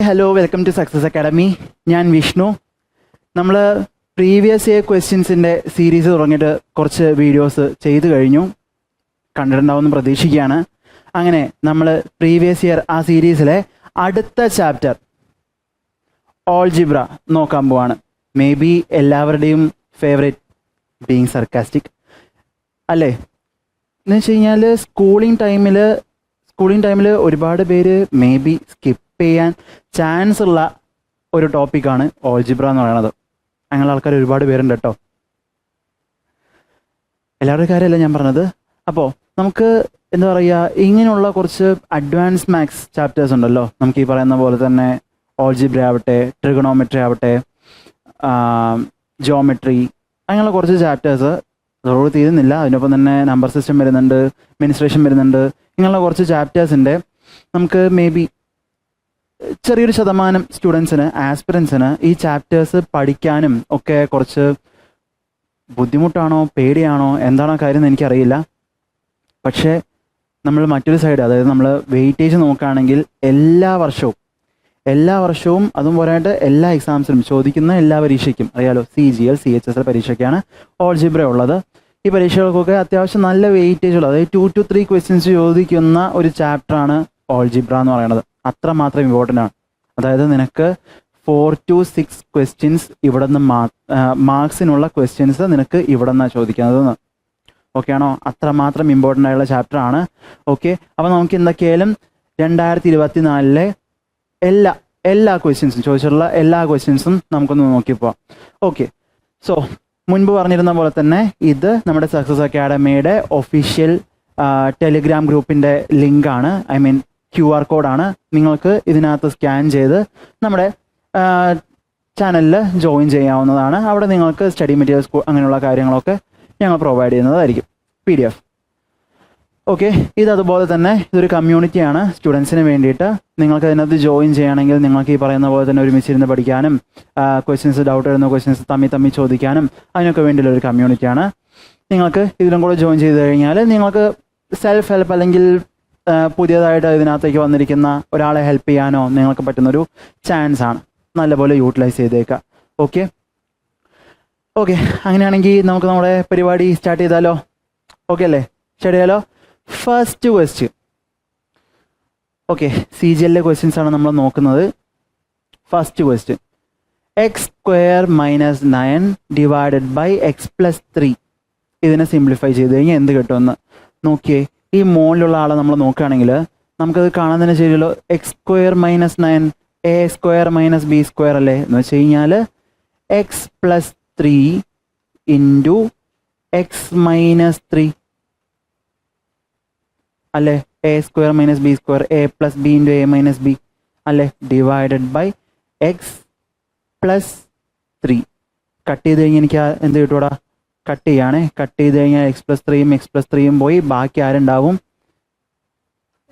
Hello welcome to Success Academy. ഞാൻ വിഷ്ണു. നമ്മൾ previous year ക്വസ്റ്റ്യൻസിൻ്റെ series തുടങ്ങിയിട്ട് കുറച്ച് വീഡിയോസ് ചെയ്തു കഴിഞ്ഞു. കണ്ടിട്ടുണ്ടാവുമെന്ന് പ്രതീക്ഷിക്കുകയാണ്. അങ്ങനെ നമ്മൾ പ്രീവിയസ് ഇയർ ആ സീരീസിലെ അടുത്ത ചാപ്റ്റർ ഓൾജിബ്ര നോക്കാൻ പോവാണ്. മേ ബി എല്ലാവരുടെയും ഫേവറേറ്റ്, ബീങ് സർക്കാസ്റ്റിക് അല്ലേ? എന്ന് വെച്ച് കഴിഞ്ഞാൽ സ്കൂളിംഗ് ടൈമിൽ ഒരുപാട് പേര് മേ ബി സ്കിപ്പ് ചെയ്യാൻ ചാൻസ് ഉള്ള ഒരു ടോപ്പിക്കാണ് ഓൾജിബ്ര എന്ന് പറയുന്നത്. അങ്ങനെയുള്ള ആൾക്കാർ ഒരുപാട് പേരുണ്ട് കേട്ടോ. എല്ലാവരുടെ കാര്യമല്ല ഞാൻ പറഞ്ഞത്. അപ്പോൾ നമുക്ക് എന്താ പറയുക, ഇങ്ങനെയുള്ള കുറച്ച് അഡ്വാൻസ് മാത്സ് ചാപ്റ്റേഴ്സ് ഉണ്ടല്ലോ. നമുക്ക് ഈ പറയുന്ന പോലെ തന്നെ ഓൾജിബ്ര ആവട്ടെ, ട്രിഗണോമെട്രി ആവട്ടെ, ജിയോമെട്രി, അങ്ങനെയുള്ള കുറച്ച് ചാപ്റ്റേഴ്സ് അതോട് തീരുന്നില്ല. അതിനൊപ്പം തന്നെ നമ്പർ സിസ്റ്റം വരുന്നുണ്ട്, മെൻസ്ട്രേഷൻ വരുന്നുണ്ട്. ഇങ്ങനെയുള്ള കുറച്ച് ചാപ്റ്റേഴ്സിൻ്റെ നമുക്ക് മേ ബി ചെറിയൊരു ശതമാനം സ്റ്റുഡൻസിന്, ആസ്പിറൻസിന് ഈ ചാപ്റ്റേഴ്സ് പഠിക്കാനും ഒക്കെ കുറച്ച് ബുദ്ധിമുട്ടാണോ പേടിയാണോ എന്താണോ കാര്യം എന്ന് എനിക്കറിയില്ല. പക്ഷേ നമ്മൾ മറ്റൊരു സൈഡ്, അതായത് നമ്മൾ വെയിറ്റേജ് നോക്കുകയാണെങ്കിൽ എല്ലാ വർഷവും അതും പോരായിട്ട് എല്ലാ എക്സാംസിനും ചോദിക്കുന്ന എല്ലാ പരീക്ഷയ്ക്കും അറിയാലോ, CGL CHSL പരീക്ഷയ്ക്കാണ് ഓൾജിബ്ര ഉള്ളത്. ഈ പരീക്ഷകൾക്കൊക്കെ അത്യാവശ്യം നല്ല വെയിറ്റേജ് ഉള്ളത്, അതായത് 2 to 3 ക്വസ്റ്റ്യൻസ് ചോദിക്കുന്ന ഒരു ചാപ്റ്ററാണ് ഓൾജിബ്ര എന്ന് പറയുന്നത്. അത്രമാത്രം ഇമ്പോർട്ടൻ്റ് ആണ്. അതായത് നിനക്ക് 4 to 6 ക്വസ്റ്റ്യൻസ് ഇവിടെ നിന്ന് മാർക്സിനുള്ള ക്വസ്റ്റ്യൻസ് നിനക്ക് ഇവിടെ നിന്നാണ് ചോദിക്കുന്നത്. ഓക്കെ ആണോ? അത്രമാത്രം ഇമ്പോർട്ടൻ്റ് ആയുള്ള ചാപ്റ്റർ ആണ്. ഓക്കെ, അപ്പോൾ നമുക്ക് എന്തൊക്കെയായാലും 2024 എല്ലാ ക്വസ്റ്റ്യൻസും ചോദിച്ചിട്ടുള്ള എല്ലാ ക്വസ്റ്റ്യൻസും നമുക്കൊന്ന് നോക്കിപ്പോവാം. ഓക്കെ, സോ മുൻപ് പറഞ്ഞിരുന്ന പോലെ തന്നെ ഇത് നമ്മുടെ സക്സസ് അക്കാഡമിയുടെ ഒഫീഷ്യൽ ടെലിഗ്രാം ഗ്രൂപ്പിൻ്റെ ലിങ്കാണ്, QR കോഡാണ്. നിങ്ങൾക്ക് ഇതിനകത്ത് സ്കാൻ ചെയ്ത് നമ്മുടെ ചാനലിൽ ജോയിൻ ചെയ്യാവുന്നതാണ്. അവിടെ നിങ്ങൾക്ക് സ്റ്റഡി മെറ്റീരിയൽസ് അങ്ങനെയുള്ള കാര്യങ്ങളൊക്കെ ഞങ്ങൾ പ്രൊവൈഡ് ചെയ്യുന്നതായിരിക്കും, PDF. ഓക്കെ, ഇതതുപോലെ തന്നെ ഇതൊരു കമ്മ്യൂണിറ്റിയാണ് സ്റ്റുഡൻസിന് വേണ്ടിയിട്ട്. നിങ്ങൾക്ക് അതിനകത്ത് ജോയിൻ ചെയ്യുകയാണെങ്കിൽ നിങ്ങൾക്ക് ഈ പറയുന്ന പോലെ തന്നെ ഒരുമിച്ചിരുന്ന് പഠിക്കാനും ക്വസ്റ്റ്യൻസ്, ഡൗട്ട് വരുന്ന ക്വസ്റ്റ്യൻസ് തമ്മിൽ ചോദിക്കാനും അതിനൊക്കെ വേണ്ടിയുള്ളൊരു കമ്മ്യൂണിറ്റിയാണ്. നിങ്ങൾക്ക് ഇതിലും കൂടെ ജോയിൻ ചെയ്ത് കഴിഞ്ഞാൽ നിങ്ങൾക്ക് സെൽഫ് ഹെൽപ്പ് അല്ലെങ്കിൽ പുതിയതായിട്ട് ഇതിനകത്തേക്ക് വന്നിരിക്കുന്ന ഒരാളെ ഹെൽപ്പ് ചെയ്യാനോ നിങ്ങൾക്ക് പറ്റുന്നൊരു ചാൻസ് ആണ്. നല്ലപോലെ യൂട്ടിലൈസ് ചെയ്തേക്കാം. ഓക്കെ, അങ്ങനെയാണെങ്കിൽ നമുക്ക് നമ്മുടെ പരിപാടി സ്റ്റാർട്ട് ചെയ്താലോ? ഓക്കെ അല്ലേ? സ്റ്റാർട്ട് ചെയ്യാലോ? First question. Okay, CGL questions ആണ് നമ്മൾ നോക്കുന്നത്. First question, x² - 9 divided by x+3. ഇതിനെ സിംപ്ലിഫൈ ചെയ്ത് കഴിഞ്ഞാൽ എന്ത് കിട്ടുമെന്ന് നോക്കിയേ. ഈ മോളിലുള്ള ആളെ നമ്മൾ നോക്കുകയാണെങ്കിൽ നമുക്കത് കാണാൻ തന്നെ ശരിയല്ലോ. x² - 9 a² - b² അല്ലേ? എന്ന് വെച്ച് കഴിഞ്ഞാൽ x+3 ഇൻറ്റു x - 3 അല്ലേ? a² - b² a+b into a - b അല്ലേ? Divided by x+3. കട്ട് ചെയ്ത് കഴിഞ്ഞാൽ എനിക്ക് എന്ത് കിട്ടൂടാ? കട്ട് ചെയ്ത് കഴിഞ്ഞാൽ x+3 പോയി ബാക്കി ആരുണ്ടാവും?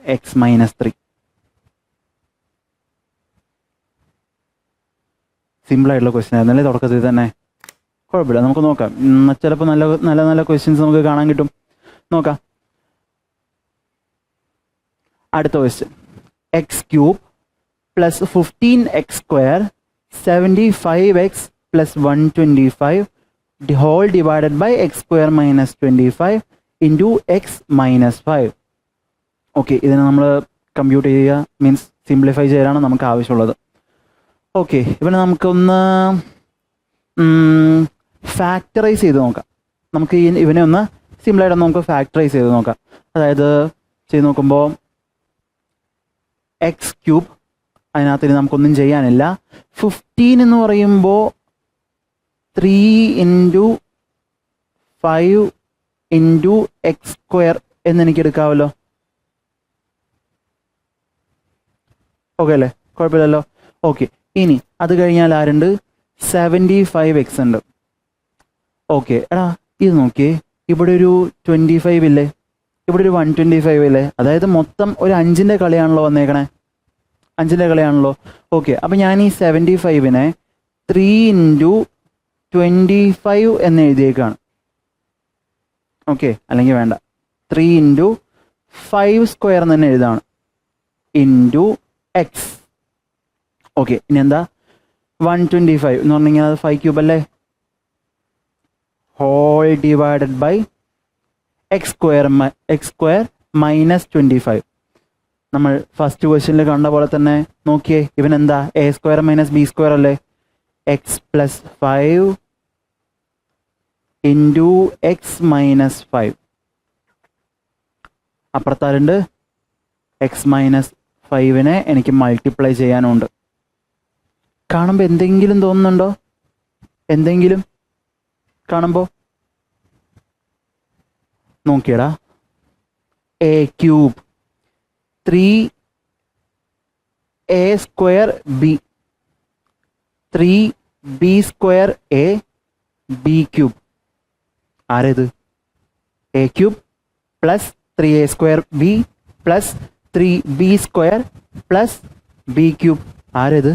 x - 3. സിമ്പിളായിട്ടുള്ള ക്വസ്റ്റ്യൻ ആയിരുന്നല്ലേ തുടക്കത്തിൽ തന്നെ? കുഴപ്പമില്ല, നമുക്ക് നോക്കാം. ചിലപ്പോൾ നല്ല ക്വസ്റ്റ്യൻസ് നമുക്ക് കാണാൻ കിട്ടും. നോക്കാം. അടുത്ത question, x³ + 15x² 75x + 125 whole divided by x² - 25 into x - 5. Okay, ഇതിനെ നമ്മൾ കമ്പ്യൂട്ട് ചെയ്യുക, മീൻസ് സിംപ്ലിഫൈ ചെയ്യാനാണ് നമുക്ക് ആവശ്യമുള്ളത്. ഓക്കെ, ഇവനെ നമുക്കൊന്ന് ഫാക്ടറൈസ് ചെയ്ത് നോക്കാം. നമുക്ക് ഇവനെ ഒന്ന് സിമ്പിളായിട്ട് നമുക്ക് ഫാക്ടറൈസ് ചെയ്ത് നോക്കാം. അതായത് ചെയ്ത് നോക്കുമ്പോൾ x³ അതിനകത്ത് ഇനി നമുക്കൊന്നും ചെയ്യാനില്ല. 15 എന്ന് പറയുമ്പോൾ 3 ഇൻറ്റു 5 ഇൻറ്റു x² എന്നെനിക്ക് എടുക്കാമല്ലോ. ഓക്കെ അല്ലേ? കുഴപ്പമില്ലല്ലോ. ഓക്കെ, ഇനി അത് കഴിഞ്ഞാൽ ആരുണ്ട്? 75x ഉണ്ട്. ഓക്കെ, എടാ ഇത് നോക്കിയേ, ഇവിടെ ഒരു 25 ഇല്ലേ, ഇവിടെ ഒരു 125 ഇല്ലേ? അതായത് മൊത്തം ഒരു 5ൻ്റെ കളിയാണല്ലോ വന്നേക്കണേ, 5ൻ്റെ കളിയാണല്ലോ. ഓക്കെ, അപ്പം ഞാൻ ഈ 75നെ 3 ഇൻറ്റു 25 എന്ന് എഴുതിയേക്കാണ്. ഓക്കെ, അല്ലെങ്കിൽ വേണ്ട, 3 ഇൻറ്റു 5² എന്ന് തന്നെ എഴുതാണ്, ഇൻറ്റു x. ഓക്കെ, ഇനി എന്താ 125 എന്ന് പറഞ്ഞു കഴിഞ്ഞാൽ അത് 5 ക്യൂബ് അല്ലേ? Whole divided by X square minus 25. നമ്മൾ ഫസ്റ്റ് ക്വസ്റ്റ്യനിൽ കണ്ട പോലെ തന്നെ നോക്കിയേ, ഇവനെന്താ A square minus B square അല്ലേ? X plus 5 into X minus 5. അപ്പുറത്താരുണ്ട് എക്സ് മൈനസ് 5നെ എനിക്ക് മൾട്ടിപ്ലൈ ചെയ്യാനുണ്ട്. കാണുമ്പോൾ എന്തെങ്കിലും തോന്നുന്നുണ്ടോ? എന്തെങ്കിലും കാണുമ്പോൾ നോക്കിയടാ, A cube 3a square B 3b square A B cube. ആരേത്? A cube plus 3a square B plus 3b square plus B cube. ആരേത്?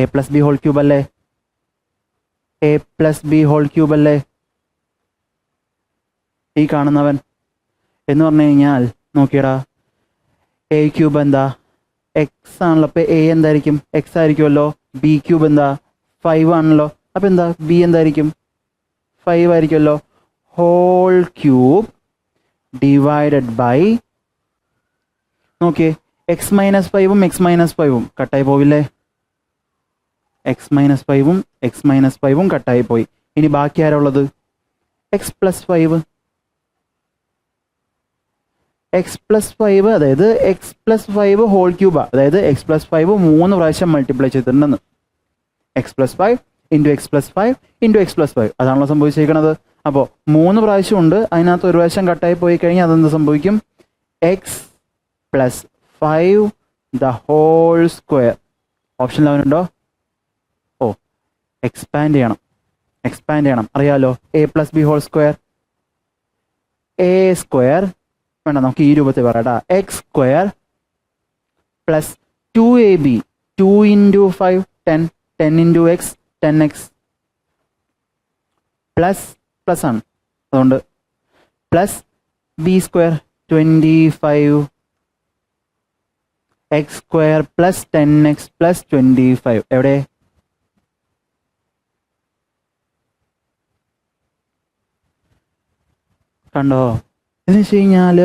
A plus B whole cube അല്ലേ? A plus B whole cube അല്ലേ ഈ കാണുന്നവൻ? എന്ന് പറഞ്ഞു കഴിഞ്ഞാൽ നോക്കിയടാ, എ ക്യൂബ് എന്താ? എക്സ് ആണല്ലോ, അപ്പോൾ എ എന്തായിരിക്കും? എക്സ് ആയിരിക്കുമല്ലോ. ബി ക്യൂബ് എന്താ? 5 ആണല്ലോ, അപ്പോൾ എന്താ? ബി എന്തായിരിക്കും? 5 ആയിരിക്കുമല്ലോ. ഹോൾ ക്യൂബ് ഡിവൈഡഡ് ബൈ, നോക്കിയേ, എക്സ് മൈനസ് 5ഉം എക്സ് മൈനസ് 5ഉം കട്ടായി പോവില്ലേ? എക്സ് മൈനസ് 5ഉം കട്ടായി പോയി. ഇനി ബാക്കി ആരുള്ളത്? X plus 5. എക്സ് പ്ലസ് 5, അതായത് എക്സ് പ്ലസ് 5 ഹോൾ ക്യൂബാ, അതായത് എക്സ് പ്ലസ് 5 3 പ്രാവശ്യം മൾട്ടിപ്ലൈ ചെയ്തിട്ടുണ്ടെന്ന്. X plus 5 into x plus 5 into x plus 5 അതാണല്ലോ സംഭവിച്ചിരിക്കുന്നത്. അപ്പോൾ 3 പ്രാവശ്യം ഉണ്ട്, അതിനകത്ത് ഒരു പ്രാവശ്യം കട്ടായി പോയി കഴിഞ്ഞാൽ അതെന്ത് സംഭവിക്കും? X plus 5 the whole square. Option 11 ഉണ്ടോ? ഓ, എക്സ്പാൻഡ് ചെയ്യണം, അറിയാലോ. A plus B whole square, A square വേണ്ട, നമുക്ക് ഈ രൂപത്തിൽ പറയാട്ടാ. X square plus 2ab 2 into 5 10 into x 10x plus ആണ്, അതുകൊണ്ട് plus B square 25 x square plus 10x plus 25. എവിടെ? കണ്ടോ? എന്ന് വെച്ച് കഴിഞ്ഞാൽ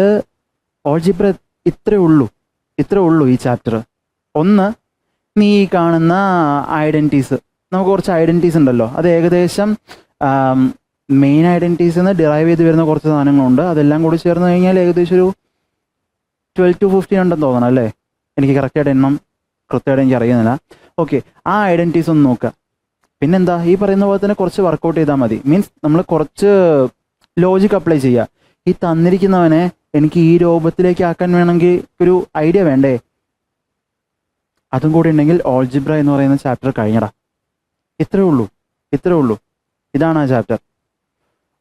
ഓൾജിബ്ര ഇത്രേ ഉള്ളൂ ഈ ചാപ്റ്റർ. ഒന്ന്, നീ ഈ കാണുന്ന ഐഡൻറ്റിറ്റീസ്, നമുക്ക് കുറച്ച് ഐഡൻറ്റിറ്റീസ് ഉണ്ടല്ലോ, അത് ഏകദേശം മെയിൻ ഐഡൻറ്റിറ്റീസിൽ നിന്ന് ഡിറൈവ് ചെയ്ത് വരുന്ന കുറച്ച് സാധനങ്ങളുണ്ട്. അതെല്ലാം കൂടി ചേർന്ന് കഴിഞ്ഞാൽ ഏകദേശം ഒരു 12 to 15 ഉണ്ടെന്ന് തോന്നണം അല്ലേ? എനിക്ക് കറക്റ്റായിട്ട് എണ്ണം കൃത്യമായിട്ട് എനിക്ക് അറിയുന്നില്ല. ഓക്കെ, ആ ഐഡൻറ്റിറ്റീസ് ഒന്ന് നോക്കുക. പിന്നെന്താ, ഈ പറയുന്ന പോലെ തന്നെ കുറച്ച് വർക്കൗട്ട് ചെയ്താൽ മതി. മീൻസ് നമ്മൾ കുറച്ച് ലോജിക് അപ്ലൈ ചെയ്യുക. ഈ തന്നിരിക്കുന്നവനെ എനിക്ക് ഈ രൂപത്തിലേക്ക് ആക്കാൻ വേണമെങ്കിൽ ഒരു ഐഡിയ വേണ്ടേ? അതും കൂടി ഉണ്ടെങ്കിൽ ഓൾജിബ്ര എന്ന് പറയുന്ന ചാപ്റ്റർ കഴിഞ്ഞടാ. ഇത്രേ ഉള്ളൂ. ഇതാണ് ആ ചാപ്റ്റർ.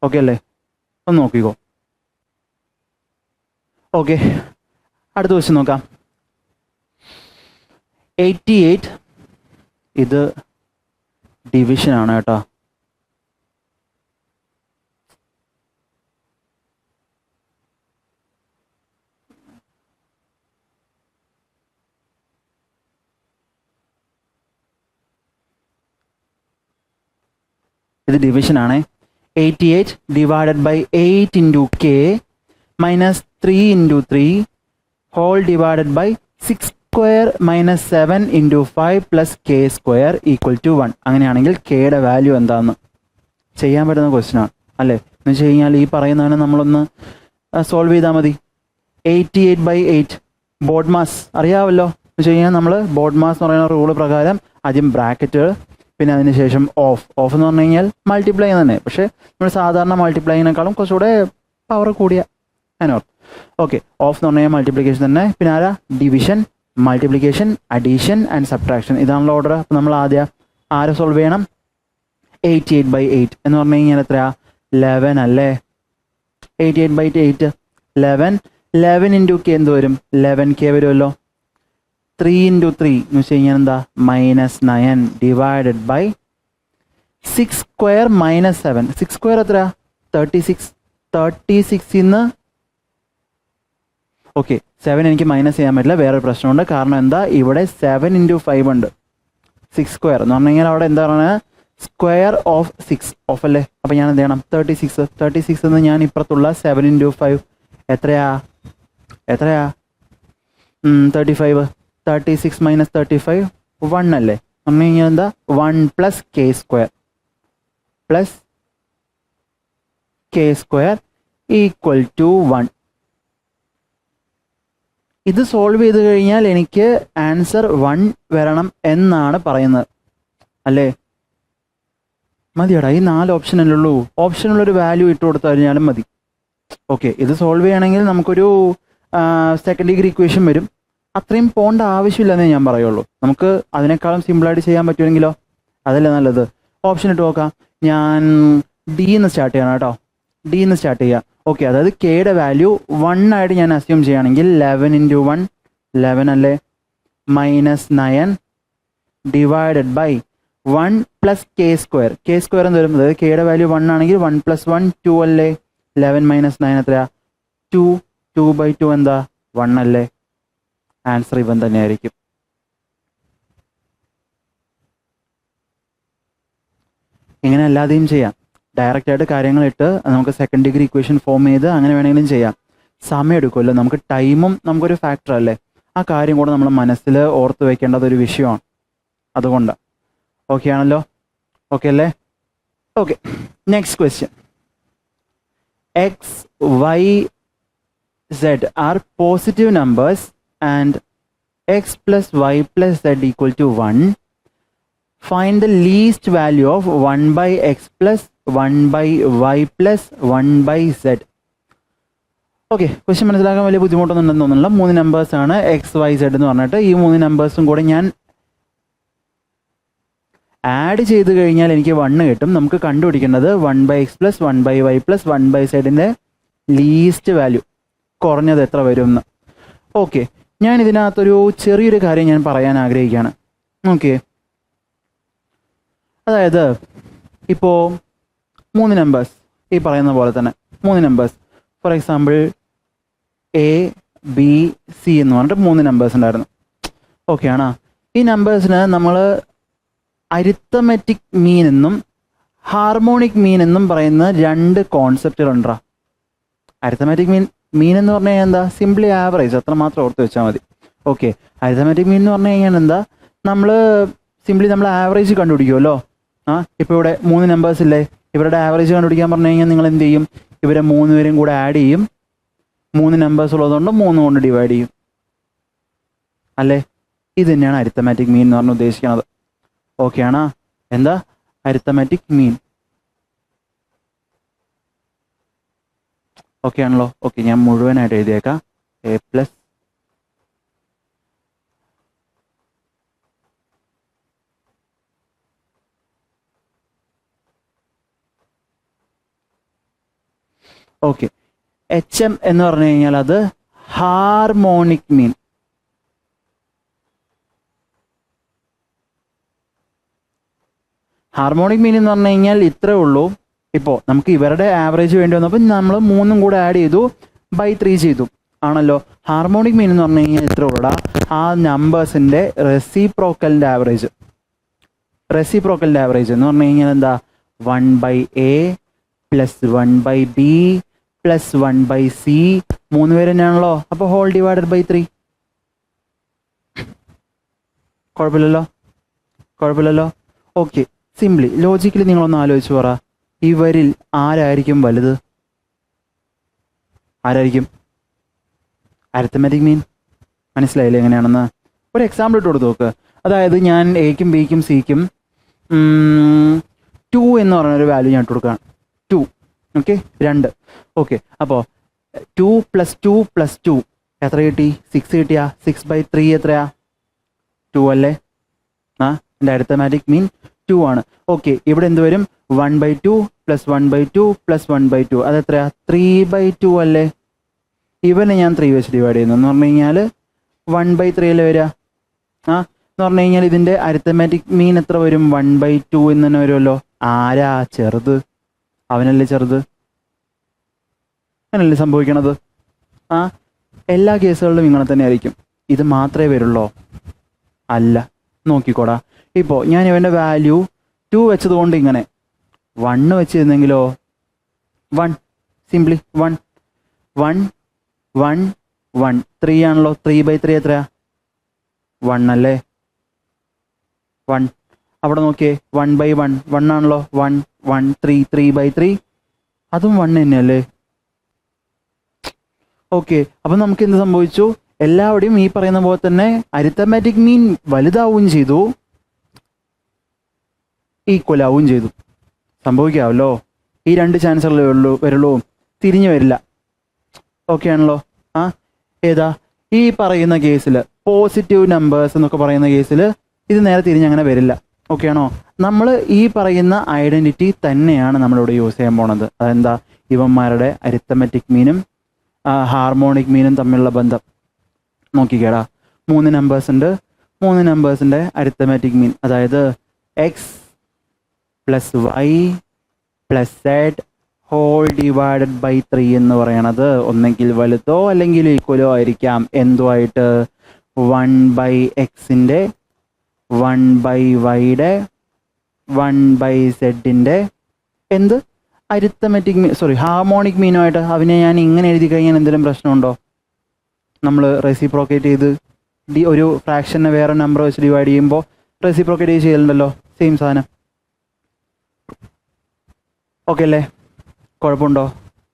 ഓക്കെ അല്ലേ? ഒന്ന് നോക്കിക്കോ. ഓക്കെ, അടുത്ത ക്വസ്റ്റ്യൻ നോക്കാം. 88, ഇത് ഡിവിഷൻ ആണ് കേട്ടോ. ഇത് ഡിവിഷൻ ആണ്. 88 divided by 8 into K minus 3 into 3 whole divided by 6 square minus 7 into 5 plus K square equal to 1. അങ്ങനെയാണെങ്കിൽ കെയുടെ വാല്യൂ എന്താണെന്ന് ചെയ്യാൻ പറ്റുന്ന ക്വസ്റ്റ്യൻ ആണ് അല്ലേ? എന്ന് വെച്ച് കഴിഞ്ഞാൽ ഈ പറയുന്നതിനെ നമ്മളൊന്ന് സോൾവ് ചെയ്താൽ മതി. 88/8 ബോർഡ് മാസ് അറിയാമല്ലോ. എന്ന് വെച്ച് കഴിഞ്ഞാൽ നമ്മൾ ബോർഡ് മാസ് എന്ന് പറയുന്ന റൂള് പ്രകാരം ആദ്യം ബ്രാക്കറ്റുകൾ, പിന്നെ അതിന് ശേഷം ഓഫ് എന്ന് പറഞ്ഞു കഴിഞ്ഞാൽ മൾട്ടിപ്ലൈ തന്നെ, പക്ഷേ നമ്മൾ സാധാരണ മൾട്ടിപ്ലൈനേക്കാളും കുറച്ചുകൂടെ പവർ കൂടിയ അതിനോർത്ത്. ഓക്കെ, ഓഫ് എന്ന് പറഞ്ഞു കഴിഞ്ഞാൽ മൾട്ടിപ്ലിക്കേഷൻ തന്നെ. പിന്നെ ആരാ? Division, multiplication, addition and subtraction. ഇതാണല്ലോ ഓർഡർ. അപ്പോൾ നമ്മൾ ആദ്യം ആരെ സോൾവ് ചെയ്യണം? 88/8 എന്ന് പറഞ്ഞു കഴിഞ്ഞാൽ എത്രയാ? 11 അല്ലേ? 88/8 11 ഇൻറ്റു കെ എന്ത് വരും? 11k വരുമല്ലോ. 3 ഇൻറ്റു 3 എന്ന് വെച്ച് കഴിഞ്ഞാൽ എന്താ? -9 divided by 6 square minus 7. 6 square എത്രയാ? 36. 36 ഇന്ന് ഓക്കെ 7 എനിക്ക് മൈനസ് ചെയ്യാൻ പറ്റില്ല, വേറൊരു പ്രശ്നമുണ്ട്. കാരണം എന്താ, ഇവിടെ 7 × 5 ഉണ്ട്, 6 സ്ക്വയർ എന്ന് പറഞ്ഞു കഴിഞ്ഞാൽ അവിടെ എന്താ പറയുക, സ്ക്വയർ ഓഫ് 6 ഓഫ് അല്ലേ. അപ്പം ഞാൻ എന്ത് ചെയ്യണം, 36 എന്ന് ഞാൻ ഇപ്പുറത്തുള്ള 7 × 5 എത്രയാ 35. 36 - 35 1 അല്ലേ. പറഞ്ഞു കഴിഞ്ഞാൽ എന്താ 1 + k² = 1. ഇത് സോൾവ് ചെയ്ത് കഴിഞ്ഞാൽ എനിക്ക് ആൻസർ 1 വരണം എന്നാണ് പറയുന്നത് അല്ലേ. മതിയടാ, ഈ 4 ഓപ്ഷൻ അല്ലേ ഉള്ളൂ. ഓപ്ഷനുള്ളൊരു വാല്യൂ ഇട്ട് കൊടുത്തു കഴിഞ്ഞാലും മതി. ഓക്കെ, ഇത് സോൾവ് ചെയ്യണമെങ്കിൽ നമുക്കൊരു സെക്കൻഡ് ഡിഗ്രി ഇക്വേഷൻ വരും. അത്രയും പോകേണ്ട ആവശ്യമില്ലെന്നേ ഞാൻ പറയുള്ളൂ. നമുക്ക് അതിനേക്കാളും സിമ്പിളായിട്ട് ചെയ്യാൻ പറ്റുമെങ്കിലോ, അതല്ലേ നല്ലത്. ഓപ്ഷൻ ഇട്ട് നോക്കാം. ഞാൻ ഡിന്ന് സ്റ്റാർട്ട് ചെയ്യണം കേട്ടോ, ഡിന്ന് സ്റ്റാർട്ട് ചെയ്യാം. ഓക്കെ, അതായത് കെയുടെ വാല്യൂ 1 ആയിട്ട് ഞാൻ അസ്യൂം ചെയ്യുകയാണെങ്കിൽ 11 × 1 11 അല്ലേ, -9 ഡിവൈഡഡ് ബൈ 1 + k² എന്ന് വരും. അതായത് കെയുടെ വാല്യൂ 1 ആണെങ്കിൽ 1 + 1 2 അല്ലേ. 11 - 9 എത്രയാ, 2. 2/2 എന്താ, 1 അല്ലേ. ആൻസർ ഇവൻ തന്നെയായിരിക്കും. ഇങ്ങനെ അല്ലാതെയും ചെയ്യാം. ഡയറക്റ്റ് ആയിട്ട് കാര്യങ്ങളിട്ട് നമുക്ക് സെക്കൻഡ് ഡിഗ്രി ഇക്വേഷൻ ഫോം ചെയ്ത് അങ്ങനെ വേണമെങ്കിലും ചെയ്യാം. സമയം എടുക്കുമല്ലോ, നമുക്ക് ടൈമും നമുക്കൊരു ഫാക്ടർ അല്ലേ. ആ കാര്യം കൂടെ നമ്മൾ മനസ്സിൽ ഓർത്ത് വെക്കേണ്ടത് ഒരു വിഷയമാണ്. അതുകൊണ്ട് ഓക്കെ ആണല്ലോ, ഓക്കെ അല്ലേ. Okay, next question. x, y, z are positive numbers and x + y + z = 1. Find the least value of 1/x + 1/y + 1/z. Okay, question മനസ്സിലാക്കാൻ വലിയ ബുദ്ധിമുട്ടൊന്നും ഉണ്ടെന്ന് തോന്നുന്നില്ല. 3 നമ്പേഴ്സാണ് x, y, z എന്ന് പറഞ്ഞിട്ട്. ഈ 3 നമ്പേഴ്സും കൂടെ ഞാൻ ആഡ് ചെയ്ത് കഴിഞ്ഞാൽ എനിക്ക് 1 കിട്ടും. നമുക്ക് കണ്ടുപിടിക്കേണ്ടത് 1/x + 1/y + 1/z least value, കുറഞ്ഞത് എത്ര വരും എന്ന്. ഓക്കെ, ഞാൻ ഇതിനകത്തൊരു ചെറിയൊരു കാര്യം ഞാൻ പറയാൻ ആഗ്രഹിക്കുകയാണ്. ഓക്കെ, അതായത് ഇപ്പോൾ 3 നമ്പേഴ്സ്, ഈ പറയുന്ന പോലെ തന്നെ 3 numbers, for example A, B, C എന്ന് പറഞ്ഞിട്ട് 3 നമ്പേഴ്സ് ഉണ്ടായിരുന്നു. ഓക്കെ ആണോ. ഈ നമ്പേഴ്സിന് നമ്മൾ അരിത്തമെറ്റിക് മീൻ എന്നും ഹാർമോണിക് മീൻ എന്നും പറയുന്ന 2 കോൺസെപ്റ്റുകളുണ്ടാ. അരിത്തമെറ്റിക് മീൻ എന്ന് പറഞ്ഞു കഴിഞ്ഞാൽ എന്താ, സിംപ്ലി ആവറേജ്, അത്ര മാത്രം ഓർത്ത് വെച്ചാൽ മതി. ഓക്കെ, അരിത്തമെറ്റിക് മീൻ എന്ന് പറഞ്ഞു കഴിഞ്ഞാൽ എന്താ, നമ്മൾ സിംപ്ലി നമ്മൾ ആവറേജ് കണ്ടുപിടിക്കുമല്ലോ. ഇപ്പോൾ ഇവിടെ 3 നമ്പേഴ്സ് ഇല്ലേ, ഇവരുടെ ആവറേജ് കണ്ടുപിടിക്കാൻ പറഞ്ഞു കഴിഞ്ഞാൽ നിങ്ങൾ എന്ത് ചെയ്യും, ഇവരെ 3 പേരും കൂടെ ആഡ് ചെയ്യും. 3 നമ്പേഴ്സ് ഉള്ളതുകൊണ്ട് 3 കൊണ്ട് ഡിവൈഡ് ചെയ്യും അല്ലേ. ഇത് തന്നെയാണ് അരിത്തമാറ്റിക് മീൻ എന്ന് പറഞ്ഞ് ഉദ്ദേശിക്കുന്നത്. ഓക്കെ ആണോ. എന്താ അരിത്തമാറ്റിക് മീൻ, ഓക്കെ ആണല്ലോ. ഓക്കെ, ഞാൻ മുഴുവനായിട്ട് എഴുതിയേക്കാം. A + ഓക്കെ, HM എന്ന് പറഞ്ഞു കഴിഞ്ഞാൽ അത് ഹാർമോണിക് മീൻ. ഹാർമോണിക് മീൻ എന്ന് പറഞ്ഞു കഴിഞ്ഞാൽ ഇത്രേ ഉള്ളൂ. ഇപ്പോൾ നമുക്ക് ഇവരുടെ ആവറേജ് വേണ്ടി വന്നപ്പോൾ നമ്മൾ 3 കൂടെ ആഡ് ചെയ്തു, /3 ചെയ്തു ആണല്ലോ. ഹാർമോണിക് മീൻ എന്ന് പറഞ്ഞു കഴിഞ്ഞാൽ ഇത്ര ഉള്ളടാ, ആ നമ്പേഴ്സിൻ്റെ റെസിപ്രോക്കലിൻ്റെ ആവറേജ്. റെസിപ്രോക്കലിൻ്റെ ആവറേജ് എന്ന് പറഞ്ഞു കഴിഞ്ഞാൽ എന്താ, 1/A + 1/B + 1/C, 3 പേര് തന്നെയാണല്ലോ. അപ്പോൾ ഹോൾ ഡിവൈഡഡ് ബൈ 3. കുഴപ്പമില്ലല്ലോ. ഓക്കെ, സിംപ്ലി ലോജിക്കലി നിങ്ങളൊന്ന് ആലോചിച്ച് പറ, ഇവരിൽ ആരായിരിക്കും വലുത്? ആരായിരിക്കും? അരിത്തമാറ്റിക് മീൻ. മനസ്സിലായില്ലേ എങ്ങനെയാണെന്ന്? ഒരു എക്സാമ്പിൾ ഇട്ട് കൊടുത്ത് നോക്ക്. അതായത് ഞാൻ എക്കും ബിക്കും സിക്കും 2 എന്ന് പറഞ്ഞൊരു വാല്യൂ ഞാൻ ഇട്ട് കൊടുക്കുകയാണ്. 2. ഓക്കെ, 2. ഓക്കെ, അപ്പോൾ 2 + 2 + 2 എത്ര കിട്ടി? 6 കിട്ടിയാ? 6/3 എത്രയാ? 2 അല്ലേ. എൻ്റെ അരിത്തമാറ്റിക് മീൻ 2 ആണ്. ഓക്കെ, ഇവിടെ എന്ത് വരും? 1/2 + 1/2 + 1/2 അതെത്രയാ? 3/2 അല്ലേ. ഇവനെ ഞാൻ 3 വെച്ച് ഡിവൈഡ് ചെയ്യുന്നു എന്ന് പറഞ്ഞു കഴിഞ്ഞാൽ 1/3 അല്ലേ വരിക. എന്ന് പറഞ്ഞു കഴിഞ്ഞാൽ ഇതിൻ്റെ അരിത്തമാറ്റിക് മീൻ എത്ര വരും? 1/2 എന്ന് തന്നെ വരുമല്ലോ. ആരാ ചെറുത്? അവനല്ലേ ചെറുത്. അങ്ങനല്ലേ സംഭവിക്കണത്. എല്ലാ കേസുകളിലും ഇങ്ങനെ തന്നെ ആയിരിക്കും. ഇത് മാത്രമേ വരുള്ളൂ? അല്ല. നോക്കിക്കോടാ, ഇപ്പോൾ ഞാൻ ഇവൻ്റെ വാല്യൂ 2 വെച്ചതുകൊണ്ട് ഇങ്ങനെ 1 വെച്ചിരുന്നെങ്കിലോ 1 സിംപ്ലി 1 1 1 1 3 ആണല്ലോ. 3/3 എത്രയാ? 1 അല്ലേ? 1. അവിടെ നോക്കിയേ 1/1 1 ആണല്ലോ. 1 1 3 3/3 അതും 1 തന്നെയല്ലേ? ഓക്കെ, അപ്പം നമുക്ക് എന്ത് സംഭവിച്ചു? എല്ലാവരുടെയും ഈ പറയുന്ന പോലെ തന്നെ അരിത്തമാറ്റിക് മീൻ വലുതാവുകയും ചെയ്തു, ഈക്വൽ ആവുകയും ചെയ്തു. സംഭവിക്കാമല്ലോ. ഈ 2 ചാൻസുകളേ വരുള്ളൂ, തിരിഞ്ഞു വരില്ല. ഓക്കെ ആണല്ലോ? ആ ഏതാ ഈ പറയുന്ന കേസിൽ പോസിറ്റീവ് നമ്പേഴ്സ് എന്നൊക്കെ പറയുന്ന കേസിൽ ഇത് നേരെ തിരിഞ്ഞങ്ങനെ വരില്ല. ഓക്കെ ആണോ? നമ്മൾ ഈ പറയുന്ന ഐഡൻറ്റിറ്റി തന്നെയാണ് നമ്മളിവിടെ യൂസ് ചെയ്യാൻ പോണത്. അതെന്താ? ഇവന്മാരുടെ അരിത്തമെറ്റിക് മീനും ഹാർമോണിക് മീനും തമ്മിലുള്ള ബന്ധം നോക്കിക്കേടാ. 3 നമ്പേഴ്സ് ഉണ്ട്. 3 നമ്പേഴ്സിൻ്റെ അരിത്തമെറ്റിക് മീൻ, അതായത് X plus Y plus Z whole divided by 3 എന്ന് പറയണത് ഒന്നെങ്കിൽ വലുതോ അല്ലെങ്കിൽ ഈക്വലോ ആയിരിക്കാം. എന്തുമായിട്ട്? 1/xൻ്റെ 1/yയുടെ 1/zൻ്റെ എന്ത് അരിത്തമെറ്റിക് മീൻ, സോറി ഹാർമോണിക് മീനുമായിട്ട്. അവനെ ഞാൻ ഇങ്ങനെ എഴുതി കഴിഞ്ഞാൽ എന്തെങ്കിലും പ്രശ്നമുണ്ടോ? നമ്മൾ റെസിപ്രോക്കേറ്റ് ചെയ്ത് ഒരു ഫ്രാക്ഷനെ വേറെ നമ്പർ വെച്ച് ഡിവൈഡ് ചെയ്യുമ്പോൾ റെസിപ്രോക്കേറ്റ് ചെയ്യലുണ്ടല്ലോ, സെയിം സാധനം. ഓക്കെ അല്ലേ? കുഴപ്പമുണ്ടോ?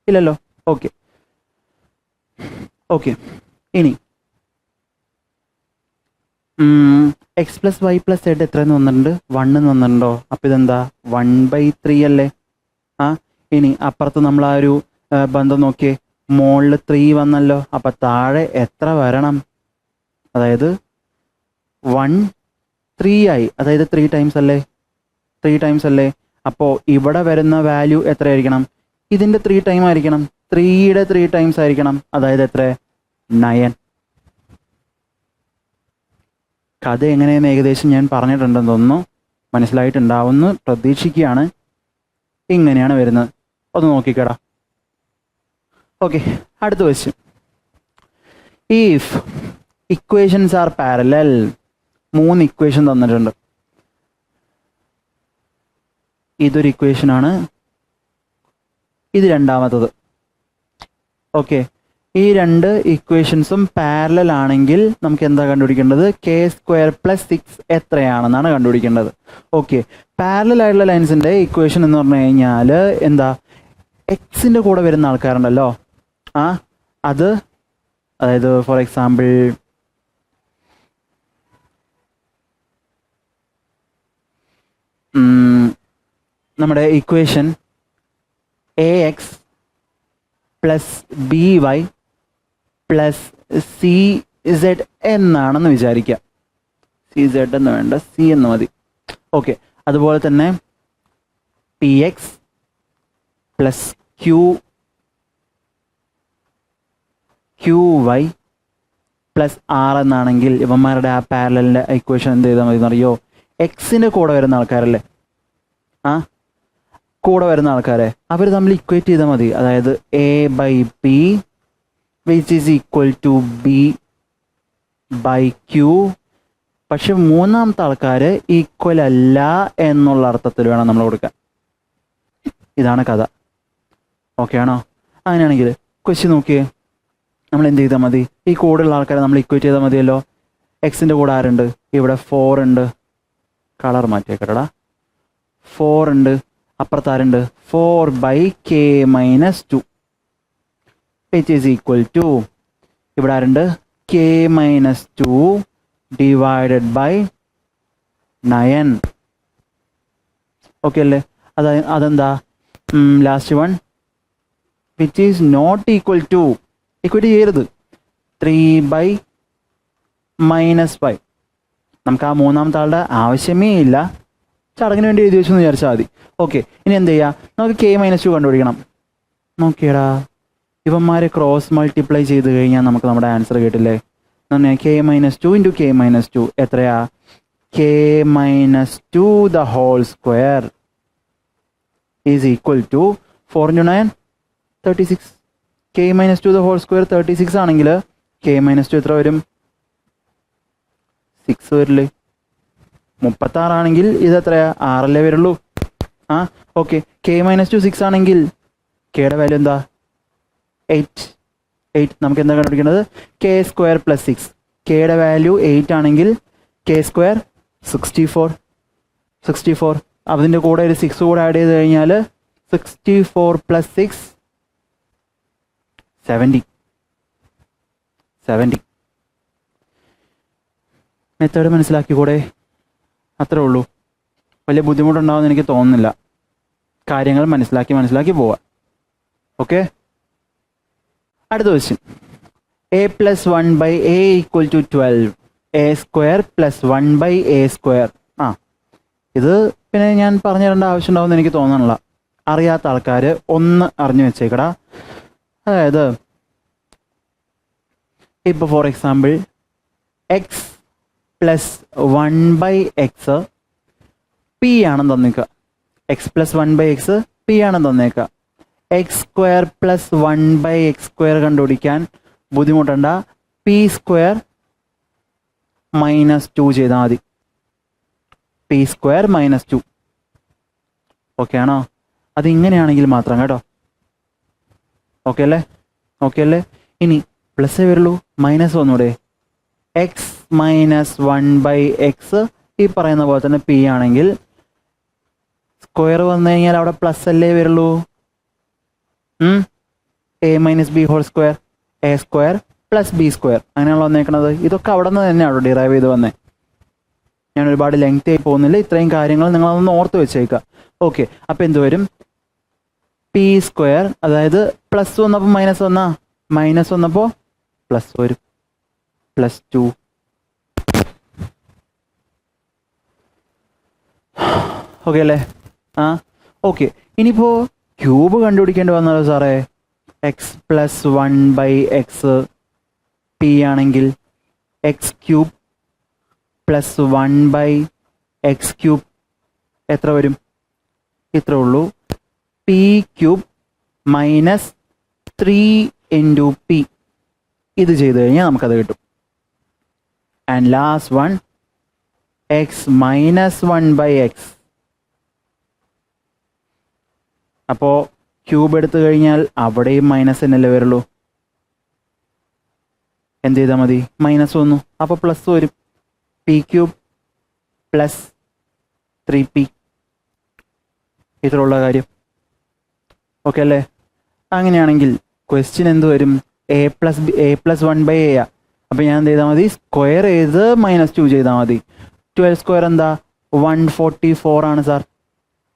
ഇല്ലല്ലോ. ഓക്കെ ഓക്കെ ഇനി X plus Y plus Z എത്രയെന്ന് വന്നിട്ടുണ്ട്? 1 എന്ന് വന്നിട്ടുണ്ടോ? അപ്പം ഇതെന്താ? 1/3 അല്ലേ? ആ ഇനി അപ്പുറത്ത് നമ്മൾ ആ ഒരു ബന്ധം നോക്കിയേ, മുകളിൽ 3 വന്നല്ലോ. അപ്പം താഴെ എത്ര വരണം? അതായത് 1 3 ആയി, അതായത് 3 ടൈംസ് അല്ലേ? 3 ടൈംസ് അല്ലേ? അപ്പോൾ ഇവിടെ വരുന്ന വാല്യൂ എത്രയായിരിക്കണം? ഇതിൻ്റെ 3 ടൈം ആയിരിക്കണം. 3യുടെ 3 ടൈംസ് ആയിരിക്കണം. അതായത് എത്ര? 9. കഥ എങ്ങനെയെന്ന് ഏകദേശം ഞാൻ പറഞ്ഞിട്ടുണ്ടെന്ന് തോന്നുന്നു. മനസ്സിലായിട്ടുണ്ടാവുമെന്ന് പ്രതീക്ഷിക്കുകയാണ്. ഇങ്ങനെയാണ് വരുന്നത്. ഒന്ന് നോക്കിക്കേടാ. ഓക്കെ, അടുത്ത question. If equations R parallel, 3 equation തന്നിട്ടുണ്ട്. ഇതൊരു ഇക്വേഷനാണ്, ഇത് രണ്ടാമത്തത്. ഓക്കെ, ഈ 2 ഇക്വേഷൻസും പാരലൽ ആണെങ്കിൽ നമുക്ക് എന്താ കണ്ടുപിടിക്കേണ്ടത്? k² + 6 എത്രയാണെന്നാണ് കണ്ടുപിടിക്കേണ്ടത്. ഓക്കെ, പാരലൽ ആയിട്ടുള്ള ലൈൻസിൻ്റെ ഇക്വേഷൻ എന്ന് പറഞ്ഞു കഴിഞ്ഞാൽ എന്താ? എക്സിൻ്റെ കൂടെ വരുന്ന ആൾക്കാരുണ്ടല്ലോ, അത് അതായത് ഫോർ എക്സാമ്പിൾ നമ്മുടെ ഇക്വേഷൻ AX + BY + CZ എന്നാണെന്ന് വിചാരിക്കുക. CZ എന്ന് വേണ്ട, C എന്ന് മതി. ഓക്കെ, അതുപോലെ തന്നെ PX + QY + R എന്നാണെങ്കിൽ ഇവന്മാരുടെ ആ പാരലലിൻ്റെ ഇക്വേഷൻ എന്ത് ചെയ്താൽ മതി എന്നറിയോ? എക്സിൻ്റെ കൂടെ വരുന്ന ആൾക്കാരല്ലേ, കൂടെ വരുന്ന ആൾക്കാരെ അവർ തമ്മിൽ ഇക്വേറ്റ് ചെയ്താൽ മതി. അതായത് A/P which is equal to B/Q. പക്ഷെ മൂന്നാമത്തെ ആൾക്കാർ ഈക്വൽ അല്ല എന്നുള്ള അർത്ഥത്തിൽ വേണം നമ്മൾ കൊടുക്കാൻ. ഇതാണ് കഥ. ഓക്കെ ആണോ? അങ്ങനെയാണെങ്കിൽ ക്വസ്റ്റ്യൻ നോക്കിയേ, നമ്മൾ എന്ത് ചെയ്താൽ മതി? ഈ കൂടെയുള്ള ആൾക്കാരെ നമ്മൾ ഇക്വേറ്റ് ചെയ്താൽ മതിയല്ലോ. എക്സിൻ്റെ കൂടെ ആരുണ്ട്? ഇവിടെ 4 ഉണ്ട്. കളർ മാറ്റിയേക്കടാ. 4 ഉണ്ട്. അപ്പുറത്ത് ആരുണ്ട്? 4/k-2 which is equal to ഇവിടെ ആരുണ്ട്? k-2 divided by 9. ഓക്കെ അല്ലേ? അതെന്താ? Last one which is not equal to, equate ചെയ്യരുത്, 3/-5. നമുക്ക് ആ മൂന്നാമത്തെ ആളുടെ ആവശ്യമേ ഇല്ല, ചടങ്ങിന് വേണ്ടി എഴുതി വെച്ചു എന്ന് വിചാരിച്ചാൽ മതി. ഓക്കെ, ഇനി എന്ത് ചെയ്യുക? നമുക്ക് k-2 കണ്ടുപിടിക്കണം. നോക്കിയടാ, ഇവന്മാരെ ക്രോസ് മൾട്ടിപ്ലൈ ചെയ്ത് കഴിഞ്ഞാൽ നമുക്ക് നമ്മുടെ ആൻസർ കിട്ടില്ലേ? k-2 × k-2 എത്രയാ? k-2 the whole square is equal to 4 × 9 36. k-2 the whole square 36 ആണെങ്കിൽ കെ മൈനസ് ടു എത്ര വരും? 6 വരില്ലേ? 36 ഇത് എത്രയാ? 6 വരുള്ളൂ. ആ ഓക്കെ. കെ മൈനസ് ടു 6 ആണെങ്കിൽ കെയുടെ വാല്യൂ എന്താ? 8. നമുക്ക് എന്താ കണ്ടുപിടിക്കേണ്ടത്? K square plus 6. കെയുടെ വാല്യൂ 8 ആണെങ്കിൽ കെ സ്ക്വയർ 64. അതിൻ്റെ കൂടെ ഒരു 6 കൂടെ ആഡ് ചെയ്ത് കഴിഞ്ഞാൽ 64 പ്ലസ് 6 70. മെത്തേഡ് മനസ്സിലാക്കിക്കൂടെ? അത്രേ ഉള്ളൂ. വലിയ ബുദ്ധിമുട്ടുണ്ടാവുമെന്ന് എനിക്ക് തോന്നുന്നില്ല. കാര്യങ്ങൾ മനസ്സിലാക്കി പോവാം. ഓക്കെ. അടുത്ത question. A plus 1/a equal to 12. A square plus 1/a square. ഇത് പിന്നെ ഞാൻ പറഞ്ഞു തരേണ്ട ആവശ്യം ഉണ്ടാവുമെന്ന് എനിക്ക് തോന്നണില്ല. അറിയാത്ത ആൾക്കാർ ഒന്ന് അറിഞ്ഞു വെച്ചേക്കടാ. അതായത് ഇപ്പോൾ for example x plus 1/x p ആണെന്ന് തന്നേക്കുക. എക്സ് പ്ലസ് 1/x പി ആണെന്ന് തന്നേക്കുക. X square plus 1/x square കണ്ടുപിടിക്കാൻ ബുദ്ധിമുട്ടണ്ട. പി സ്ക്വയർ -2 ചെയ്താൽ മതി. P square -2. ഓക്കെ ആണോ? അതിങ്ങനെയാണെങ്കിൽ മാത്രം കേട്ടോ. ഓക്കെ അല്ലേ? ഇനി പ്ലസ് വരുള്ളൂ, മൈനസ് വന്നൂടെ? എക്സ് മൈനസ് 1/x ഈ പറയുന്ന പോലെ തന്നെ പി ആണെങ്കിൽ സ്ക്വയർ വന്നു കഴിഞ്ഞാൽ അവിടെ പ്ലസ് അല്ലേ വരുള്ളൂ. A minus B whole square, A square plus B square, അങ്ങനെയാണല്ലോ വന്നേക്കണത്. ഇതൊക്കെ അവിടെ നിന്ന് തന്നെയാണോ ഡിറൈവ് ചെയ്ത് വന്നേ? ഞാൻ ഒരുപാട് ലെങ്ത് ആയി പോകുന്നില്ല. ഇത്രയും കാര്യങ്ങൾ നിങ്ങളതൊന്ന് ഓർത്ത് വെച്ചേക്കുക. ഓക്കെ. അപ്പം എന്ത് വരും? പി സ്ക്വയർ, അതായത് പ്ലസ് വന്നപ്പോൾ മൈനസ് വന്നാ, മൈനസ് വന്നപ്പോൾ പ്ലസ് വരും, +2. ഓക്കെ അല്ലേ? ഓക്കെ. ഇനിയിപ്പോൾ ക്യൂബ് കണ്ടുപിടിക്കേണ്ടി വന്നാലോ സാറേ? എക്സ് പ്ലസ് 1/x പി ആണെങ്കിൽ X cube plus 1/x cube എത്ര വരും? ഇത്ര ഉള്ളൂ. P cube -3 into P. ഇത് ചെയ്ത് കഴിഞ്ഞാൽ നമുക്കത് കിട്ടും. And last one X minus 1/x. അപ്പോൾ ക്യൂബ് എടുത്തു കഴിഞ്ഞാൽ അവിടെയും മൈനസ് തന്നെയല്ലേ വരുള്ളൂ. എന്ത് ചെയ്താൽ മതി? മൈനസ് വന്നു, അപ്പോൾ പ്ലസ് വരും. P cube plus 3p. ഇത്രയുള്ള കാര്യം. ഓക്കെ അല്ലേ? അങ്ങനെയാണെങ്കിൽ ക്വസ്റ്റ്യൻ എന്ത് വരും? A plus 1/a. അപ്പോൾ ഞാൻ എന്ത് ചെയ്താൽ മതി? സ്ക്വയർ ചെയ്ത് -2 ചെയ്താൽ മതി. 12 സ്ക്വയർ എന്താ? 144 ആണ് സാർ.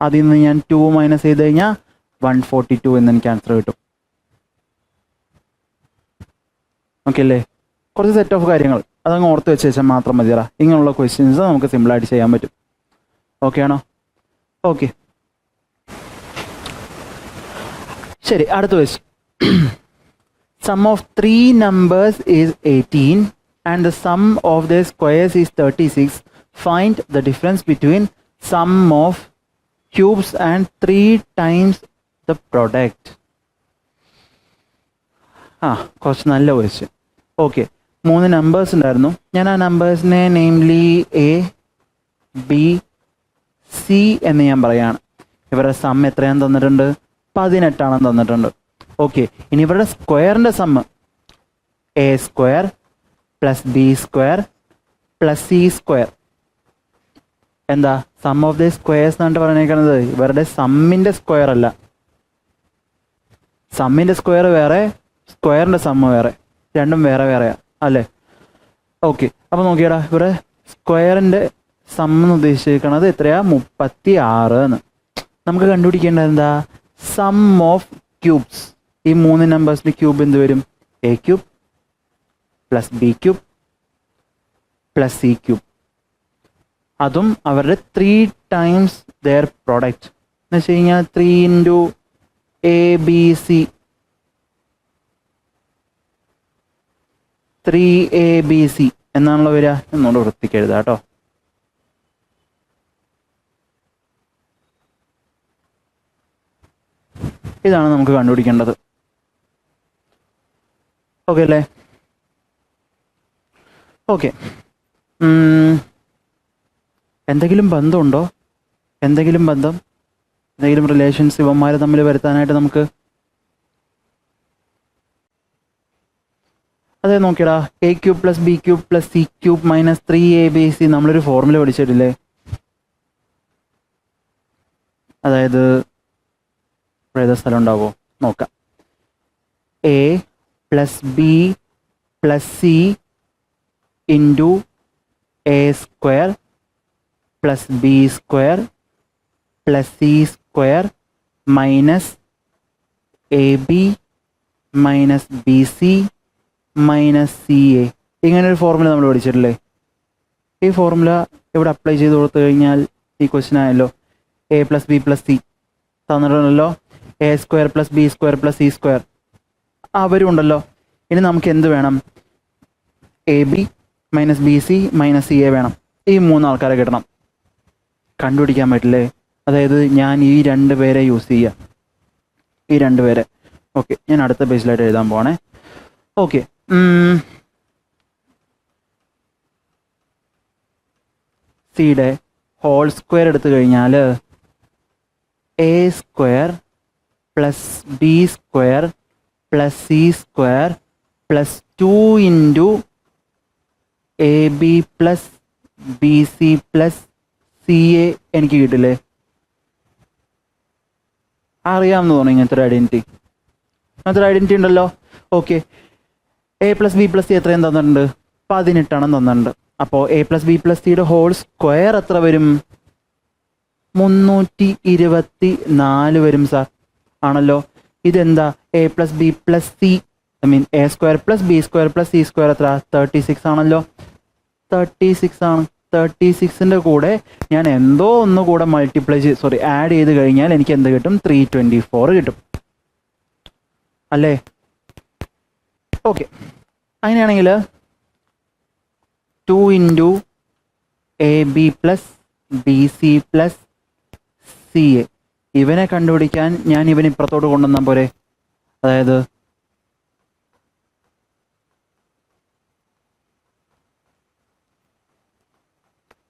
അതിൽ നിന്ന് ഞാൻ 2 മൈനസ് ചെയ്ത് കഴിഞ്ഞാൽ 142 എന്ന് എനിക്ക് ആൻസർ കിട്ടും. ഓക്കെ അല്ലേ? കുറച്ച് സെറ്റ് ഓഫ് കാര്യങ്ങൾ അതങ്ങ് ഓർത്ത് വെച്ച് വെച്ചാൽ മാത്രം മതിയല്ല. ഇങ്ങനെയുള്ള ക്വസ്റ്റ്യൻസ് നമുക്ക് സിമ്പിളായിട്ട് ചെയ്യാൻ പറ്റും. ഓക്കെ ആണോ? ഓക്കെ, ശരി. അടുത്ത question. Sum of 3 numbers is 18 and the sum of their squares is 36. Find the difference between sum of cubes and 3 times the product. കുറച്ച് നല്ല ക്വസ്റ്റ്യൻ. ഓക്കെ, 3 നമ്പേഴ്സ് ഉണ്ടായിരുന്നു. ഞാൻ ആ നമ്പേഴ്സിനെ നെയിംലി എ ബി സി എന്ന് ഞാൻ പറയുകയാണ്. ഇവരുടെ സം എത്രയാണെന്ന് തന്നിട്ടുണ്ട്? 18 തന്നിട്ടുണ്ട്. ഓക്കെ, ഇനി ഇവരുടെ സ്ക്വയറിൻ്റെ sum a square plus B square plus c square. എന്താ സം ഓഫ് ദി സ്ക്വയേഴ്സ് എന്നാണ് പറഞ്ഞേക്കുന്നത്? ഇവരുടെ സമ്മിൻ്റെ സ്ക്വയർ അല്ല. സമ്മിൻ്റെ സ്ക്വയർ വേറെ, സ്ക്വയറിൻ്റെ സമ്മ് വേറെ, രണ്ടും വേറെ വേറെയാ അല്ലേ? ഓക്കെ, അപ്പോൾ നോക്കിയടാ, ഇവരുടെ സ്ക്വയറിൻ്റെ സമ്മെന്ന് ഉദ്ദേശിച്ചിരിക്കുന്നത് എത്രയാ? 36 എന്ന്. നമുക്ക് കണ്ടുപിടിക്കേണ്ടത് എന്താ? Sum of cubes. ഈ 3 നമ്പേഴ്സിൻ്റെ ക്യൂബ് എന്ത് വരും? A cube plus B cube plus C cube. അതും അവരുടെ 3 ടൈംസ് ദെയർ പ്രോഡക്റ്റ് എന്ന് വെച്ച് കഴിഞ്ഞാൽ 3 into A B C, 3abc എന്നാണല്ലോ വരിക. എന്നോട് വൃത്തിക്ക് എഴുതാം കേട്ടോ. ഇതാണ് നമുക്ക് കണ്ടുപിടിക്കേണ്ടത്. ഓക്കെ അല്ലേ? ഓക്കെ, എന്തെങ്കിലും ബന്ധമുണ്ടോ? എന്തെങ്കിലും ബന്ധം, എന്തെങ്കിലും റിലേഷൻസ് ഇവന്മാർ തമ്മിൽ വരുത്താനായിട്ട് നമുക്ക്? അതെ, നോക്കിയടാ, a³ + b³ + c³ - 3abc നമ്മളൊരു ഫോർമുല പഠിച്ചിട്ടില്ലേ? അതായത് ഏതാ സ്ഥലം ഉണ്ടാവോ നോക്കാം. a + b + c × a² + b² + c² - ab - bc - ca. ഇങ്ങനൊരു ഫോർമുല നമ്മൾ പഠിച്ചിട്ടില്ലേ? ഈ ഫോർമുല ഇവിടെ അപ്ലൈ ചെയ്ത് കൊടുത്തു കഴിഞ്ഞാൽ ഈ ക്വസ്റ്റ്യൻ ആയല്ലോ. a + b + c തന്നിട്ടുണ്ടല്ലോ, a² + b² + c². അവരും ഉണ്ടല്ലോ. ഇനി നമുക്ക് എന്ത് വേണം? ab - bc - ca വേണം. ഈ 3 ആൾക്കാരെ കിട്ടണം. കണ്ടുപിടിക്കാൻ പറ്റില്ലേ? അതായത് ഞാൻ ഈ 2 പേരെ യൂസ് ചെയ്യുക, ഈ 2 പേരെ. ഓക്കെ, ഞാൻ അടുത്ത പേജിലായിട്ട് എഴുതാൻ പോവാണേ. ഓക്കെ, സിയുടെ ഹോൾ സ്ക്വയർ എടുത്തു കഴിഞ്ഞാൽ a² + b² + c² + 2 × ab + bc + ca എനിക്ക് കിട്ടില്ലേ? അറിയാമെന്ന് തോന്നുന്നു ഇങ്ങനത്തെ ഒരു ഐഡൻറ്റിറ്റി. അങ്ങനത്തെ ഒരു ഐഡൻറ്റിറ്റി ഉണ്ടല്ലോ. ഓക്കെ, a + b + c എത്രയും തന്നിട്ടുണ്ട്? 18 തന്നിട്ടുണ്ട്. അപ്പോൾ a + b + cയുടെ ഹോൾ സ്ക്വയർ എത്ര വരും? 324 വരും സാർ. ആണല്ലോ. ഇതെന്താ? a + b + c, a² + b² + c² എത്ര? 36 ആണല്ലോ. 36 ആണ്. 36ൻ്റെ കൂടെ ഞാൻ എന്തോ ഒന്നുകൂടെ ആഡ് ചെയ്ത് കഴിഞ്ഞാൽ എനിക്ക് എന്ത് കിട്ടും? 324 കിട്ടും അല്ലേ? ഓക്കെ, അങ്ങനെയാണെങ്കിൽ 2 × ab + bc + ca. ഇവനെ കണ്ടുപിടിക്കാൻ ഞാൻ ഇവന് ഇപ്പുറത്തോട്ട് കൊണ്ടുവന്നാൽ പോരെ? അതായത്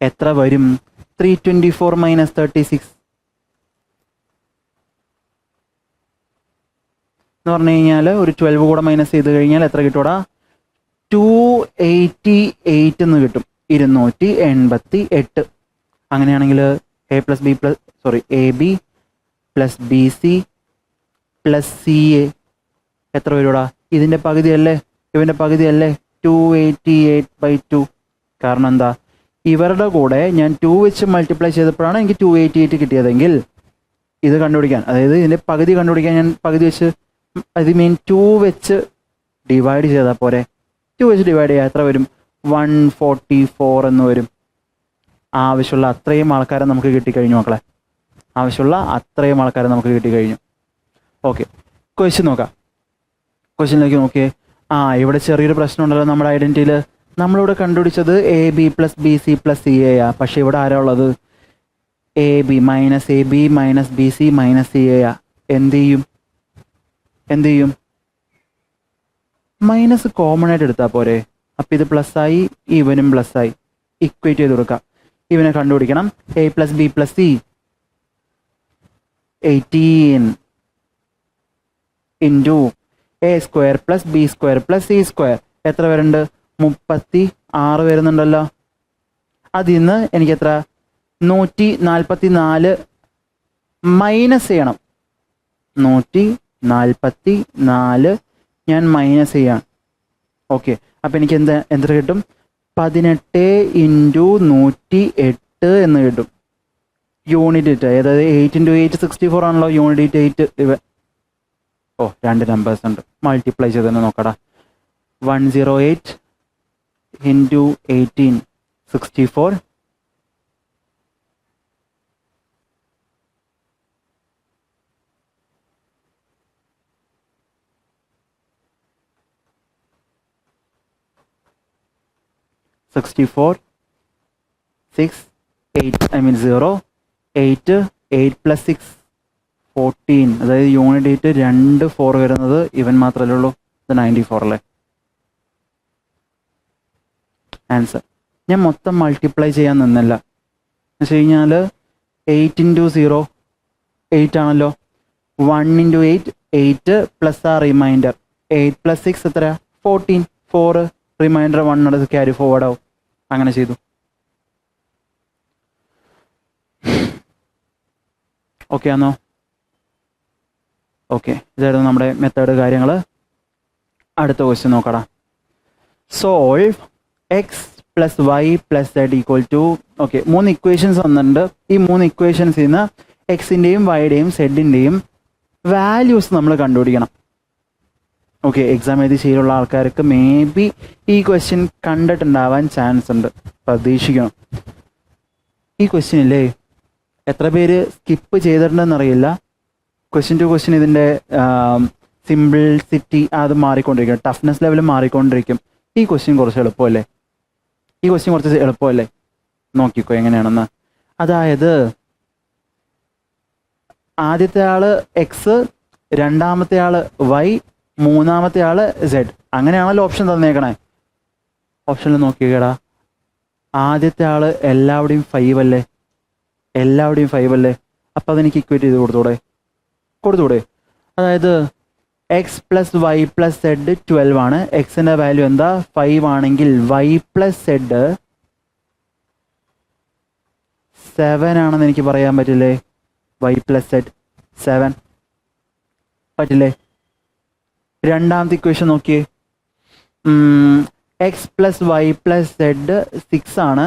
എത്ര വരും? 324 - 36 എന്ന് പറഞ്ഞു കഴിഞ്ഞാൽ ഒരു 12 കൂടെ മൈനസ് ചെയ്ത് കഴിഞ്ഞാൽ എത്ര കിട്ടൂടാ? 288 എന്ന് കിട്ടും. 288. അങ്ങനെയാണെങ്കിൽ ab + bc + ca എത്ര വരുടാ? ഇതിൻ്റെ പകുതിയല്ലേ, ഇവൻ്റെ പകുതിയല്ലേ? 288/2. കാരണം എന്താ? ഇവരുടെ കൂടെ ഞാൻ 2 വെച്ച് മൾട്ടിപ്ലൈ ചെയ്തപ്പോഴാണ് എനിക്ക് 288 കിട്ടിയതെങ്കിൽ ഇത് കണ്ടുപിടിക്കാൻ, അതായത് ഇതിൻ്റെ പകുതി കണ്ടുപിടിക്കാൻ ഞാൻ പകുതി വെച്ച്, അത് 2 വെച്ച് ഡിവൈഡ് ചെയ്താൽ പോരെ? 2 വെച്ച് ഡിവൈഡ് ചെയ്യുക എത്ര വരും? 144 എന്ന് വരും. ആവശ്യമുള്ള അത്രയും ആൾക്കാരെ നമുക്ക് കിട്ടിക്കഴിഞ്ഞു മക്കളെ. ആവശ്യമുള്ള അത്രയും ആൾക്കാരെ നമുക്ക് കിട്ടിക്കഴിഞ്ഞു. ഓക്കെ, ക്വസ്റ്റ്യൻ നോക്കാം. ക്വസ്റ്റ്യനിലേക്ക് നോക്കിയേ. ഇവിടെ ചെറിയൊരു പ്രശ്നമുണ്ടല്ലോ നമ്മുടെ ഐഡൻറ്റിറ്റിയിൽ. നമ്മളിവിടെ കണ്ടുപിടിച്ചത് ab + bc + ca. പക്ഷേ ഇവിടെ ആരാ ഉള്ളത്? ab - bc - ca. എന്ത് ചെയ്യും? മൈനസ് കോമൺ ആയിട്ട് എടുത്താൽ പോരെ? അപ്പം ഇത് +ആയി, ഇവനും +ആയി. ഇക്വേറ്റ് ചെയ്ത് കൊടുക്കാം. ഇവനെ കണ്ടുപിടിക്കണം. a + b + c 18 × a² + b² + c² എത്ര വരുന്നുണ്ട്? 36 വരുന്നുണ്ടല്ലോ. അതിൽ നിന്ന് എനിക്ക് എത്ര? 144 മൈനസ് ചെയ്യണം. 144 ഞാൻ മൈനസ് ചെയ്യാം. ഓക്കെ, അപ്പം എനിക്ക് എത്ര കിട്ടും? 18 × 108 എന്ന് കിട്ടും. യൂണിറ്റ് 8, അതായത് 8 × 8 64 ആണല്ലോ. യൂണിറ്റ് 8 2 നമ്പേഴ്സ് ഉണ്ട്. മൾട്ടിപ്ലൈ ചെയ്ത് തന്നെ നോക്കടാ. 108 × 18 64. (64) 6 8 0 8 8 + 6 14. അതായത് യൂണിറ്റ് 8 2 4 വരുന്നത് ഇവൻ മാത്രമല്ലേ ഉള്ളൂ. ഇത് 94 അല്ലേ? ആൻസർ. ഞാൻ മൊത്തം മൾട്ടിപ്ലൈ ചെയ്യാൻ നിന്നില്ല. എന്ന് വെച്ച് കഴിഞ്ഞാൽ 8 ഇൻറ്റു 0 8 ആണല്ലോ. 1 ഇൻറ്റു 8 8 പ്ലസ് ആ റിമൈൻഡർ 8 പ്ലസ് 6 എത്ര 14 4 റിമൈൻഡർ 1 എടുത്ത് ക്യാരി ഫോർവേഡ് ആവും. അങ്ങനെ ചെയ്തു. ഓക്കെ ആണോ? ഓക്കെ, ഇതായിരുന്നു നമ്മുടെ മെത്തേഡ് കാര്യങ്ങൾ. അടുത്ത ക്വസ്റ്റ്യൻ നോക്കടാ. Solve x plus Y plus z equal to, okay 3 equations വന്നിട്ടുണ്ട്. ഈ 3 ഇക്വേഷൻസിൽ നിന്ന് എക്സിൻ്റെയും വൈയുടെയും സെഡിൻ്റെയും വാല്യൂസ് നമ്മൾ കണ്ടുപിടിക്കണം. ഓക്കെ, എക്സാം എഴുതി ശീലമുള്ള ആൾക്കാർക്ക് മേ ബി ഈ ക്വസ്റ്റ്യൻ കണ്ടിട്ടുണ്ടാവാൻ ചാൻസ് ഉണ്ട്, പ്രതീക്ഷിക്കണം. ഈ ക്വസ്റ്റ്യനില്ലേ എത്ര പേര് സ്കിപ്പ് ചെയ്തിട്ടുണ്ടെന്നറിയില്ല. ക്വസ്റ്റ്യൻ ടു ക്വസ്റ്റ്യൻ ഇതിൻ്റെ സിംപിൾസിറ്റി അത് മാറിക്കൊണ്ടിരിക്കും, ടഫ്നെസ് ലെവൽ മാറിക്കൊണ്ടിരിക്കും. ഈ ക്വസ്റ്റ്യൻ കുറച്ച് എളുപ്പമല്ലേ? നോക്കിക്കോ എങ്ങനെയാണെന്ന്. അതായത് ആദ്യത്തെ ആള് എക്സ്, രണ്ടാമത്തെ ആള് വൈ, മൂന്നാമത്തെ ആള് സെഡ്, അങ്ങനെയാണല്ലോ ഓപ്ഷൻ തന്നേക്കണേ. ഓപ്ഷനിൽ നോക്കിയേക്കടാ, ആദ്യത്തെ ആള് എല്ലാവരുടെയും 5 അല്ലേ? അപ്പം അതെനിക്ക് ഇക്വേറ്റ് ചെയ്ത് കൊടുത്തൂടെ? അതായത് X plus Y plus z 12 ആണ്. എക്സിൻ്റെ വാല്യൂ എന്താ 5 ആണെങ്കിൽ വൈ പ്ലസ് സെഡ് 7 ആണെന്ന് എനിക്ക് പറയാൻ പറ്റില്ലേ? വൈ പ്ലസ് സെഡ് 7 പറ്റില്ലേ? രണ്ടാമത്തെ ഇക്വേഷൻ നോക്കിയേ, x plus Y plus z 6 ആണ്.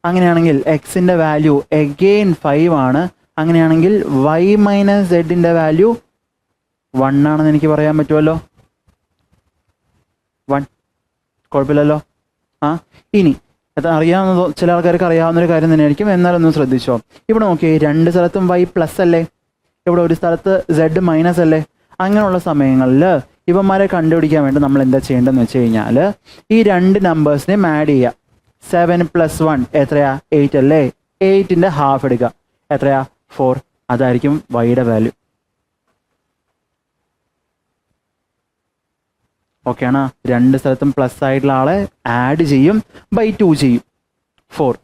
അങ്ങനെയാണെങ്കിൽ എക്സിൻ്റെ വാല്യൂ എഗെയിൻ 5 ആണ്. അങ്ങനെയാണെങ്കിൽ വൈ മൈനസ് സെഡിൻ്റെ വാല്യൂ 1 ആണെന്ന് എനിക്ക് പറയാൻ പറ്റുമല്ലോ. 1 കുഴപ്പമില്ലല്ലോ. ഇനി അത് അറിയാവുന്ന ചില ആൾക്കാർക്ക് അറിയാവുന്നൊരു കാര്യം തന്നെയായിരിക്കും, എന്നാലൊന്നും ശ്രദ്ധിച്ചോ. ഇവിടെ നോക്കിയേ, 2 സ്ഥലത്തും വൈ പ്ലസ് അല്ലേ, ഇവിടെ ഒരു സ്ഥലത്ത് സെഡ് മൈനസ് അല്ലേ. അങ്ങനെയുള്ള സമയങ്ങളിൽ ഇവന്മാരെ കണ്ടുപിടിക്കാൻ വേണ്ടി നമ്മൾ എന്താ ചെയ്യേണ്ടതെന്ന് വെച്ച് കഴിഞ്ഞാൽ ഈ 2 നമ്പേഴ്സിനെയും ആഡ് ചെയ്യുക. 7 + 1 എത്രയാ 8 അല്ലേ? 8ൻ്റെ ഹാഫ് എടുക്കുക, എത്രയാ 4. അതായിരിക്കും വൈയുടെ വാല്യൂ. ഓക്കെ ആണോ? 2 സ്ഥലത്തും പ്ലസ് ആയിട്ടുള്ള ആളെ ആഡ് ചെയ്യും, ബൈ 2 ചെയ്യും, 4.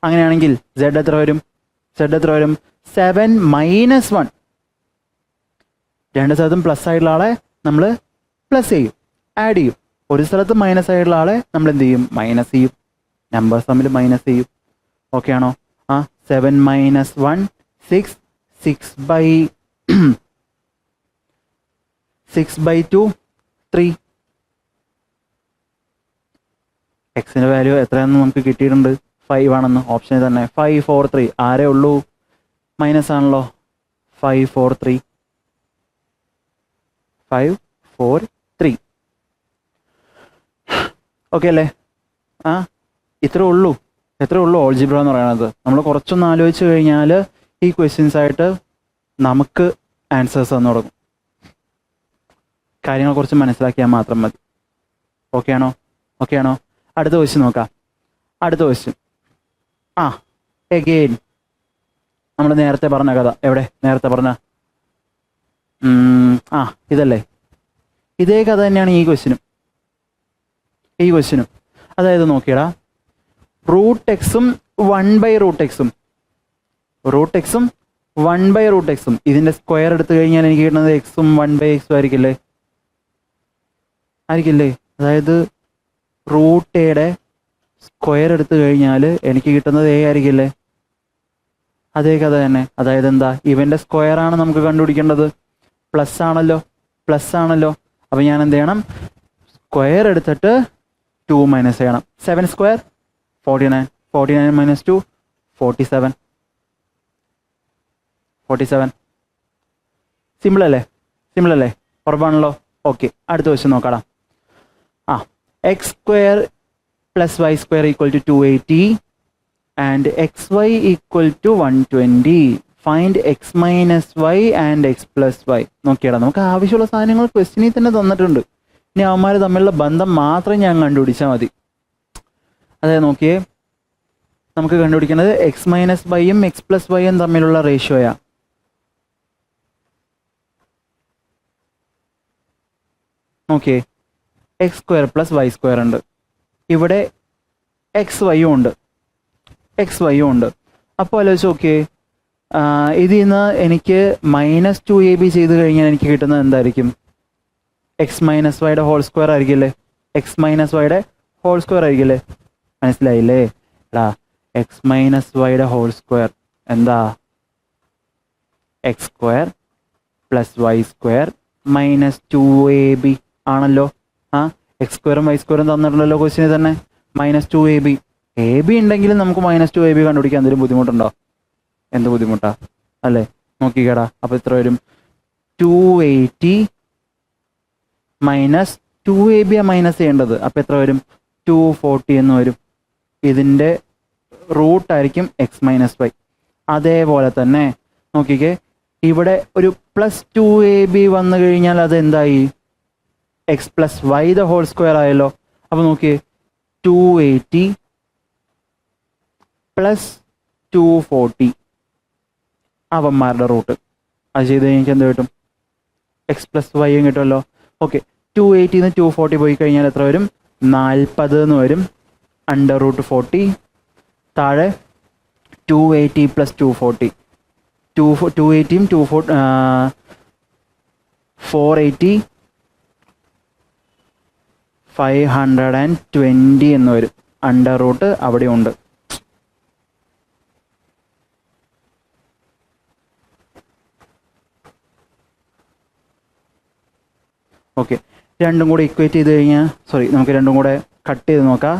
അങ്ങനെയാണെങ്കിൽ സെഡ് എത്ര വരും? 7 - 1. 2 സ്ഥലത്തും പ്ലസ് ആയിട്ടുള്ള ആളെ നമ്മൾ പ്ലസ് ചെയ്യും, ആഡ് ചെയ്യും. ഒരു സ്ഥലത്ത് മൈനസ് ആയിട്ടുള്ള ആളെ നമ്മൾ എന്ത് ചെയ്യും? മൈനസ് ചെയ്യും. നമ്പേഴ്സ് തമ്മിൽ മൈനസ് ചെയ്യും. ഓക്കെ ആണോ? 7 - 1 6. 6/2 3. എക്സിൻ്റെ വാല്യൂ എത്രയാണെന്ന് നമുക്ക് കിട്ടിയിട്ടുണ്ട്? 5 ആണെന്ന് ഓപ്ഷനിൽ തന്നെ. 5 4 3 ആരേ ഉള്ളൂ? മൈനസ് ആണല്ലോ. 5 4 3 5 4 3. ഓക്കെ അല്ലേ? എത്രേ ഉള്ളൂ ഓൾജിബ്ര എന്ന് പറയുന്നത്. നമ്മൾ കുറച്ചൊന്ന് ആലോചിച്ച് കഴിഞ്ഞാൽ ഈ ക്വസ്റ്റ്യൻസ് ആയിട്ട് നമുക്ക് ആൻസേഴ്സ് തന്നു തുടങ്ങും. കാര്യങ്ങൾ കുറച്ച് മനസ്സിലാക്കിയാൽ മാത്രം മതി. ഓക്കെ ആണോ? അടുത്ത ക്വസ്റ്റ്യൻ നോക്കാം. അടുത്ത ക്വസ്റ്റ്യൻ എഗെയിൻ നമ്മൾ നേരത്തെ പറഞ്ഞ കഥ. എവിടെ നേരത്തെ പറഞ്ഞ ഇതല്ലേ? ഇതേ കഥ തന്നെയാണ് ഈ ക്വസ്റ്റ്യനും. അതായത് നോക്കിയടാ, റൂട്ട് എക്സും 1/√x റൂട്ട് എക്സും ഇതിൻ്റെ സ്ക്വയർ എടുത്തു കഴിഞ്ഞാൽ എനിക്ക് കിട്ടുന്നത് എക്സും 1/x ആയിരിക്കില്ലേ? അതായത് റൂട്ട് എയുടെ സ്ക്വയർ എടുത്തു കഴിഞ്ഞാൽ എനിക്ക് കിട്ടുന്നത് എ ആയിരിക്കില്ലേ? അതേ കഥ തന്നെ. അതായത് എന്താ, ഇവൻ്റെ സ്ക്വയർ ആണ് നമുക്ക് കണ്ടുപിടിക്കേണ്ടത്. പ്ലസ് ആണല്ലോ. അപ്പം ഞാൻ എന്ത് ചെയ്യണം? സ്ക്വയർ എടുത്തിട്ട് 2 മൈനസ് ചെയ്യണം. 7 സ്ക്വയർ 49. 49 - 2 47. സിമ്പിൾ അല്ലേ? ഉറപ്പാണല്ലോ. ഓക്കെ, അടുത്ത ക്വസ്റ്റ്യൻ നോക്കാം. x² + y² = 280 and xy = 120. Find x - y and x + y. നോക്കിയടാ, നമുക്ക് ആവശ്യമുള്ള സാധനങ്ങൾ ക്വസ്റ്റ്യനിൽ തന്നെ തന്നിട്ടുണ്ട്. ഇനി അവന്മാർ തമ്മിലുള്ള ബന്ധം മാത്രം ഞാൻ കണ്ടുപിടിച്ചാൽ മതി. അതായത് നോക്കിയേ, നമുക്ക് കണ്ടുപിടിക്കുന്നത് x - y-യും x + y-യും തമ്മിലുള്ള റേഷ്യോയാ. നോക്കിയേ, x² + y² ഉണ്ട്. ഇവിടെ എക്സ് വൈയും ഉണ്ട്, അപ്പോൾ ആലോചിച്ച് നോക്കിയേ, ഇതിൽ നിന്ന് എനിക്ക് -2ab ചെയ്ത് കഴിഞ്ഞാൽ എനിക്ക് കിട്ടുന്നത് എന്തായിരിക്കും? എക്സ് മൈനസ് വൈയുടെ ഹോൾ സ്ക്വയർ ആയിരിക്കില്ലേ? മനസ്സിലായില്ലേ? എടാ, എക്സ് മൈനസ് വൈയുടെ ഹോൾ സ്ക്വയർ എന്താ? X square plus y square -2ab ആണല്ലോ. എക്സ് സ്ക്വയറും വൈ സ്ക്വയറും തന്നിട്ടുണ്ടല്ലോ ക്വസ്റ്റിന് തന്നെ. -2ab ഉണ്ടെങ്കിലും നമുക്ക് -2ab കണ്ടുപിടിക്കാൻ എന്തെങ്കിലും ബുദ്ധിമുട്ടുണ്ടോ? എന്ത് ബുദ്ധിമുട്ടാ അല്ലേ? നോക്കിക്കേടാ, അപ്പോൾ എത്ര വരും? 280 -2ab മൈനസ് ചെയ്യേണ്ടത്. അപ്പോൾ എത്ര വരും? 240 എന്ന് വരും. ഇതിൻ്റെ റൂട്ടായിരിക്കും എക്സ് മൈനസ് വൈ. അതേപോലെ തന്നെ നോക്കിക്കേ, ഇവിടെ ഒരു +2ab വന്നു കഴിഞ്ഞാൽ അത് എന്തായി? X plus y the whole square ആയല്ലോ. അപ്പോൾ നോക്കിയേ, 280 + 240 അവന്മാരുടെ റൂട്ട്. അത് ചെയ്ത് കഴിഞ്ഞാൽ എന്ത് കിട്ടും? എക്സ് പ്ലസ് വൈയും കിട്ടുമല്ലോ. ഓക്കെ, 280 നിന്ന് 240 പോയി കഴിഞ്ഞാൽ എത്ര വരും? 40 എന്ന് വരും. √40 താഴെ 280 + 240, 280യും 480 520 എന്ന് വരും. √ അവിടെ ഉണ്ട്. ഓക്കെ, രണ്ടും കൂടെ ഇക്വേറ്റ് ചെയ്ത് കഴിഞ്ഞാൽ, നമുക്ക് രണ്ടും കൂടെ കട്ട് ചെയ്ത് നോക്കാം.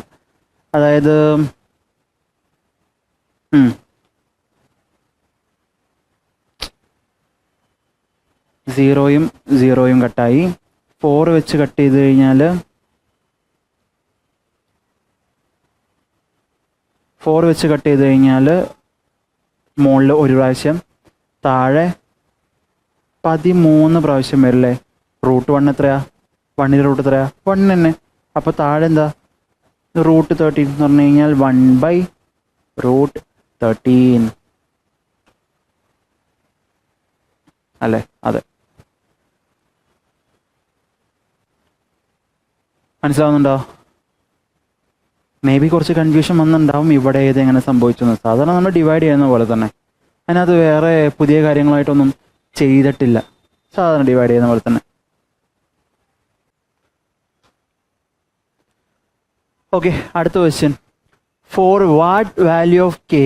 അതായത് 0യും 0യും കട്ടായി. 4 വെച്ച് കട്ട് ചെയ്ത് കഴിഞ്ഞാൽ 4 വെച്ച് കട്ട് ചെയ്ത് കഴിഞ്ഞാൽ മുകളിൽ ഒരു പ്രാവശ്യം, താഴെ 13 പ്രാവശ്യം വരില്ലേ? √1 എത്രയാ? 1ൻ്റെ റൂട്ട് എത്രയാ? 1 തന്നെ. അപ്പോൾ താഴെ എന്താ? √13 എന്ന് പറഞ്ഞു കഴിഞ്ഞാൽ 1/√13 അല്ലേ? അതെ, മനസ്സിലാവുന്നുണ്ടോ? മേ ബി കുറച്ച് കൺഫ്യൂഷൻ വന്നിട്ടുണ്ടാവും ഇവിടെ ഏതെങ്ങനെ സംഭവിച്ചു എന്ന്. സാധാരണ നമ്മൾ ഡിവൈഡ് ചെയ്യുന്ന പോലെ തന്നെ, അതിനകത്ത് വേറെ പുതിയ കാര്യങ്ങളായിട്ടൊന്നും ചെയ്തിട്ടില്ല. സാധാരണ ഡിവൈഡ് ചെയ്യുന്ന പോലെ തന്നെ. ഓക്കെ, അടുത്ത question. For what value of k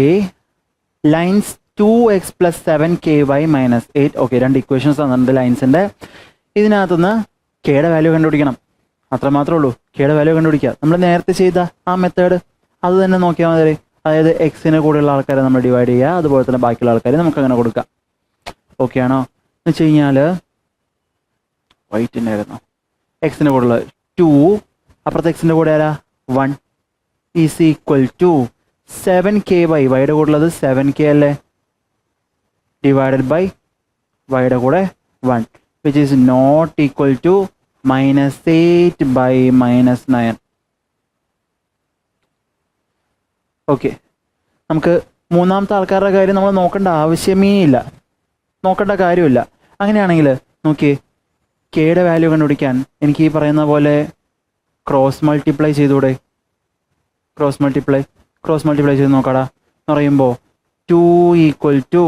lines 2x + 7ky -8. Okay, രണ്ട് ഇക്വേഷൻസ് തന്നിട്ടുണ്ട് ലൈൻസിൻ്റെ. ഇതിനകത്തുനിന്ന് കെയുടെ വാല്യൂ കണ്ടുപിടിക്കണം. അത്രമാത്രമേ ഉള്ളൂ. കെയുടെ വാല്യൂ കണ്ടുപിടിക്കുക. നമ്മൾ നേരത്തെ ചെയ്ത ആ മെത്തേഡ് അത് തന്നെ നോക്കിയാൽ മതി. അതായത് എക്സിന് കൂടെയുള്ള ആൾക്കാരെ നമ്മൾ ഡിവൈഡ് ചെയ്യുക, അതുപോലെ തന്നെ ബാക്കിയുള്ള ആൾക്കാരെ നമുക്ക് അങ്ങനെ കൊടുക്കാം. ഓക്കെ ആണോ? എന്ന് വെച്ച് കഴിഞ്ഞാൽ വൈറ്റിൻ്റെ ആയിരുന്നു എക്സിൻ്റെ കൂടെയുള്ള 2, അപ്പുറത്തെ എക്സിൻ്റെ കൂടെ ആരാ? 1 ഈസ് ഈക്വൽ ടു 7ky. വൈയുടെ കൂടെയുള്ളത് 7k അല്ലേ? ഡിവൈഡഡ് ബൈ വൈയുടെ കൂടെ 1, which is not equal to -8 by -9. Okay, നമുക്ക് മൂന്നാമത്തെ ആൾക്കാരുടെ കാര്യം നമ്മൾ നോക്കേണ്ട ആവശ്യമേ ഇല്ല, നോക്കേണ്ട കാര്യമില്ല. അങ്ങനെയാണെങ്കിൽ നോക്കിയേ, കെയുടെ വാല്യൂ കണ്ടുപിടിക്കാൻ എനിക്ക് ഈ പറയുന്ന പോലെ ക്രോസ് മൾട്ടിപ്ലൈ ചെയ്തുകൂടെ? ക്രോസ് മൾട്ടിപ്ലൈ ചെയ്ത് നോക്കാടാ. എന്ന് പറയുമ്പോൾ 2 =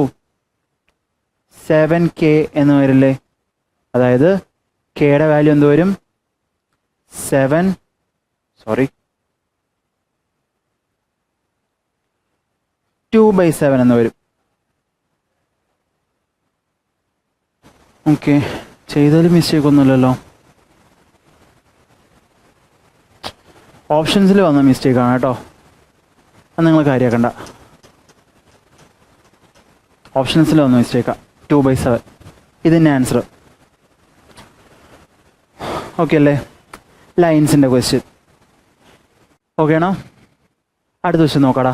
7k എന്ന് വരില്ലേ? അതായത് കെയുടെ വാല്യൂ എന്ത് വരും? 2/7 എന്ന് വരും. ഓക്കെ, ചെയ്തതിൽ മിസ്റ്റേക്ക് ഒന്നുമില്ലല്ലോ. ഓപ്ഷൻസിൽ വന്ന മിസ്റ്റേക്കാണ് കേട്ടോ, അത് നിങ്ങൾ കാര്യമാക്കണ്ട. ഓപ്ഷൻസിൽ വന്ന മിസ്റ്റേക്കാണ്. 2/7 ഇതിൻ്റെ ആൻസർ. ഓക്കെ അല്ലേ? ലൈൻസിൻ്റെ ക്വസ്റ്റ്യൻ ഓക്കെ ആണോ? അടുത്ത question നോക്കാടാ.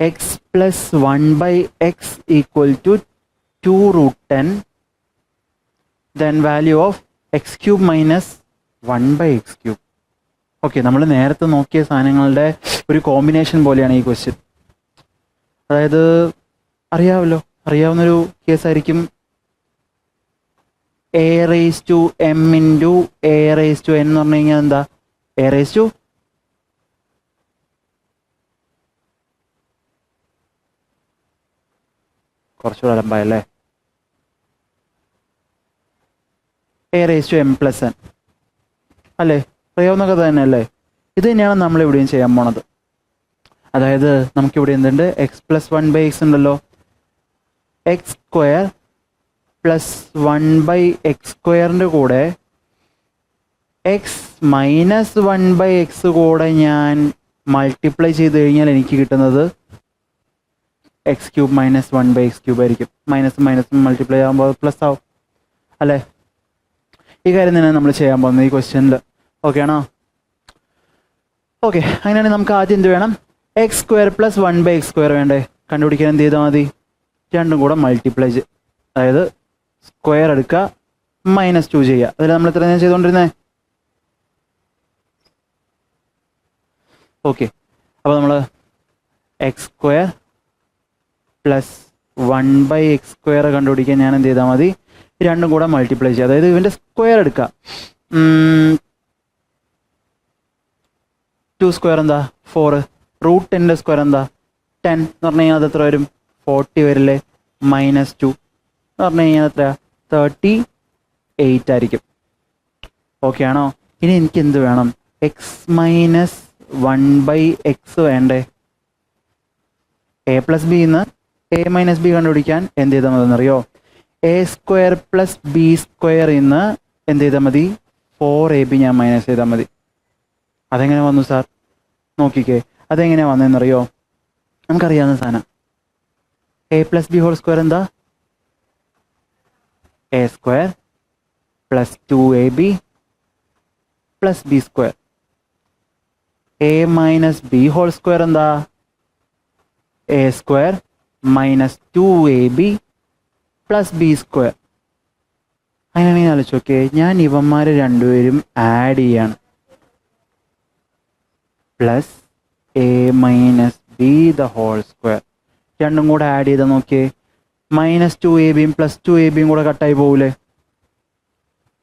x + 1/x = 2√10. then value of x³ - 1/x³. Okay, നമ്മൾ നേരത്തെ നോക്കിയ സാധനങ്ങളുടെ ഒരു കോമ്പിനേഷൻ പോലെയാണ് ഈ ക്വസ്റ്റ്യൻ. അതായത് അറിയാവുന്നൊരു കേസായിരിക്കും. a⁻m × a⁻n എന്ന് പറഞ്ഞു കഴിഞ്ഞാൽ എന്താ? a⁻m കുറച്ചുകൂടെ അലമ്പായല്ലേ. a⁻m+n അല്ലേ, അറിയാവുന്നൊക്കെ തന്നെ അല്ലേ. ഇത് തന്നെയാണ് നമ്മൾ ഇവിടെയും ചെയ്യാൻ പോണത്. അതായത് നമുക്കിവിടെ എന്തുണ്ട്, x+1/x ഉണ്ടല്ലോ. x²+1/x² കൂടെ x-1/x കൂടെ ഞാൻ മൾട്ടിപ്ലൈ ചെയ്ത് കഴിഞ്ഞാൽ എനിക്ക് കിട്ടുന്നത് x³ - 1/x³ ആയിരിക്കും. മൈനസും മൾട്ടിപ്ലൈ ആകുമ്പോൾ പ്ലസ് ആവും അല്ലേ. ഈ കാര്യം തന്നെ നമ്മൾ ചെയ്യാൻ പോകുന്നത് ഈ ക്വസ്റ്റ്യനിൽ. ഓക്കെ ആണോ? ഓക്കെ, അങ്ങനെയാണെങ്കിൽ നമുക്ക് ആദ്യം എന്ത് വേണം, x²+1/x² വേണ്ടേ. കണ്ടുപിടിക്കാൻ എന്ത് ചെയ്താൽ മതി, രണ്ടും കൂടെ മൾട്ടിപ്ലൈ അതായത് സ്ക്വയർ എടുക്കുക, -2 ചെയ്യുക. അതിൽ നമ്മൾ എത്ര ഞാൻ ചെയ്തുകൊണ്ടിരുന്നേ. ഓക്കെ, അപ്പോൾ നമ്മൾ x²+1/x² കണ്ടുപിടിക്കാൻ ഞാൻ എന്ത് ചെയ്താൽ മതി, രണ്ടും കൂടെ മൾട്ടിപ്ലൈ ചെയ്യുക. അതായത് ഇവൻ്റെ സ്ക്വയർ എടുക്കുക. 2² എന്താ 4, √10 സ്ക്വയർ എന്താ 10 എന്ന് പറഞ്ഞു കഴിഞ്ഞാൽ അത് എത്ര വരും, 40 വരില്ലേ. -2 എന്ന് പറഞ്ഞു കഴിഞ്ഞാൽ എത്ര, 38 ആയിരിക്കും. ഓക്കെ ആണോ? ഇനി എനിക്ക് എന്ത് വേണം, x-1/x വേണ്ടേ. a+b ന്ന് a-b കണ്ടുപിടിക്കാൻ എന്ത് ചെയ്താൽ മതി എന്നറിയോ, a²+b² ഇന്ന് എന്ത് ചെയ്താൽ മതി, 4ab ഞാൻ മൈനസ് ചെയ്താൽ മതി. അതെങ്ങനെ വന്നു സാർ, നോക്കിക്കേ. അതെങ്ങനെയാണ് വന്നതെന്നറിയോ, നമുക്കറിയാവുന്ന സാധനം. a+b² എന്താ, a²+2ab + b². a-b² എന്താ, a² - 2ab + b². അങ്ങനെയാണെങ്കിൽ ആലോചിച്ച് നോക്കിയേ, ഞാൻ ഇവന്മാർ രണ്ടുപേരും ആഡ് ചെയ്യാണ്. +a-b² രണ്ടും കൂടെ ആഡ് ചെയ്താൽ നോക്കിയേ, -2ab +2ab കൂടെ കട്ടായി പോവില്ലേ,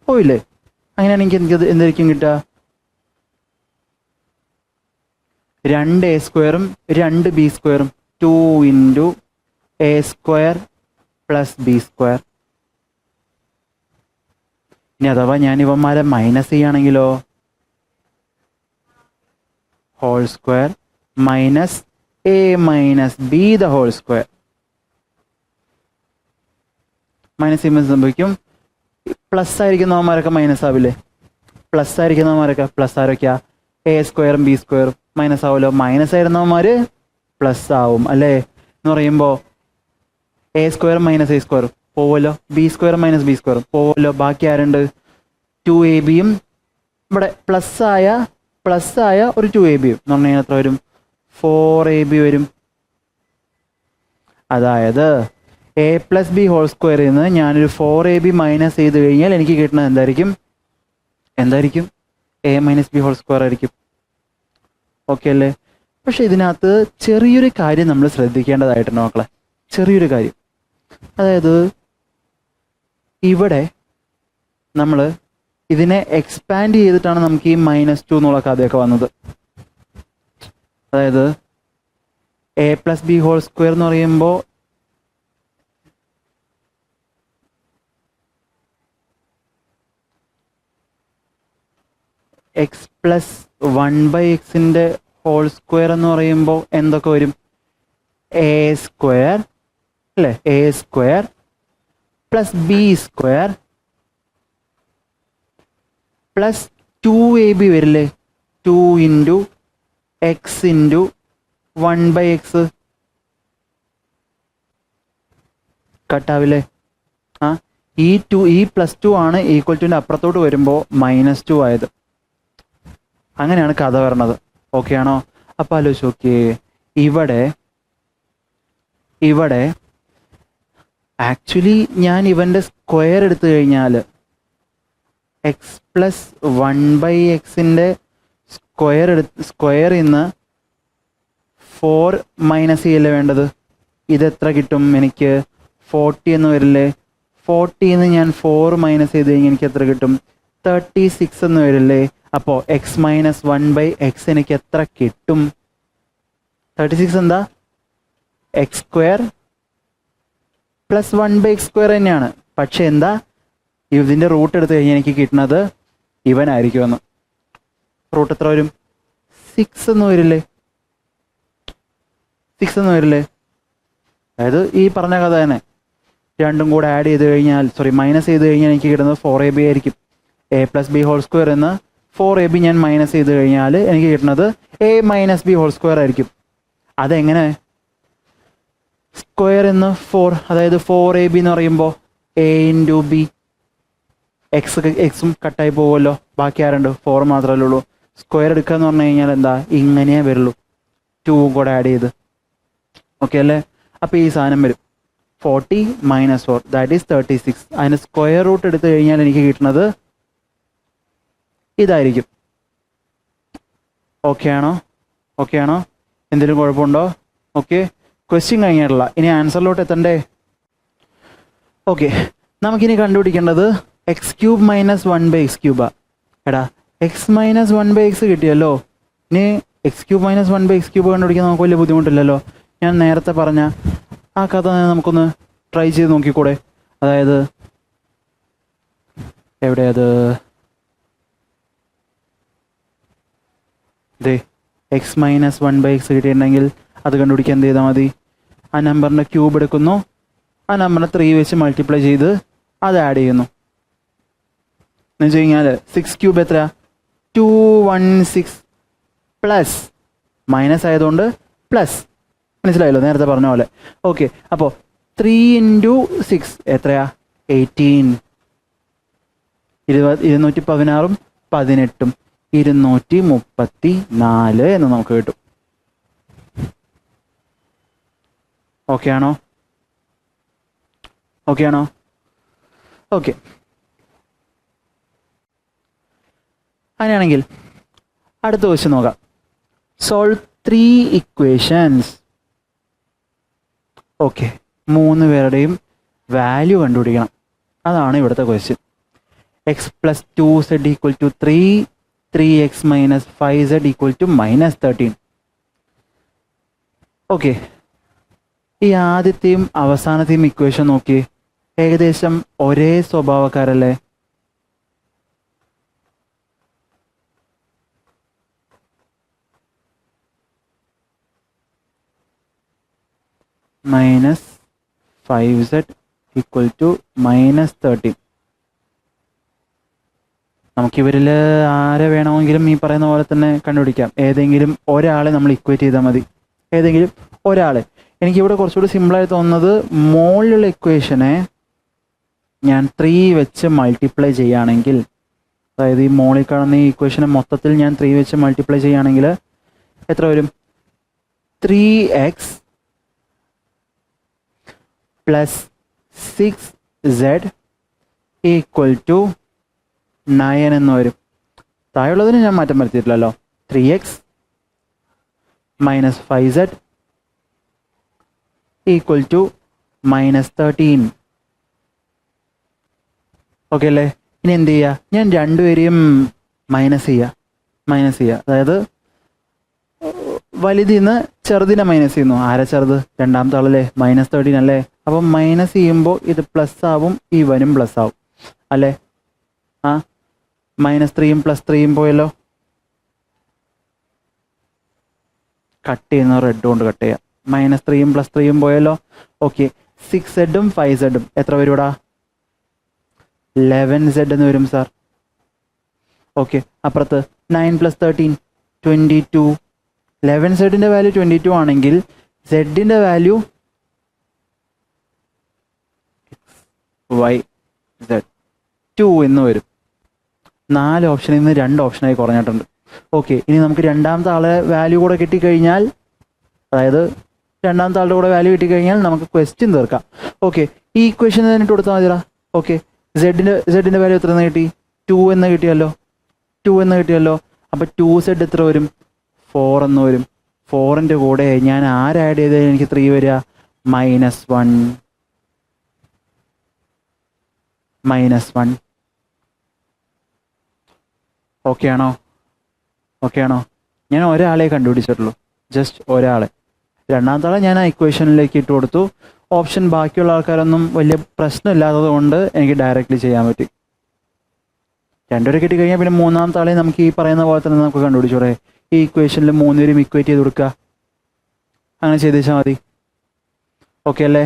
പോയില്ലേ. അങ്ങനെയാണെങ്കിൽ എനിക്ക് എന്തായിരിക്കും കിട്ടുക, 2a² 2b², 2 × a² + b². ഇനി അഥവാ ഞാൻ ഇവന്മാരെ മൈനസ് ചെയ്യുകയാണെങ്കിലോ, (² - a-b². മൈനസ് ചെയ്യുമ്പോൾ സംഭവിക്കും, പ്ലസ് ആയിരിക്കുന്നവന്മാരൊക്കെ മൈനസ് ആവില്ലേ. പ്ലസ് ആയിരിക്കുന്നവന്മാരൊക്കെ പ്ലസ് ആരൊക്കെയാ, a² b² മൈനസ് ആവുമല്ലോ. മൈനസ് ആയിരുന്നവന്മാർ പ്ലസ് ആവും അല്ലേ. എന്ന് പറയുമ്പോൾ a² - a² പോവുമല്ലോ, b² - b² പോവുമല്ലോ. ബാക്കി ആരുണ്ട്, 2ab ഇവിടെ പ്ലസ് ആയ ഒരു 2ab എന്ന് പറഞ്ഞു കഴിഞ്ഞാൽ എത്ര വരും, 4ab വരും. അതായത് a+b² നിന്ന് ഞാനൊരു 4ab മൈനസ് ചെയ്ത് കഴിഞ്ഞാൽ എനിക്ക് കിട്ടുന്നത് എന്തായിരിക്കും, a-b² ആയിരിക്കും. ഓക്കെ അല്ലേ. പക്ഷെ ഇതിനകത്ത് ചെറിയൊരു കാര്യം നമ്മൾ ശ്രദ്ധിക്കേണ്ടതായിട്ടുണ്ട് മക്കളെ, ചെറിയൊരു കാര്യം. അതായത് ഇവിടെ നമ്മൾ ഇതിനെ എക്സ്പാൻഡ് ചെയ്തിട്ടാണ് നമുക്ക് ഈ -2 എന്നുള്ള കഥയൊക്കെ വന്നത്. അതായത് a+b² എന്ന് പറയുമ്പോൾ x+1/x (² എന്ന് പറയുമ്പോൾ എന്തൊക്കെ വരും, a² അല്ലേ, a² + b² + 2ab വരില്ലേ. 2 × x × 1/x കട്ടാവില്ലേ. ഈ +2 ആണ് =ന്റെ അപ്പുറത്തോട്ട് വരുമ്പോൾ -2 ആയത്. അങ്ങനെയാണ് കഥ വരണത്. ഓക്കെ ആണോ? അപ്പോൾ ആലോചിച്ച് നോക്കിയേ, ഇവിടെ ആക്ച്വലി ഞാൻ ഇവൻ്റെ സ്ക്വയർ എടുത്തു കഴിഞ്ഞാൽ x+1/x സ്ക്വയർ ഇന്ന് 4 മൈനസ് ചെയ്യല്ലേ വേണ്ടത്. ഇതെത്ര കിട്ടും എനിക്ക്, 40 എന്ന് വരില്ലേ. 40 എന്ന് ഞാൻ 4 മൈനസ് ചെയ്ത് കഴിഞ്ഞാൽ എനിക്ക് എത്ര കിട്ടും, 36 എന്ന് വരില്ലേ. അപ്പോൾ x-1/x എനിക്ക് എത്ര കിട്ടും, 36 എന്താ, x² പ്ലസ് 1/x² തന്നെയാണ്. പക്ഷെ എന്താ, ഇതിൻ്റെ റൂട്ട് എടുത്തു കഴിഞ്ഞാൽ എനിക്ക് കിട്ടുന്നത് ഇവനായിരിക്കുമെന്ന്. റൂട്ട് എത്ര വരും? 6 എന്ന് വരില്ലേ? 6 എന്ന് വരില്ലേ? അതായത് ഈ പറഞ്ഞ കഥ തന്നെ, രണ്ടും കൂടെ ആഡ് ചെയ്ത് കഴിഞ്ഞാൽ, മൈനസ് ചെയ്ത് കഴിഞ്ഞാൽ എനിക്ക് കിട്ടുന്നത് 4ab ആയിരിക്കും. a+b² എന്ന് 4ab ഞാൻ മൈനസ് ചെയ്ത് കഴിഞ്ഞാൽ എനിക്ക് കിട്ടുന്നത് a-b² ആയിരിക്കും. അതെങ്ങനെ? സ്ക്വയർ എന്ന് 4, അതായത് 4ab എന്ന് പറയുമ്പോൾ a × b, എക്സും കട്ടായി പോകുമല്ലോ, ബാക്കി ആരുണ്ട്? 4 മാത്രമല്ലേ ഉള്ളൂ. സ്ക്വയർ എടുക്കുക എന്ന് പറഞ്ഞു കഴിഞ്ഞാൽ എന്താ, ഇങ്ങനെയേ വരുള്ളൂ, 2 കൂടെ ആഡ് ചെയ്ത്. ഓക്കെ അല്ലേ? അപ്പോൾ ഈ സാധനം വരും 40 - 4 ദാറ്റ് ഈസ് 36. അതിന് സ്ക്വയർ റൂട്ട് എടുത്തു കഴിഞ്ഞാൽ എനിക്ക് കിട്ടുന്നത് ഇതായിരിക്കും. ഓക്കെ ആണോ? എന്തെങ്കിലും കുഴപ്പമുണ്ടോ? ഓക്കെ, ക്വസ്റ്റ്യൻ കഴിഞ്ഞിട്ടില്ല, ഇനി ആൻസറിലോട്ട് എത്തണ്ടേ? ഓക്കെ, നമുക്കിനി കണ്ടുപിടിക്കേണ്ടത് x³ - 1/x³. എടാ, x - 1/x കിട്ടിയല്ലോ. ഇനി x³ - 1/x³ കണ്ടുപിടിക്കാൻ നമുക്ക് വലിയ ബുദ്ധിമുട്ടില്ലല്ലോ. ഞാൻ നേരത്തെ പറഞ്ഞ ആ കഥ നമുക്കൊന്ന് ട്രൈ ചെയ്ത് നോക്കിക്കൂടെ? അതായത് എവിടെയത്? x - 1/x കിട്ടിയിട്ടുണ്ടെങ്കിൽ അത് കണ്ടുപിടിക്കാൻ എന്ത് ചെയ്താൽ മതി? ആ നമ്പറിൻ്റെ ക്യൂബ് എടുക്കുന്നു, ആ നമ്പറിനെ 3 വെച്ച് മൾട്ടിപ്ലൈ ചെയ്ത് അത് ആഡ് ചെയ്യുന്നു. എന്ന് വെച്ച് കഴിഞ്ഞാൽ 6³ എത്ര? 216 പ്ലസ് മൈനസ് ആയതുകൊണ്ട് പ്ലസ്. മനസ്സിലായല്ലോ, നേരത്തെ പറഞ്ഞ പോലെ. ഓക്കെ, അപ്പോൾ 3 × 6 എത്രയാ? 18. 216ഉം 18ഉം 234 എന്ന് നമുക്ക് കിട്ടും. ഓക്കെ ആണോ? ഓക്കെ, അങ്ങനെയാണെങ്കിൽ അടുത്ത ക്വസ്റ്റ്യൻ നോക്കാം. Solve 3 equations. ഓക്കെ, 3 പേരുടെയും വാല്യൂ കണ്ടുപിടിക്കണം. അതാണ് ഇവിടുത്തെ question. x + 2z = 3, 3x - 5z = -13. Okay, ഈ ആദ്യത്തെയും അവസാനത്തെയും ഇക്വേഷൻ നോക്കി, ഏകദേശം ഒരേ സ്വഭാവക്കാരല്ലേ? -5z = -13. നമുക്കിവരിൽ ആരെ വേണമെങ്കിലും ഈ പറയുന്ന പോലെ തന്നെ കണ്ടുപിടിക്കാം. ഏതെങ്കിലും ഒരാളെ നമ്മൾ ഇക്വേറ്റ് ചെയ്താൽ മതി. ഏതെങ്കിലും ഒരാളെ. എനിക്കിവിടെ കുറച്ചുകൂടി സിമ്പിളായി തോന്നുന്നത്, മുകളിലുള്ള ഇക്വേഷനെ ഞാൻ 3 വെച്ച് മൾട്ടിപ്ലൈ ചെയ്യുകയാണെങ്കിൽ, അതായത് ഈ മുകളിൽ കാണുന്ന ഈ ഇക്വേഷനെ മൊത്തത്തിൽ ഞാൻ 3 വെച്ച് മൾട്ടിപ്ലൈ ചെയ്യുകയാണെങ്കിൽ എത്ര വരും? 3x + 6z = 9 എന്ന് വരും. താഴെയുള്ളതിന് ഞാൻ മാറ്റം വരുത്തിയിട്ടില്ലല്ലോ. 3x - 5z = -13. ഓക്കെ അല്ലേ? ഇനി എന്ത് ചെയ്യുക? ഞാൻ രണ്ടുപേരെയും മൈനസ് ചെയ്യുക. അതായത് വലുതിൽ നിന്ന് ചെറുതിനെ മൈനസ് ചെയ്യുന്നു. ആരാ ചെറുത്? രണ്ടാമത്തെ ആളല്ലേ? -13 അല്ലേ? അപ്പം മൈനസ് ചെയ്യുമ്പോൾ ഇത് പ്ലസ് ആവും, ഇവനും പ്ലസ് ആവും അല്ലേ? ആ, -3ഉം +3ഉം പോയല്ലോ. കട്ട് ചെയ്യുന്ന റെഡ് കൊണ്ട് കട്ട് ചെയ്യാം. -3ഉം +3ഉം പോയല്ലോ. ഓക്കെ, 6zഉം 5zഉം എത്ര വരും ഇവിടെ? 11z എന്ന് വരും സാർ. ഓക്കെ, അപ്പുറത്ത് 9 + 13 22. 11zന്റെ വാല്യൂ 22 ആണെങ്കിൽ zന്റെ വാല്യൂ yz 2 എന്ന് വരും. 4 ഓപ്ഷനിൽ നിന്ന് 2 ഓപ്ഷനായി കുറഞ്ഞിട്ടുണ്ട്. ഓക്കെ, ഇനി നമുക്ക് രണ്ടാമത്തെ ആളെ വാല്യൂ കൂടെ കിട്ടിക്കഴിഞ്ഞാൽ, അതായത് രണ്ടാമത്തെ ആളുടെ കൂടെ വാല്യൂ കിട്ടിക്കഴിഞ്ഞാൽ നമുക്ക് ക്വസ്റ്റ്യൻ തീർക്കാം. ഓക്കെ, ഈ ഇക്വേഷൻ തന്നെ ഇട്ട് കൊടുത്താൽ മതിടാ. ഓക്കെ, zന്റെ വാല്യൂ എത്ര എന്ന് കിട്ടി? 2 എന്ന് കിട്ടിയല്ലോ. അപ്പോൾ 2z എത്ര വരും? 4 എന്ന് വരും. 4ൻ്റെ കൂടെ ഞാൻ ആര് ആഡ് ചെയ്താൽ എനിക്ക് 3 വരിക? -1. ഓക്കെ ആണോ? ഞാൻ ഒരാളെ കണ്ടുപിടിച്ചിട്ടുള്ളൂ, ജസ്റ്റ് ഒരാളെ. രണ്ടാമത്തെ ആളെ ഞാൻ ആ ഇക്വേഷനിലേക്ക് ഇട്ട് കൊടുത്തു. ഓപ്ഷൻ ബാക്കിയുള്ള ആൾക്കാരൊന്നും വലിയ പ്രശ്നമില്ലാത്തത് കൊണ്ട് എനിക്ക് ഡയറക്റ്റ്ലി ചെയ്യാൻ പറ്റി. രണ്ടുപേരെ കിട്ടിക്കഴിഞ്ഞാൽ പിന്നെ മൂന്നാമത്തെ ആളെ നമുക്ക് ഈ പറയുന്ന പോലെ തന്നെ നമുക്ക് കണ്ടുപിടിച്ചോടെ. ഈ ഇക്വേഷനിൽ 3 പേരും ഇക്വേറ്റ് ചെയ്ത് കൊടുക്കുക, അങ്ങനെ ചെയ്ത് വെച്ചാൽ മതി. ഓക്കെ അല്ലേ?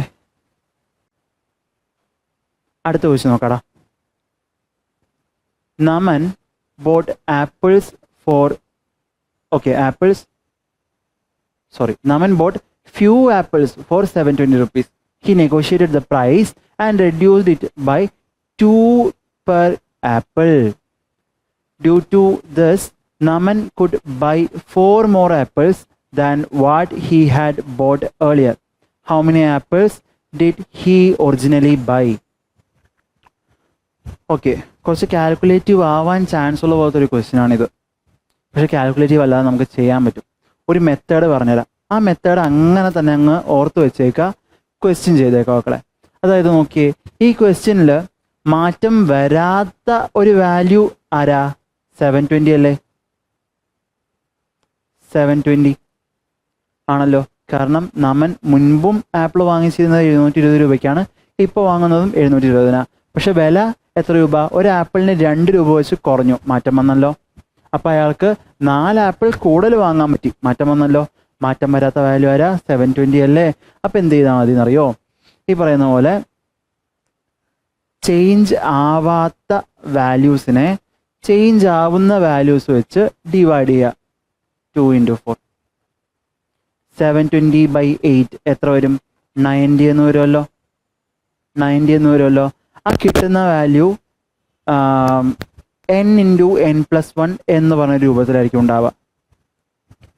അടുത്ത ക്വസ്റ്റ്യൻ നോക്കാടാ. Naman bought apples for Naman bought few apples for 720 rupees. He negotiated the price and reduced it by 2 per apple. Due to this, Naman could buy 4 more apples than what he had bought earlier. How many apples did he originally buy? Okay, കുറച്ച് calculative ആവാൻ chance ഉള്ള പോലത്തെ ഒരു question ആണിത്. പക്ഷെ calculative അല്ലാതെ നമുക്ക് ചെയ്യാൻ പറ്റും. ഒരു മെത്തേഡ് പറഞ്ഞുതരാം. ആ മെത്തേഡ് അങ്ങനെ തന്നെ അങ്ങ് ഓർത്ത് വെച്ചേക്കുക, ക്വസ്റ്റ്യൻ ചെയ്തേക്കാം മക്കളെ. അതായത് നോക്കിയേ, ഈ ക്വസ്റ്റ്യനിൽ മാറ്റം വരാത്ത ഒരു വാല്യൂ ആരാ? 720 അല്ലേ? 720 ആണല്ലോ. കാരണം നമൻ മുൻപും ആപ്പിൾ വാങ്ങിച്ചിരുന്നത് 720 രൂപയ്ക്കാണ്, ഇപ്പോൾ വാങ്ങുന്നതും 720. പക്ഷെ വില എത്ര രൂപ? ഒരു ആപ്പിളിന് 2 രൂപ വെച്ച് കുറഞ്ഞു, മാറ്റം വന്നല്ലോ. അപ്പം അയാൾക്ക് 4 ആപ്പിൾ കൂടുതൽ വാങ്ങാൻ പറ്റി, മാറ്റം വന്നല്ലോ. മാറ്റം വരാത്ത വാല്യൂ ആരാ? 720 അല്ലേ? അപ്പം എന്ത് ചെയ്താൽ മതി എന്നറിയോ? ഈ പറയുന്ന പോലെ ചേഞ്ച് ആവാത്ത വാല്യൂസിനെ ചേഞ്ച് ആവുന്ന വാല്യൂസ് വെച്ച് ഡിവൈഡ് ചെയ്യുക. 2 × 4 720/8 എത്ര വരും? 90 എന്ന് വരുമല്ലോ. 90 എന്ന് വരുമല്ലോ. ആ കിട്ടുന്ന വാല്യൂ n × n+1 എന്ന് പറഞ്ഞ രൂപത്തിലായിരിക്കും ഉണ്ടാവുക.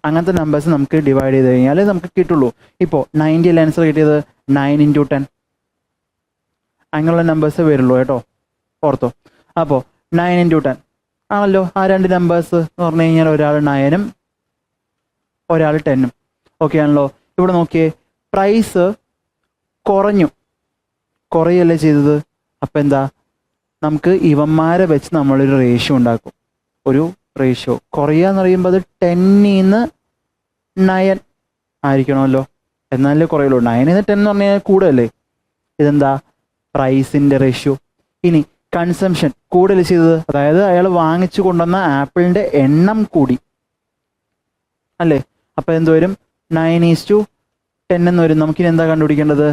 അങ്ങനത്തെ നമ്പേഴ്സ് നമുക്ക് ഡിവൈഡ് ചെയ്ത് കഴിഞ്ഞാൽ നമുക്ക് കിട്ടുള്ളൂ. ഇപ്പോൾ 90 ആൻസർ കിട്ടിയത് 9 × 10 അങ്ങനെയുള്ള നമ്പേഴ്സ് വരുള്ളൂ കേട്ടോ, ഓർത്തോ. അപ്പോൾ 9 × 10 ആണല്ലോ ആ രണ്ട് നമ്പേഴ്സ് എന്ന് പറഞ്ഞു കഴിഞ്ഞാൽ, ഒരാൾ 9ഉം ഒരാൾ 10ഉം. ഓക്കെ ആണല്ലോ. ഇവിടെ നോക്കിയേ, പ്രൈസ് കുറയല്ലേ ചെയ്തത്. അപ്പം എന്താ, നമുക്ക് ഇവന്മാരെ വെച്ച് നമ്മളൊരു റേഷ്യോ ഉണ്ടാക്കും. ഒരു റേഷ്യോ കുറയുക എന്ന് പറയുമ്പോൾ അത് 10 - 9 ആയിരിക്കണമല്ലോ, എന്നാലേ കുറയുള്ളൂ. 9 - 10 എന്ന് പറഞ്ഞു കഴിഞ്ഞാൽ കൂടുതലല്ലേ. ഇതെന്താ? പ്രൈസിൻ്റെ റേഷ്യോ. ഇനി കൺസംഷൻ കൂടുതൽ ചെയ്തത്, അതായത് അയാൾ വാങ്ങിച്ചു കൊണ്ടുവന്ന ആപ്പിളിൻ്റെ എണ്ണം കൂടി അല്ലേ. അപ്പം എന്ത് വരും? 9:10 എന്ന് വരും. നമുക്കിനി എന്താ കണ്ടുപിടിക്കേണ്ടത്?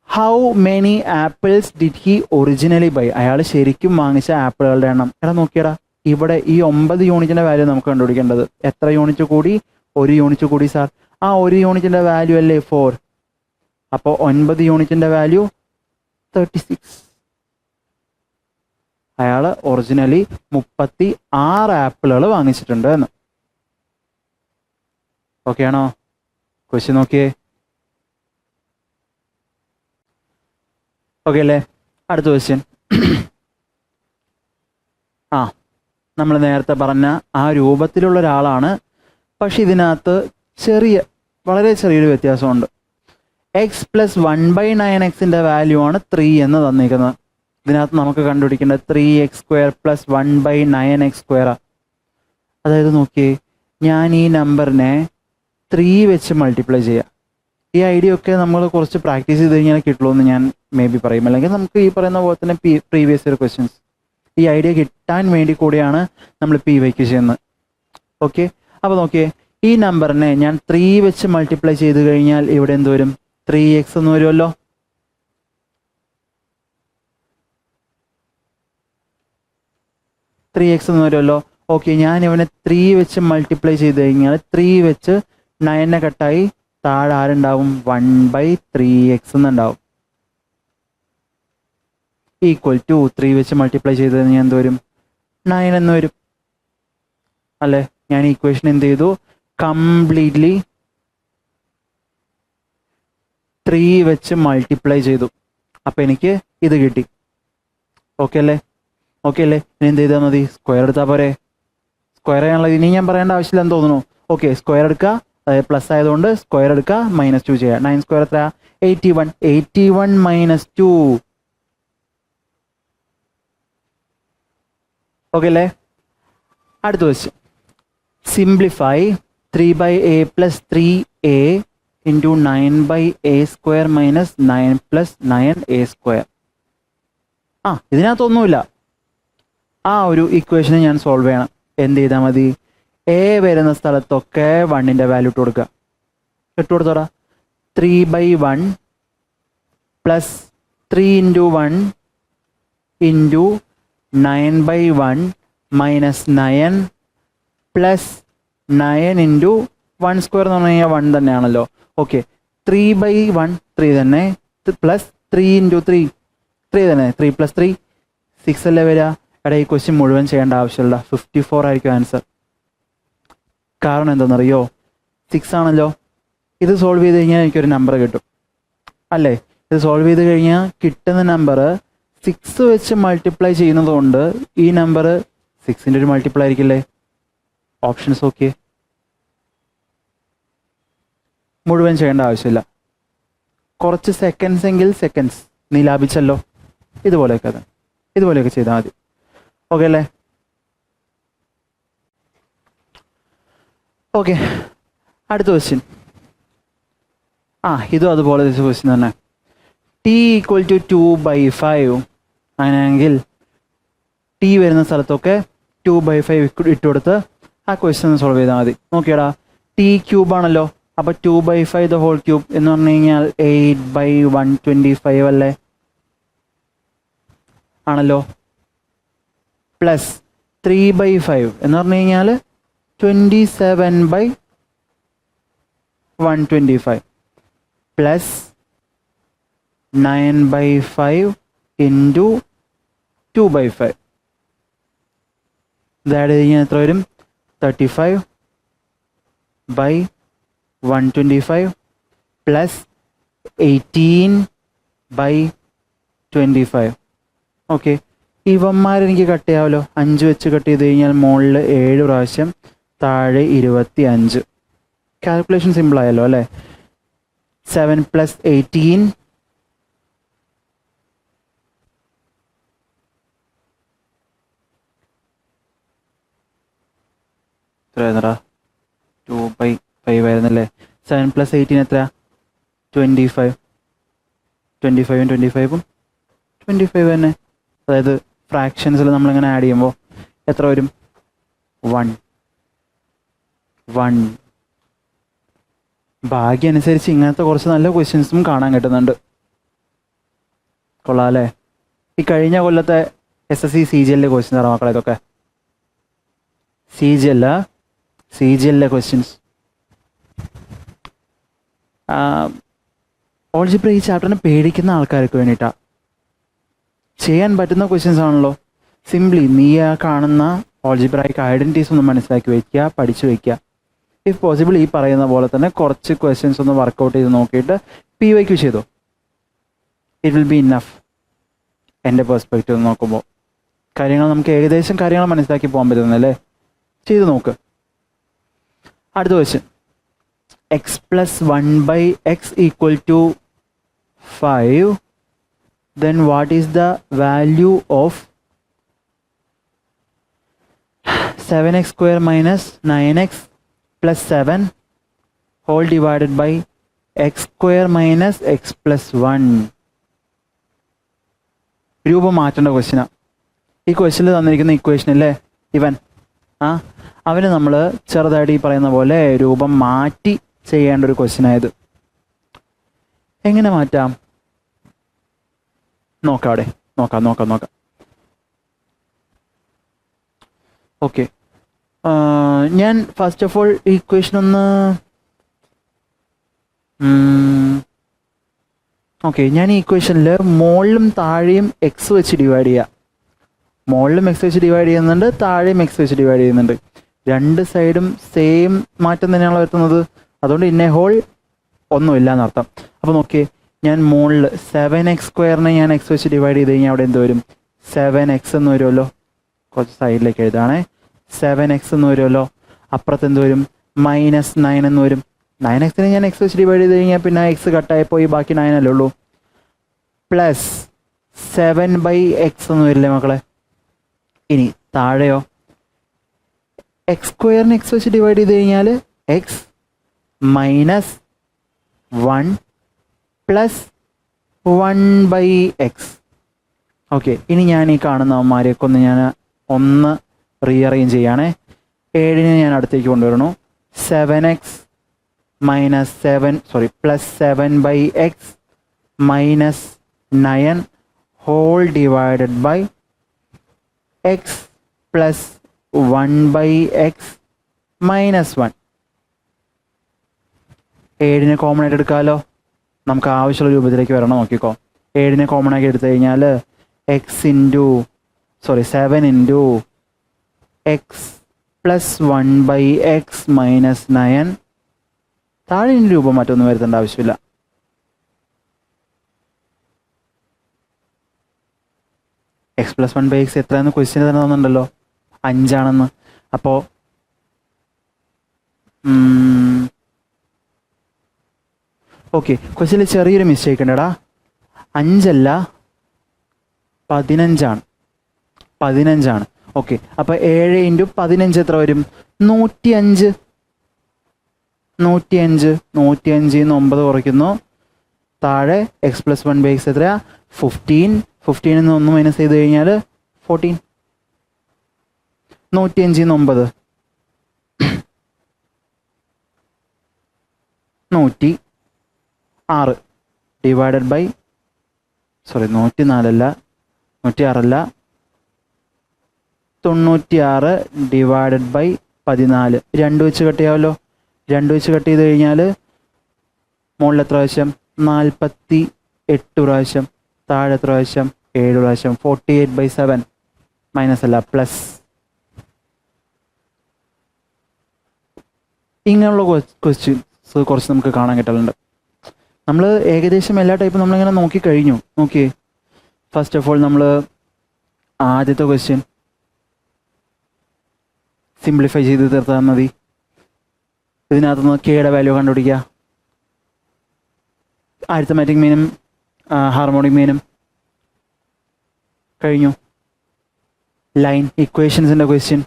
How many apples did he originally buy? അയാൾ ശരിക്കും വാങ്ങിച്ച ആപ്പിളുകളുടെ എണ്ണം. എടാ നോക്കിയടാ, ഇവിടെ ഈ 9 യൂണിറ്റിൻ്റെ വാല്യൂ നമുക്ക് കണ്ടുപിടിക്കേണ്ടത്. എത്ര യൂണിറ്റ് കൂടി? 1 യൂണിറ്റ് കൂടി സാർ. ആ 1 യൂണിറ്റിൻ്റെ വാല്യൂ അല്ലേ 4. അപ്പോൾ 9 യൂണിറ്റിൻ്റെ വാല്യൂ 36. അയാൾ ഒറിജിനലി 36 ആപ്പിളുകൾ വാങ്ങിച്ചിട്ടുണ്ട് എന്ന്. ഓക്കെ ആണോ? ക്വസ്റ്റ്യൻ നോക്കിയേ. ഓക്കെ അല്ലേ? അടുത്ത ക്വസ്റ്റ്യൻ. നമ്മൾ നേരത്തെ പറഞ്ഞ ആ രൂപത്തിലുള്ള ഒരാളാണ്, പക്ഷെ ഇതിനകത്ത് വളരെ ചെറിയൊരു വ്യത്യാസമുണ്ട്. x + 1/9x വാല്യൂ ആണ് 3 എന്ന് തന്നിരിക്കുന്നത്. ഇതിനകത്ത് നമുക്ക് കണ്ടുപിടിക്കേണ്ടത് 3x² + 1/9x². അതായത് നോക്കിയേ, ഞാൻ ഈ നമ്പറിനെ 3 വെച്ച് മൾട്ടിപ്ലൈ ചെയ്യാം. ഈ ഐഡിയ ഒക്കെ നമ്മൾ കുറച്ച് പ്രാക്ടീസ് ചെയ്ത് കഴിഞ്ഞാൽ കിട്ടുള്ളൂ എന്ന് ഞാൻ മേ ബി പറയും. അല്ലെങ്കിൽ നമുക്ക് ഈ പറയുന്ന പോലെ തന്നെ പ്രീവിയസ് ഇയർ ക്വസ്റ്റ്യൻസ്, ഈ ഐഡിയ കിട്ടാൻ വേണ്ടി കൂടിയാണ് നമ്മൾ PYQ ചെയ്യുന്നത്. ഓക്കെ, അപ്പോൾ നോക്കിയേ, ഈ നമ്പറിനെ ഞാൻ 3 വെച്ച് മൾട്ടിപ്ലൈ ചെയ്ത് കഴിഞ്ഞാൽ ഇവിടെ എന്ത് വരും? 3x എന്ന് വരുമല്ലോ. ഓക്കെ, ഞാൻ ഇവനെ 3 വെച്ച് മൾട്ടിപ്ലൈ ചെയ്ത് കഴിഞ്ഞാൽ 3 വെച്ച് 9 കട്ടായി താഴെ ആരുണ്ടാവും? 1/3x എന്നുണ്ടാവും. ഈക്വൽ ടു 3 വെച്ച് മൾട്ടിപ്ലൈ ചെയ്ത് കഴിഞ്ഞാൽ എന്ത് വരും? 9 എന്ന് വരും അല്ലേ. ഞാൻ ഈക്വേഷൻ എന്ത് ചെയ്തു? കംപ്ലീറ്റ്ലി 3 വെച്ച് മൾട്ടിപ്ലൈ ചെയ്തു. അപ്പം എനിക്ക് ഇത് കിട്ടി. ഓക്കെ അല്ലേ? ഇനി എന്ത് ചെയ്താൽ മതി? സ്ക്വയർ എടുത്താൽ പോരെ? സ്ക്വയർ ചെയ്യാനുള്ളത് ഇനി ഞാൻ പറയേണ്ട ആവശ്യമില്ലെന്ന് തോന്നുന്നു. ഓക്കെ, സ്ക്വയർ എടുക്കുക, അതായത് പ്ലസ് ആയതുകൊണ്ട് സ്ക്വയർ എടുക്കുക, -2 ചെയ്യുക. 9² എത്ര? 81. 81 - 2. ഓക്കെ അല്ലേ? അടുത്ത question. Simplify 3/a + 3a into 9/a² minus 9 + 9a². ഇതിനകത്തൊന്നുമില്ല. ആ ഒരു ഇക്വേഷന് ഞാൻ സോൾവ് ചെയ്യണം. എന്ത് ചെയ്താൽ മതി? എ വരുന്ന സ്ഥലത്തൊക്കെ 1ൻ്റെ വാല്യൂ ഇട്ട് കൊടുക്കുക. ഇട്ട് കൊടുത്തോടാ. 3/1 plus 3 × 1 into 9/1 minus 9 plus 9 into 1² എന്ന് പറഞ്ഞു കഴിഞ്ഞാൽ 1 തന്നെയാണല്ലോ. ഓക്കെ, 3/1 3 തന്നെ, പ്ലസ് 3 × 3 3 തന്നെ, 3 + 3 6 അല്ലേ വരിക. ഈ ക്വസ്റ്റ്യൻ മുഴുവൻ ചെയ്യേണ്ട ആവശ്യമില്ല. 54 ആയിരിക്കും ആൻസർ. കാരണം എന്താണെന്നറിയോ? 6 ആണല്ലോ. ഇത് സോൾവ് ചെയ്ത് കഴിഞ്ഞാൽ എനിക്കൊരു നമ്പർ കിട്ടും അല്ലേ? ഇത് സോൾവ് ചെയ്ത് കഴിഞ്ഞാൽ കിട്ടുന്ന നമ്പർ 6 വെച്ച് മൾട്ടിപ്ലൈ ചെയ്യുന്നത് കൊണ്ട് ഈ നമ്പർ 6ൻ്റെ ഒരു മൾട്ടിപ്ലൈ ആയിരിക്കില്ലേ? Options okay. മുഴുവൻ ചെയ്യേണ്ട ആവശ്യമില്ല. കുറച്ച് സെക്കൻഡ്സ് എങ്കിൽ സെക്കൻഡ്സ് നീ ലാഭിച്ചല്ലോ. ഇതുപോലെയൊക്കെ ചെയ്താൽ മതി. ഓക്കെ അല്ലേ? ഓക്കെ, അടുത്ത ക്വസ്റ്റ്യൻ. ഇതും അതുപോലെ ക്വസ്റ്റ്യൻ തന്നെ. t = 2/5 അങ്ങനെയാണെങ്കിൽ t വരുന്ന സ്ഥലത്തൊക്കെ 2/5 ഇട്ട് കൊടുത്ത് ആ ക്വസ്റ്റ്യൻ സോൾവ് ചെയ്താൽ മതി. നോക്കിയടാ, t³ ആണല്ലോ. അപ്പോൾ 2/5 എന്ന് പറഞ്ഞു കഴിഞ്ഞാൽ 8/125 അല്ലേ? ആണല്ലോ. പ്ലസ് 3/5 എന്ന് പറഞ്ഞു കഴിഞ്ഞാൽ 27/125 പ്ലസ് 9/5 ഇൻറ്റു 2/5. ഇത് ആഡ് ചെയ്ത് കഴിഞ്ഞാൽ എത്ര വരും? 35/125 പ്ലസ് 18/25. ഓക്കെ, ഇവന്മാരെനിക്ക് കട്ട് ചെയ്യാമല്ലോ. 5 വെച്ച് കട്ട് ചെയ്ത് കഴിഞ്ഞാൽ മുകളിൽ 7 പ്രാവശ്യം, താഴെ 25. കാൽക്കുലേഷൻ സിമ്പിൾ ആയല്ലോ അല്ലേ? 7 + 18 എത്രയായിരുന്നടാ? 2/5 ആയിരുന്നല്ലേ? 7 + 18 എത്ര? 25. 25ഉം 25ഉം 25 തന്നെ. അതായത് ഫ്രാക്ഷൻസിൽ നമ്മളിങ്ങനെ ആഡ് ചെയ്യുമ്പോൾ എത്ര വരും? 1. ഭാഗ്യം അനുസരിച്ച് ഇങ്ങനത്തെ കുറച്ച് നല്ല ക്വസ്റ്റ്യൻസും കാണാൻ കിട്ടുന്നുണ്ട്. കൊള്ളാം അല്ലേ? ഈ കഴിഞ്ഞ കൊല്ലത്തെ SSC CGL ക്വസ്റ്റ്യൻസ് ആണ് മക്കളെ ഇതൊക്കെ. CGL questions. ഓൾജിബ്ര ഈ ചാപ്റ്ററിനെ പേടിക്കുന്ന ആൾക്കാർക്ക് വേണ്ടിയിട്ടാണ്. ചെയ്യാൻ പറ്റുന്ന ക്വസ്റ്റ്യൻസ് ആണല്ലോ. സിംപ്ലി നീ ആ കാണുന്ന ഓൾജിബ്രായിക് ഐഡൻറ്റിറ്റീസ് ഒന്ന് മനസ്സിലാക്കി വയ്ക്കുക, പഠിച്ചു വയ്ക്കുക. ഇഫ് പോസിബിൾ ഈ പറയുന്ന പോലെ തന്നെ കുറച്ച് ക്വസ്റ്റ്യൻസ് ഒന്ന് വർക്കൗട്ട് ചെയ്ത് നോക്കിയിട്ട് PYQ ചെയ്തോ. It will be enough. എൻ്റെ പെർസ്പെക്റ്റീവ് നോക്കുമ്പോൾ നമുക്ക് ഏകദേശം കാര്യങ്ങൾ മനസ്സിലാക്കി പോകാൻ പറ്റുന്നല്ലേ? ചെയ്ത് നോക്ക്. അടുത്ത question. x + 1/x = 5. Then what is the value of 7x² - 9x + 7 whole divided by x² - x + 1? രൂപം മാറ്റേണ്ട ക്വസ്റ്റ്യനാ. ഈ ക്വസ്റ്റ്യനിൽ തന്നിരിക്കുന്ന ഇക്വേഷൻ അല്ലേ അവന് നമ്മൾ ചെറുതായിട്ട് ഈ പറയുന്ന പോലെ രൂപം മാറ്റി ചെയ്യേണ്ട ഒരു ക്വസ്റ്റ്യനായത്. എങ്ങനെ മാറ്റാം? നോക്കാം. ഓക്കെ, ഞാൻ ഫസ്റ്റ് ഓഫ് ഓൾ ഈ ഇക്വേഷൻ ഒന്ന് ഞാൻ ഈ ഇക്വേഷനിൽ മുകളിലും താഴെയും എക്സ് വെച്ച് ഡിവൈഡ് ചെയ്യാം. മുകളിലും എക്സ് വെച്ച് ഡിവൈഡ് ചെയ്യുന്നുണ്ട്, താഴെയും എക്സ് വെച്ച് ഡിവൈഡ് ചെയ്യുന്നുണ്ട്. രണ്ട് സൈഡും സെയിം മാറ്റം തന്നെയാണല്ലോ വരുത്തുന്നത്. അതുകൊണ്ട് ഇന്നേ ഹോൾ ഒന്നുമില്ല എന്നർത്ഥം. അപ്പോൾ നോക്കിയേ, ഞാൻ മുകളിൽ 7x² ഞാൻ എക്സ് വെച്ച് ഡിവൈഡ് ചെയ്ത് കഴിഞ്ഞാൽ അവിടെ എന്ത് വരും? 7x എന്ന് വരുമല്ലോ. കുറച്ച് സൈഡിലേക്ക് എഴുതാണേ. 7x എന്ന് വരുമല്ലോ. അപ്പുറത്ത് എന്ത് വരും? -9 എന്ന് വരും. 9x ഞാൻ എക്സ് വെച്ച് ഡിവൈഡ് ചെയ്ത് കഴിഞ്ഞാൽ പിന്നെ എക്സ് കട്ടായപ്പോൾ ഈ ബാക്കി 9 അല്ലേ ഉള്ളൂ. പ്ലസ് 7/x എന്ന് വരില്ലേ മക്കളെ? ഇനി താഴെയോ? x² എക്സ് വെച്ച് ഡിവൈഡ് ചെയ്ത് കഴിഞ്ഞാൽ x - 1 പ്ലസ് 1/x. ഓക്കെ, ഇനി ഞാൻ ഈ കാണുന്നവന്മാരെയൊക്കെ ഒന്ന് റീഅറേഞ്ച് ചെയ്യണേ. 7 ഞാൻ അടുത്തേക്ക് കൊണ്ടുവരണു. 7x minus 7 plus 7/x minus 9 whole divided by x plus 1/x minus 1. 7 common ആയിട്ട് എടുക്കാമല്ലോ. നമുക്ക് ആവശ്യമുള്ള രൂപത്തിലേക്ക് വരണം. നോക്കിക്കോ, 7 കോമൺ ആക്കി എടുത്തു കഴിഞ്ഞാൽ 7 into x plus 1/x minus 9. താഴെ രൂപം മറ്റൊന്നും വരുത്തേണ്ട ആവശ്യമില്ല. എക്സ് പ്ലസ് 1/x എത്രയെന്ന് ക്വസ്റ്റ്യൻ തന്നെ തന്നിട്ടുണ്ടല്ലോ, 5 ആണെന്ന്. അപ്പോൾ ഓക്കെ, ക്വസ്റ്റ്യനിൽ ചെറിയൊരു മിസ്റ്റേക്ക് ഉണ്ടെടാ. 5 അല്ല 15 ആണ്. ഓക്കെ, അപ്പോൾ 7 ഇൻറ്റു 15 എത്ര വരും? 105. 105 9 കുറയ്ക്കുന്നു. താഴെ എക്സ് പ്ലസ് 1/x എത്രയാ? 15. 15 1 മൈനസ് ചെയ്ത് കഴിഞ്ഞാൽ 14. 105 9 106 ഡിവൈഡഡ് ബൈ 104 അല്ല 106 അല്ല 96 ഡിവൈഡഡ് ബൈ 14. 2 വെച്ച് കട്ട് ചെയ്യാമല്ലോ. 2 വെച്ച് കട്ട് ചെയ്ത് കഴിഞ്ഞാൽ മുകളിൽ എത്ര പ്രാവശ്യം? 48 പ്രാവശ്യം. താഴെ എത്ര പ്രാവശ്യം? 7 പ്രാവശ്യം. 48/7 മൈനസ് അല്ല പ്ലസ്. ഇങ്ങനെയുള്ള ക്വസ്റ്റ്യൻസ് കുറച്ച് നമുക്ക് കാണാൻ കിട്ടലുണ്ട്. നമ്മൾ ഏകദേശം എല്ലാ ടൈപ്പും നമ്മളിങ്ങനെ നോക്കിക്കഴിഞ്ഞു. നോക്കിയേ, ഫസ്റ്റ് ഓഫ് ഓൾ നമ്മൾ ആദ്യത്തെ ക്വസ്റ്റ്യൻ സിംപ്ലിഫൈ ചെയ്ത് തീർത്താൽ മതി. ഇതിനകത്തുനിന്ന് കെയുടെ വാല്യൂ കണ്ടുപിടിക്കുക. അരിത്തമാറ്റിക് മീനും ഹാർമോണിക് മീനും കഴിഞ്ഞു. ലൈൻ ഇക്വേഷൻസിൻ്റെ ക്വസ്റ്റ്യൻ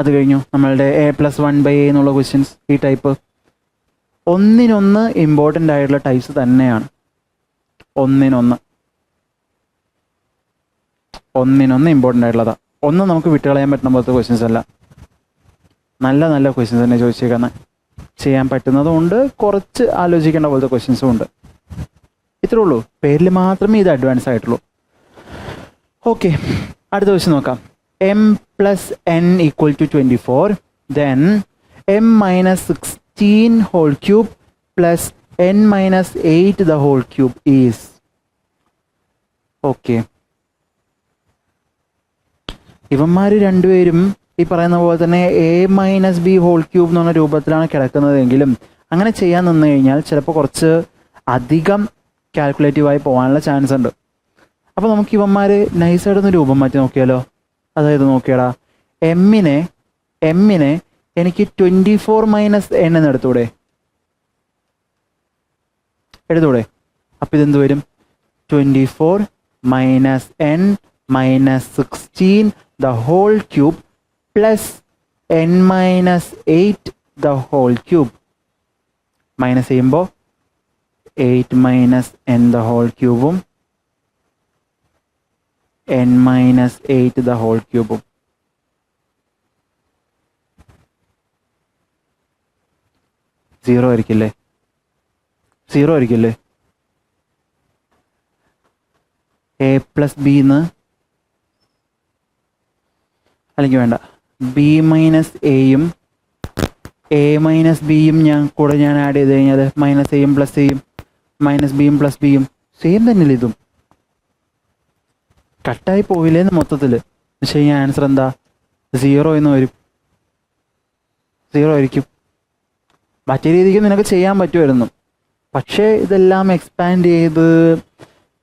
അത് കഴിഞ്ഞു. നമ്മളുടെ a+1/a എന്നുള്ള ക്വസ്റ്റ്യൻസ് ഈ ടൈപ്പ് ഒന്നിനൊന്ന് ഇമ്പോർട്ടൻ്റ് ആയിട്ടുള്ള ടൈപ്സ് തന്നെയാണ്. ഒന്നിനൊന്ന് ഇമ്പോർട്ടൻ്റ് ആയിട്ടുള്ളതാണ്. ഒന്നും നമുക്ക് വിട്ടുകളയാൻ പറ്റുന്ന പോലത്തെ ക്വസ്റ്റ്യൻസ് അല്ല. നല്ല നല്ല ക്വസ്റ്റ്യൻസ് തന്നെ ചോദിച്ചേക്കുന്നത്. ചെയ്യാൻ പറ്റുന്നതുകൊണ്ട് കുറച്ച് ആലോചിക്കേണ്ട പോലത്തെ ക്വസ്റ്റ്യൻസും ഉണ്ട്. ഇത്രേ ഉള്ളൂ. പേരിൽ മാത്രമേ ഇത് അഡ്വാൻസ് ആയിട്ടുള്ളൂ. ഓക്കെ, അടുത്ത ക്വസ്റ്റ്യൻ നോക്കാം. m+n = 24. Then m-16 whole cube plus n-8 the whole cube is. Okay, ഇവന്മാർ രണ്ടുപേരും ഈ പറയുന്ന പോലെ തന്നെ a-b ഹോൾ ക്യൂബ് എന്ന് പറഞ്ഞ രൂപത്തിലാണ് കിടക്കുന്നതെങ്കിലും അങ്ങനെ ചെയ്യാൻ നിന്ന് കഴിഞ്ഞാൽ ചിലപ്പോൾ കുറച്ച് അധികം കാൽക്കുലേറ്റീവായി പോകാനുള്ള ചാൻസ് ഉണ്ട്. അപ്പോൾ നമുക്ക് ഇവന്മാർ നൈസായിട്ടൊന്ന് രൂപം മാറ്റി നോക്കിയാലോ. അതായത് നോക്കിയടാ, എമ്മിനെ എനിക്ക് 24 - n എന്ന് എടുത്തൂടെ? അപ്പം ഇതെന്ത് വരും? 24 - n - 16 the whole cube plus n-8 the whole cube. Minus ചെയ്യുമ്പോൾ 8 - n the whole ക്യൂബും n-8 the whole ക്യൂബും. സീറോ ആയിരിക്കില്ലേ? a+b അല്ലെങ്കിൽ വേണ്ട, b-aയും a-bയും ഞാൻ ആഡ് ചെയ്ത് കഴിഞ്ഞാൽ -aയും +aയും -bയും +bയും സെയിം തന്നെയല്ലേ? ഇതും കട്ടായി പോവില്ലേന്ന് മൊത്തത്തിൽ. പക്ഷേ ഈ ആൻസർ എന്താ? 0 എന്ന് വരും. 0 ആയിരിക്കും. മറ്റേ രീതിക്ക് നിനക്ക് ചെയ്യാൻ പറ്റുമായിരുന്നു. പക്ഷേ ഇതെല്ലാം എക്സ്പാൻഡ് ചെയ്ത്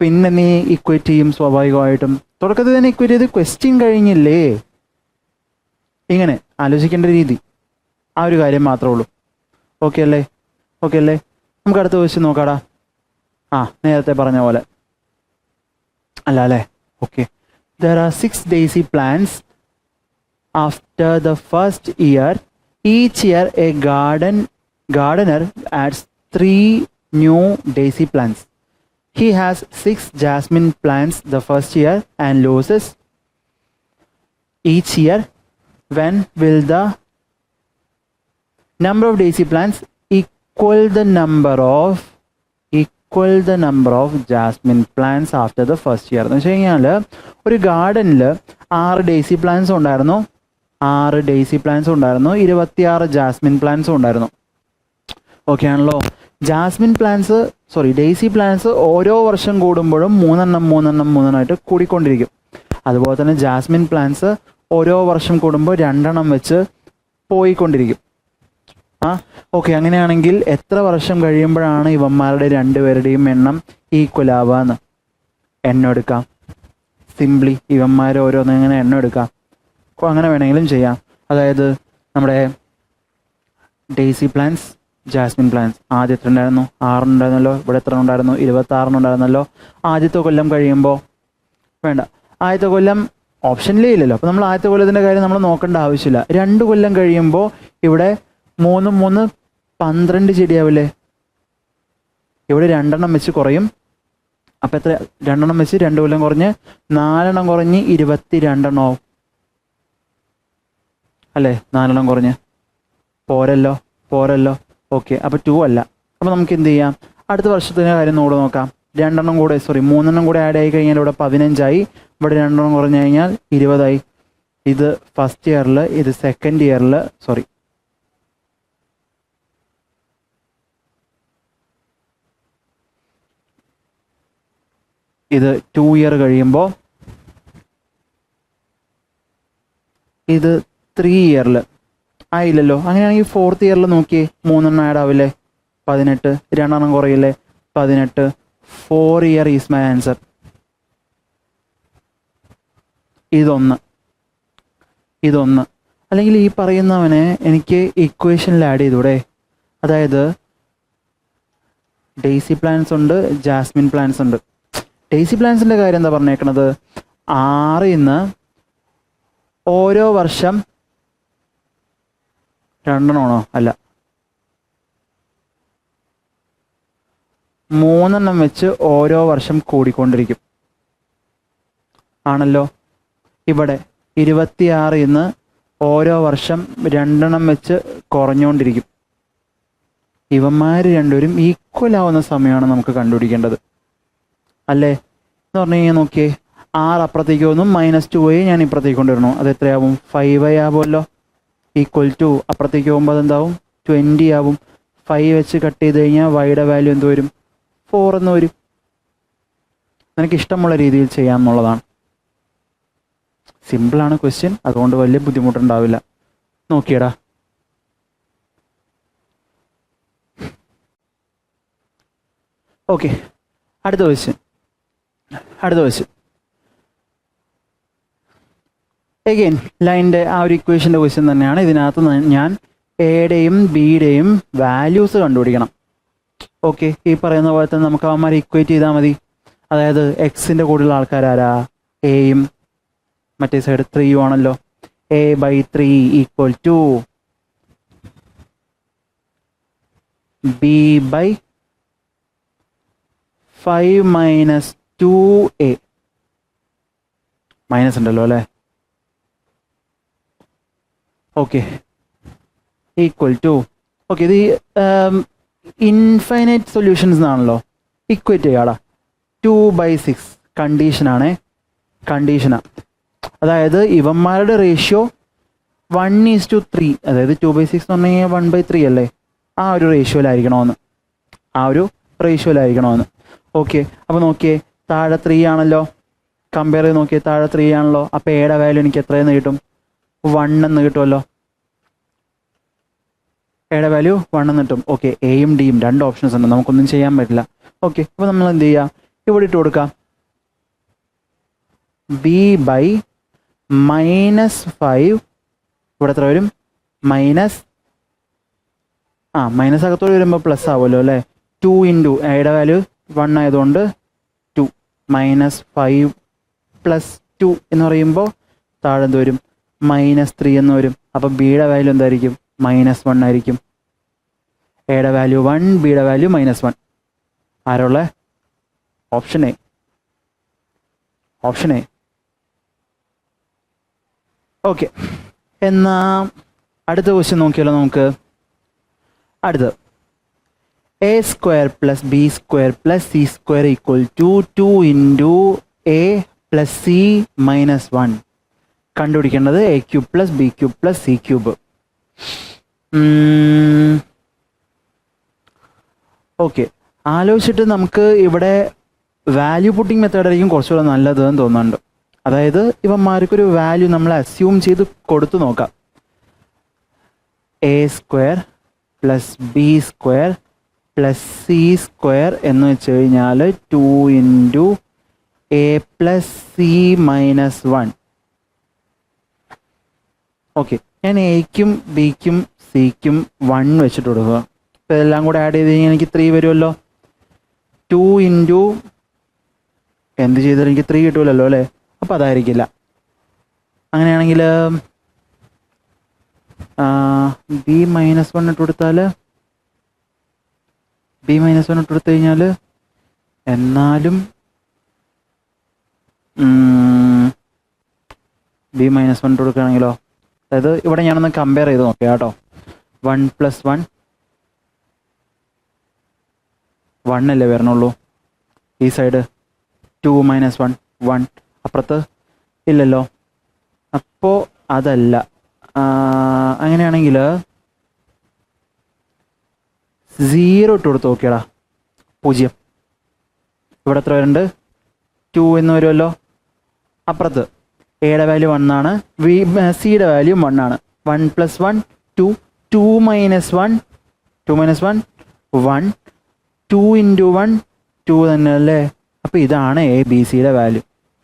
പിന്നെ നീ ഇക്വേറ്റ് ചെയ്യും സ്വാഭാവികമായിട്ടും. തുടക്കത്തിൽ തന്നെ ഇക്വേറ്റ് ചെയ്ത് ക്വസ്റ്റ്യൻ കഴിഞ്ഞില്ലേ? ഇങ്ങനെ ആലോചിക്കേണ്ട രീതി, ആ ഒരു കാര്യം മാത്രമേ ഉള്ളൂ. ഓക്കെ അല്ലേ? നമുക്ക് അടുത്ത ക്വസ്റ്റ്യൻ നോക്കാടാ. നേരത്തെ പറഞ്ഞ പോലെ അല്ല അല്ലേ? Okay, there are 6 daisy plants. After the first year, each year a gardener adds 3 new daisy plants. He has 6 jasmine plants the first year and loses each year. When will the number of daisy plants equal the number of jasmine plants after the first year? എന്ന് വെച്ച് കഴിഞ്ഞാൽ ഒരു ഗാർഡനിൽ 6 daisy plants ഉണ്ടായിരുന്നു, 26 Jasmine പ്ലാന്റ്സും ഉണ്ടായിരുന്നു. Okay ആണല്ലോ. Daisy plants ഓരോ വർഷം കൂടുമ്പോഴും മൂന്നെണ്ണമായിട്ട് കൂടിക്കൊണ്ടിരിക്കും. അതുപോലെ തന്നെ ജാസ്മിൻ പ്ലാന്റ്സ് ഓരോ വർഷം കൂടുമ്പോൾ 2 വെച്ച് പോയിക്കൊണ്ടിരിക്കും. ഓക്കെ, അങ്ങനെയാണെങ്കിൽ എത്ര വർഷം കഴിയുമ്പോഴാണ് ഇവന്മാരുടെ 2 പേരുടെയും എണ്ണം ഈക്വൽ ആവാന്ന് എണ്ണം എടുക്കാം. സിംപ്ലി ഇവന്മാർ ഓരോന്ന് ഇങ്ങനെ എണ്ണം എടുക്കാം. അങ്ങനെ വേണമെങ്കിലും ചെയ്യാം. അതായത് നമ്മുടെ ഡേസി പ്ലാന്റ്സ്, ജാസ്മിൻ പ്ലാന്റ്സ് ആദ്യം എത്ര ഉണ്ടായിരുന്നു? 6 ഉണ്ടായിരുന്നല്ലോ. ഇവിടെ എത്ര ഉണ്ടായിരുന്നു? 26 ഉണ്ടായിരുന്നല്ലോ. ആദ്യത്തെ കൊല്ലം കഴിയുമ്പോൾ വേണ്ട, ആദ്യത്തെ കൊല്ലം ഓപ്ഷനിലേ ഇല്ലല്ലോ. അപ്പോൾ നമ്മൾ ആദ്യത്തെ കൊല്ലത്തിൻ്റെ കാര്യം നമ്മൾ നോക്കേണ്ട ആവശ്യമില്ല. 2 കൊല്ലം കഴിയുമ്പോൾ ഇവിടെ 3 12 ചെടിയാവില്ലേ? ഇവിടെ 2 വെച്ച് കുറയും. അപ്പം എത്ര? 2 വെച്ച് 2 കൊല്ലം കുറഞ്ഞ് 4 കുറഞ്ഞ് 22 ആവും അല്ലേ? 4 കുറഞ്ഞ് പോരല്ലോ. ഓക്കെ, അപ്പോൾ 2 അല്ല. അപ്പോൾ നമുക്ക് എന്ത് ചെയ്യാം? അടുത്ത വർഷത്തിൻ്റെ കാര്യം നോക്കാം. 3 കൂടെ ആഡ് ആയി കഴിഞ്ഞാൽ ഇവിടെ 15 ആയി. ഇവിടെ 2 കുറഞ്ഞു കഴിഞ്ഞാൽ 20 ആയി. ഇത് ഫസ്റ്റ് ഇയറിൽ, ഇത് സെക്കൻഡ് ഇയറിൽ, ഇത് 2 ഇയർ കഴിയുമ്പോൾ, ഇത് 3 ഇയറിൽ ആയില്ലല്ലോ. അങ്ങനെയാണെങ്കിൽ 4th ഇയറിൽ നോക്കിയേ, 3 ആഡ് ആവില്ലേ? 18. 2 കുറയില്ലേ? 18. 4 ഇയർ ഈസ് മൈ ആൻസർ. ഇതൊന്ന് അല്ലെങ്കിൽ ഈ പറയുന്നവനെ എനിക്ക് ഇക്വേഷനിൽ ആഡ് ചെയ്തൂടെ? അതായത് ഡേസി പ്ലാന്റ്സ് ഉണ്ട്, ജാസ്മിൻ പ്ലാന്റ്സ് ഉണ്ട്. ഡേസി പ്ലാന്റ്സിൻ്റെ കാര്യം എന്താ പറഞ്ഞേക്കണത്? 6 ഓരോ വർഷം 2 അല്ല, 3 വെച്ച് ഓരോ വർഷം കൂടിക്കൊണ്ടിരിക്കും ആണല്ലോ. ഇവിടെ 26 ഓരോ വർഷം 2 വെച്ച് കുറഞ്ഞുകൊണ്ടിരിക്കും. ഇവന്മാർ രണ്ടുപേരും ഈക്വൽ ആവുന്ന സമയമാണ് നമുക്ക് കണ്ടുപിടിക്കേണ്ടത് അല്ലേ? എന്ന് പറഞ്ഞു കഴിഞ്ഞാൽ നോക്കിയേ, 6 അപ്പുറത്തേക്ക് വന്നു, -2 ഞാൻ ഇപ്പുറത്തേക്ക് കൊണ്ടുവരണു. അത് എത്രയാവും? 5 ആവുമല്ലോ. ഈക്വൽ ടു അപ്പുറത്തേക്ക് പോകുമ്പോൾ അതെന്താവും? 20 ആവും. 5 വെച്ച് കട്ട് ചെയ്ത് കഴിഞ്ഞാൽ വൈയുടെ വാല്യൂ എന്ത് വരും? 4 എന്ന് വരും. നിനക്ക് ഇഷ്ടമുള്ള രീതിയിൽ ചെയ്യാമെന്നുള്ളതാണ്. സിമ്പിളാണ് ക്വസ്റ്റ്യൻ, അതുകൊണ്ട് വലിയ ബുദ്ധിമുട്ടുണ്ടാവില്ല. നോക്കിയടാ. ഓക്കെ, അടുത്ത ക്വസ്റ്റ്യൻ. എഗെയിൻ ലൈനിൻ്റെ ആ ഒരു ഇക്വേഷൻ്റെ ക്വസ്റ്റ്യൻ തന്നെയാണ്. ഇതിനകത്ത് ഞാൻ എയുടെയും ബിയുടെയും വാല്യൂസ് കണ്ടുപിടിക്കണം. ഓക്കെ, ഈ പറയുന്ന പോലെ തന്നെ നമുക്ക് അവന്മാരെ ഇക്വേറ്റ് ചെയ്താൽ മതി. അതായത് എക്സിൻ്റെ കൂടെയുള്ള ആൾക്കാരാരാ? എയും മറ്റേ സൈഡ് 3 ആണല്ലോ. a/3 equal to b/5 - 2a. Minus ഉണ്ടല്ലോ അല്ലേ? ഓക്കെ, ഈക്വൽ ടു, ഓക്കെ, ഇത് ഇൻഫൈനൈറ്റ് സൊല്യൂഷൻസ് എന്നാണല്ലോ. ഇക്വേറ്റ് ചെയ്യാടാ. 2/6 കണ്ടീഷനാണ്. അതായത് ഇവന്മാരുടെ റേഷ്യോ 1:3. അതായത് 2/6 എന്ന് പറഞ്ഞു കഴിഞ്ഞാൽ 1/3 അല്ലേ? ആ ഒരു റേഷ്യോയിലായിരിക്കണമെന്ന്. ഓക്കെ, അപ്പോൾ നോക്കിയേ, താഴെ 3 ആണല്ലോ. കമ്പയർ ചെയ്ത് നോക്കിയേ, താഴെ 3 ആണല്ലോ. അപ്പോൾ എയുടെ വാല്യൂ എനിക്ക് എത്രയെന്ന് കിട്ടും? 1 എന്ന് കിട്ടുമല്ലോ. എയുടെ വാല്യൂ 1 എന്ന് കിട്ടും. ഓക്കെ, എയും ഡിയും 2 ഓപ്ഷൻസ് ഉണ്ട്, നമുക്കൊന്നും ചെയ്യാൻ പറ്റില്ല. ഓക്കെ, അപ്പോൾ നമ്മൾ എന്ത് ചെയ്യാം? ഇവിടെ ഇട്ട് കൊടുക്കാം. b/-5 ഇവിടെ എത്ര വരും? മൈനസ് അകത്തോട് വരുമ്പോൾ പ്ലസ് ആവുമല്ലോ അല്ലേ? 2 × എയുടെ വാല്യൂ 1 ആയതുകൊണ്ട് 2 -5 + 2 എന്ന് പറയുമ്പോൾ താഴെ എന്ത് വരും? -3 എന്ന് വരും. അപ്പോൾ ബിയുടെ വാല്യൂ എന്തായിരിക്കും? -1 ആയിരിക്കും. എയുടെ വാല്യൂ 1, ബിയുടെ വാല്യൂ -1. ആരുള്ള ഓപ്ഷൻ എ. ഓക്കെ, എന്നാ അടുത്ത ക്വസ്റ്റ്യൻ നോക്കിയാലോ നമുക്ക്. അടുത്ത് a square plus b square plus c square equal to 2 into a plus c minus 1. കണ്ടുപിടിക്കേണ്ടത് a cube plus b cube plus c cube. Okay, ആലോചിച്ചിട്ട് നമുക്ക് ഇവിടെ വാല്യൂ പുട്ടിംഗ് മെത്തേഡ് ആയിരിക്കും കുറച്ചുകൂടെ നല്ലത് എന്ന് തോന്നുന്നുണ്ട്. അതായത് ഇവന്മാർക്കൊരു വാല്യൂ നമ്മൾ അസ്യൂം ചെയ്ത് കൊടുത്തു നോക്കാം. a square plus B square plus c square എന്ന് വെച്ച് കഴിഞ്ഞാൽ 2 into A plus C minus 1. Okay, ഞാൻ എയ്ക്കും ബിക്കും സിക്കും 1 വെച്ചിട്ട് കൊടുക്കുക. അപ്പോൾ ഇതെല്ലാം കൂടെ ആഡ് ചെയ്ത് കഴിഞ്ഞാൽ എനിക്ക് 3 വരുമല്ലോ. 2 ഇൻറ്റു എന്ത് ചെയ്താലും എനിക്ക് 3 കിട്ടുമല്ലോ അല്ലേ. അപ്പോൾ അതായിരിക്കില്ല. അങ്ങനെയാണെങ്കിൽ ബി മൈനസ് 1 ഇട്ട് കൊടുത്താൽ ബി മൈനസ് 1 ഇട്ട് കൊടുത്തു കഴിഞ്ഞാൽ എന്നാലും ബി മൈനസ് 1 ഇട്ട് കൊടുക്കുകയാണെങ്കിലോ, അതായത് ഇവിടെ ഞാനൊന്ന് കമ്പയർ ചെയ്ത് നോക്കാം കേട്ടോ. 1 + 1 1 അല്ലേ വരണുള്ളൂ. ഈ സൈഡ് 2 - 1 1, അപ്പുറത്ത് ഇല്ലല്ലോ. അപ്പോൾ അതല്ല. അങ്ങനെയാണെങ്കിൽ 0 ഇട്ട് കൊടുത്ത് നോക്കിയടാ. 0. ഇവിടെ എത്ര വരുന്നുണ്ട്? 2 എന്ന് വരുമല്ലോ. അപ്പുറത്ത് എയുടെ വാല്യൂ 1 ആണ്, സിയുടെ വാല്യൂ 1 ആണ്. 1 + 1 2, 2 - 1 2 - 1 1, 2 ഇൻറ്റു 1 2 തന്നെ അല്ലേ. അപ്പോൾ ഇതാണ് എ ബി സിയുടെ വാല്യൂ.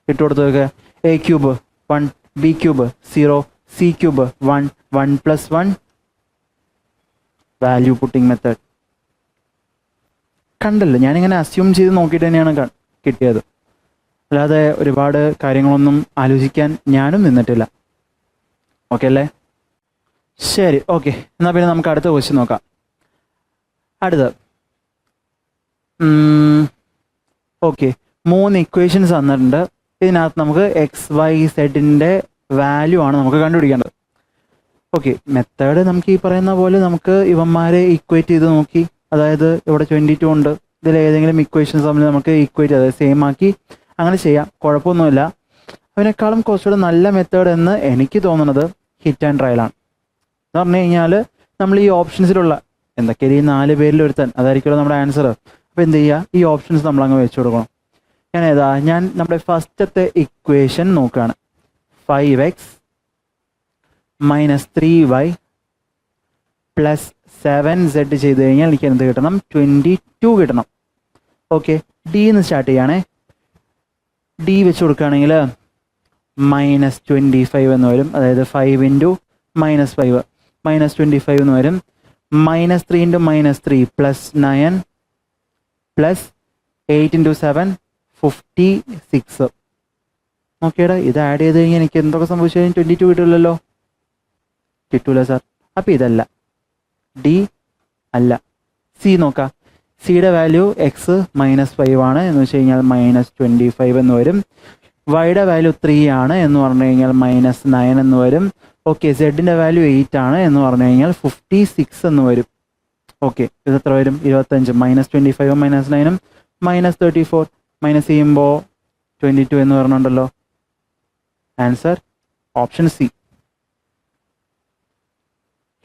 ഇട്ട് കൊടുത്ത് നോക്കുക. A cube 1, B cube 0, C cube 1, 1 + 1 value putting method. കണ്ടല്ലോ, ഞാനിങ്ങനെ അസ്യൂം ചെയ്ത് നോക്കിയിട്ട് തന്നെയാണ് കിട്ടിയത്. അല്ലാതെ ഒരുപാട് കാര്യങ്ങളൊന്നും ആലോചിക്കാൻ ഞാനും നിന്നിട്ടില്ല. ഓക്കെ അല്ലേ? ശരി, ഓക്കെ. എന്നാൽ പിന്നെ നമുക്ക് അടുത്ത ക്വസ്റ്റ്യൻ നോക്കാം. അടുത്ത് ഓക്കെ, 3 ഇക്വേഷൻസ് തന്നിട്ടുണ്ട്. ഇതിനകത്ത് നമുക്ക് എക്സ് വൈ സെഡിൻ്റെ വാല്യൂ ആണ് നമുക്ക് കണ്ടുപിടിക്കേണ്ടത്. ഓക്കെ, മെത്തേഡ് നമുക്ക് ഈ പറയുന്ന പോലെ നമുക്ക് ഇവന്മാരെ ഇക്വേറ്റ് ചെയ്ത് നോക്കി. അതായത് ഇവിടെ 22 ഉണ്ട്. ഇതിൽ ഏതെങ്കിലും ഇക്വേഷൻസ് തമ്മിൽ നമുക്ക് ഇക്വേറ്റ്, അതായത് സെയിം ആക്കി അങ്ങനെ ചെയ്യാം, കുഴപ്പമൊന്നുമില്ല. അതിനേക്കാളും കുറച്ചുകൂടെ നല്ല മെത്തേഡ് എന്ന് എനിക്ക് തോന്നുന്നത് ഹിറ്റ് ആൻഡ് ട്രയൽ ആണ്. എന്ന് പറഞ്ഞു കഴിഞ്ഞാൽ നമ്മൾ ഈ ഓപ്ഷൻസിലുള്ള എന്തൊക്കെയാണ് ഈ 4 പേരിൽ ഒരുത്തൻ, അതായിരിക്കുമല്ലോ നമ്മുടെ ആൻസർ. അപ്പോൾ എന്ത് ചെയ്യുക, ഈ ഓപ്ഷൻസ് നമ്മളങ്ങ് വെച്ച് കൊടുക്കണം. ഞാൻ നമ്മുടെ ഫസ്റ്റത്തെ ഇക്വേഷൻ നോക്കുകയാണ്. 5x - 3y + 7z ചെയ്ത് കഴിഞ്ഞാൽ എനിക്ക് എന്ത് കിട്ടണം? 22 കിട്ടണം. ഓക്കെ, ഡി എന്ന് സ്റ്റാർട്ട് ചെയ്യുകയാണേ. ഡി വെച്ച് കൊടുക്കുകയാണെങ്കിൽ -25 എന്ന് വരും. അതായത് 5 ഇൻറ്റു -5 -25 എന്ന് വരും. -3 ഇൻറ്റു -3 +9 +8 ഇൻറ്റു 7 56. ഓക്കേടാ, ഇത് ആഡ് ചെയ്ത് കഴിഞ്ഞാൽ എനിക്ക് എന്തൊക്കെ സംഭവിച്ചു കഴിഞ്ഞാൽ 22 കിട്ടില്ലല്ലോ. കിട്ടൂല സാർ. അപ്പോൾ ഇതല്ല, ഡി അല്ല. സി നോക്കാം. സിയുടെ വാല്യൂ എക്സ് -5 ആണ് എന്ന് വെച്ച് കഴിഞ്ഞാൽ -25 എന്ന് വരും. വൈയുടെ വാല്യൂ 3 ആണ് എന്ന് പറഞ്ഞു കഴിഞ്ഞാൽ -9 എന്ന് വരും. ഓക്കെ, സെഡിൻ്റെ വാല്യൂ 8 ആണ് എന്ന് പറഞ്ഞു കഴിഞ്ഞാൽ 56 എന്ന് വരും. ഓക്കെ, ഇത് എത്ര വരും? 25. -25 -9 -34 മൈനസ് ചെയ്യുമ്പോൾ 22 എന്ന് പറഞ്ഞുണ്ടല്ലോ. Answer option C,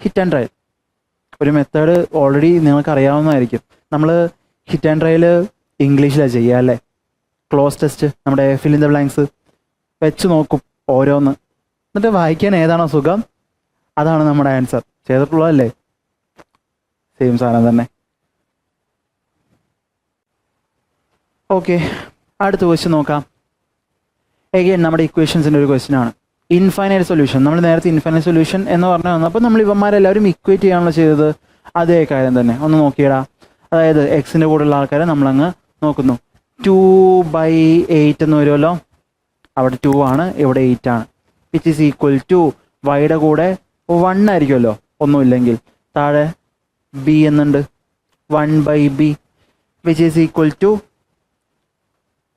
hit and trial. ഒരു മെത്തേഡ് ഓൾറെഡി നിങ്ങൾക്ക് അറിയാവുന്നതായിരിക്കും. നമ്മൾ ഹിറ്റ് ആൻഡ് ട്രയൽ ഇംഗ്ലീഷിലാണ് ചെയ്യുക അല്ലേ. ക്ലോസ് ടെസ്റ്റ്, നമ്മുടെ ഫിൽ ഇൻ ദ ബ്ലാങ്ക്സ് വെച്ച് നോക്കും ഓരോന്ന്, എന്നിട്ട് വായിക്കാൻ ഏതാണോ സുഖം അതാണ് നമ്മുടെ ആൻസർ. ചെയ്തിട്ടുള്ളതല്ലേ? സെയിം സാധനം തന്നെ. ഓക്കെ, അടുത്ത ക്വസ്റ്റ്യൻ നോക്കാം. എഗെയിൻ നമ്മുടെ ഇക്വേഷൻസിൻ്റെ ഒരു ക്വസ്റ്റ്യൻ ആണ്. Infinite solution. നമ്മൾ നേരത്തെ ഇൻഫൈനൈറ്റ് സൊല്യൂഷൻ എന്ന് പറഞ്ഞു വന്നപ്പോൾ നമ്മൾ ഇവന്മാരെല്ലാവരും ഇക്വേറ്റ് ചെയ്യാണല്ലോ ചെയ്തത്. അതേ കാര്യം തന്നെ ഒന്ന് നോക്കിയിടാ. അതായത് എക്സിൻ്റെ കൂടെയുള്ള ആൾക്കാരെ നമ്മളങ്ങ് നോക്കുന്നു. 2/8 എന്ന് വരുമല്ലോ. അവിടെ 2 ആണ്, ഇവിടെ 8 ആണ്. വിച്ച് ഈസ് ഈക്വൽ ടു വൈയുടെ കൂടെ 1 ആയിരിക്കുമല്ലോ, ഒന്നുമില്ലെങ്കിൽ. താഴെ ബി എന്നുണ്ട്, 1/b which is equal to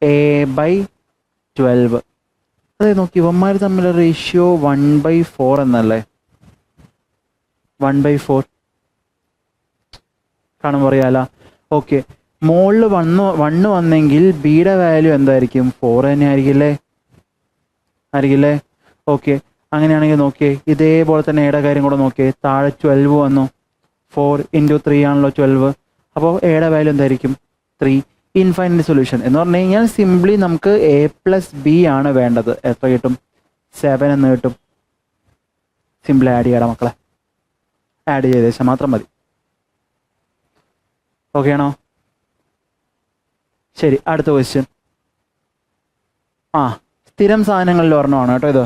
a/12. അതായത് നോക്കി ഇവന്മാർ തമ്മിലുള്ള റേഷ്യോ 1/4 എന്നല്ലേ, 1/4 കാണുമ്പോൾ അറിയാലോ. ഓക്കെ, മുകളിൽ 1 വന്നെങ്കിൽ ബിയുടെ വാല്യൂ എന്തായിരിക്കും? 4 തന്നെ ആയിരിക്കില്ലേ? ഓക്കെ, അങ്ങനെയാണെങ്കിൽ നോക്കിയേ, ഇതേപോലെ തന്നെ എയുടെ കാര്യം കൂടെ നോക്കിയേ. താഴെ 12 വന്നു, 4 × 3 ആണല്ലോ 12. അപ്പോൾ എയുടെ വാല്യൂ എന്തായിരിക്കും? 3. ഇൻഫൈനൈറ്റ് സൊല്യൂഷൻ എന്ന് പറഞ്ഞു കഴിഞ്ഞാൽ സിംപ്ലി നമുക്ക് a+b ആണ് വേണ്ടത്. എത്ര കിട്ടും? 7 എന്ന് കിട്ടും. സിംപിൾ ആഡ് ചെയ്യണം മക്കളെ, ആഡ് ചെയ്ത ശേഷം മാത്രം മതി. ഓക്കെ ആണോ? ശരി, അടുത്ത ക്വസ്റ്റ്യൻ. സ്ഥിരം സാധനങ്ങളിൽ ഒരെണ്ണമാണ് കേട്ടോ ഇത്.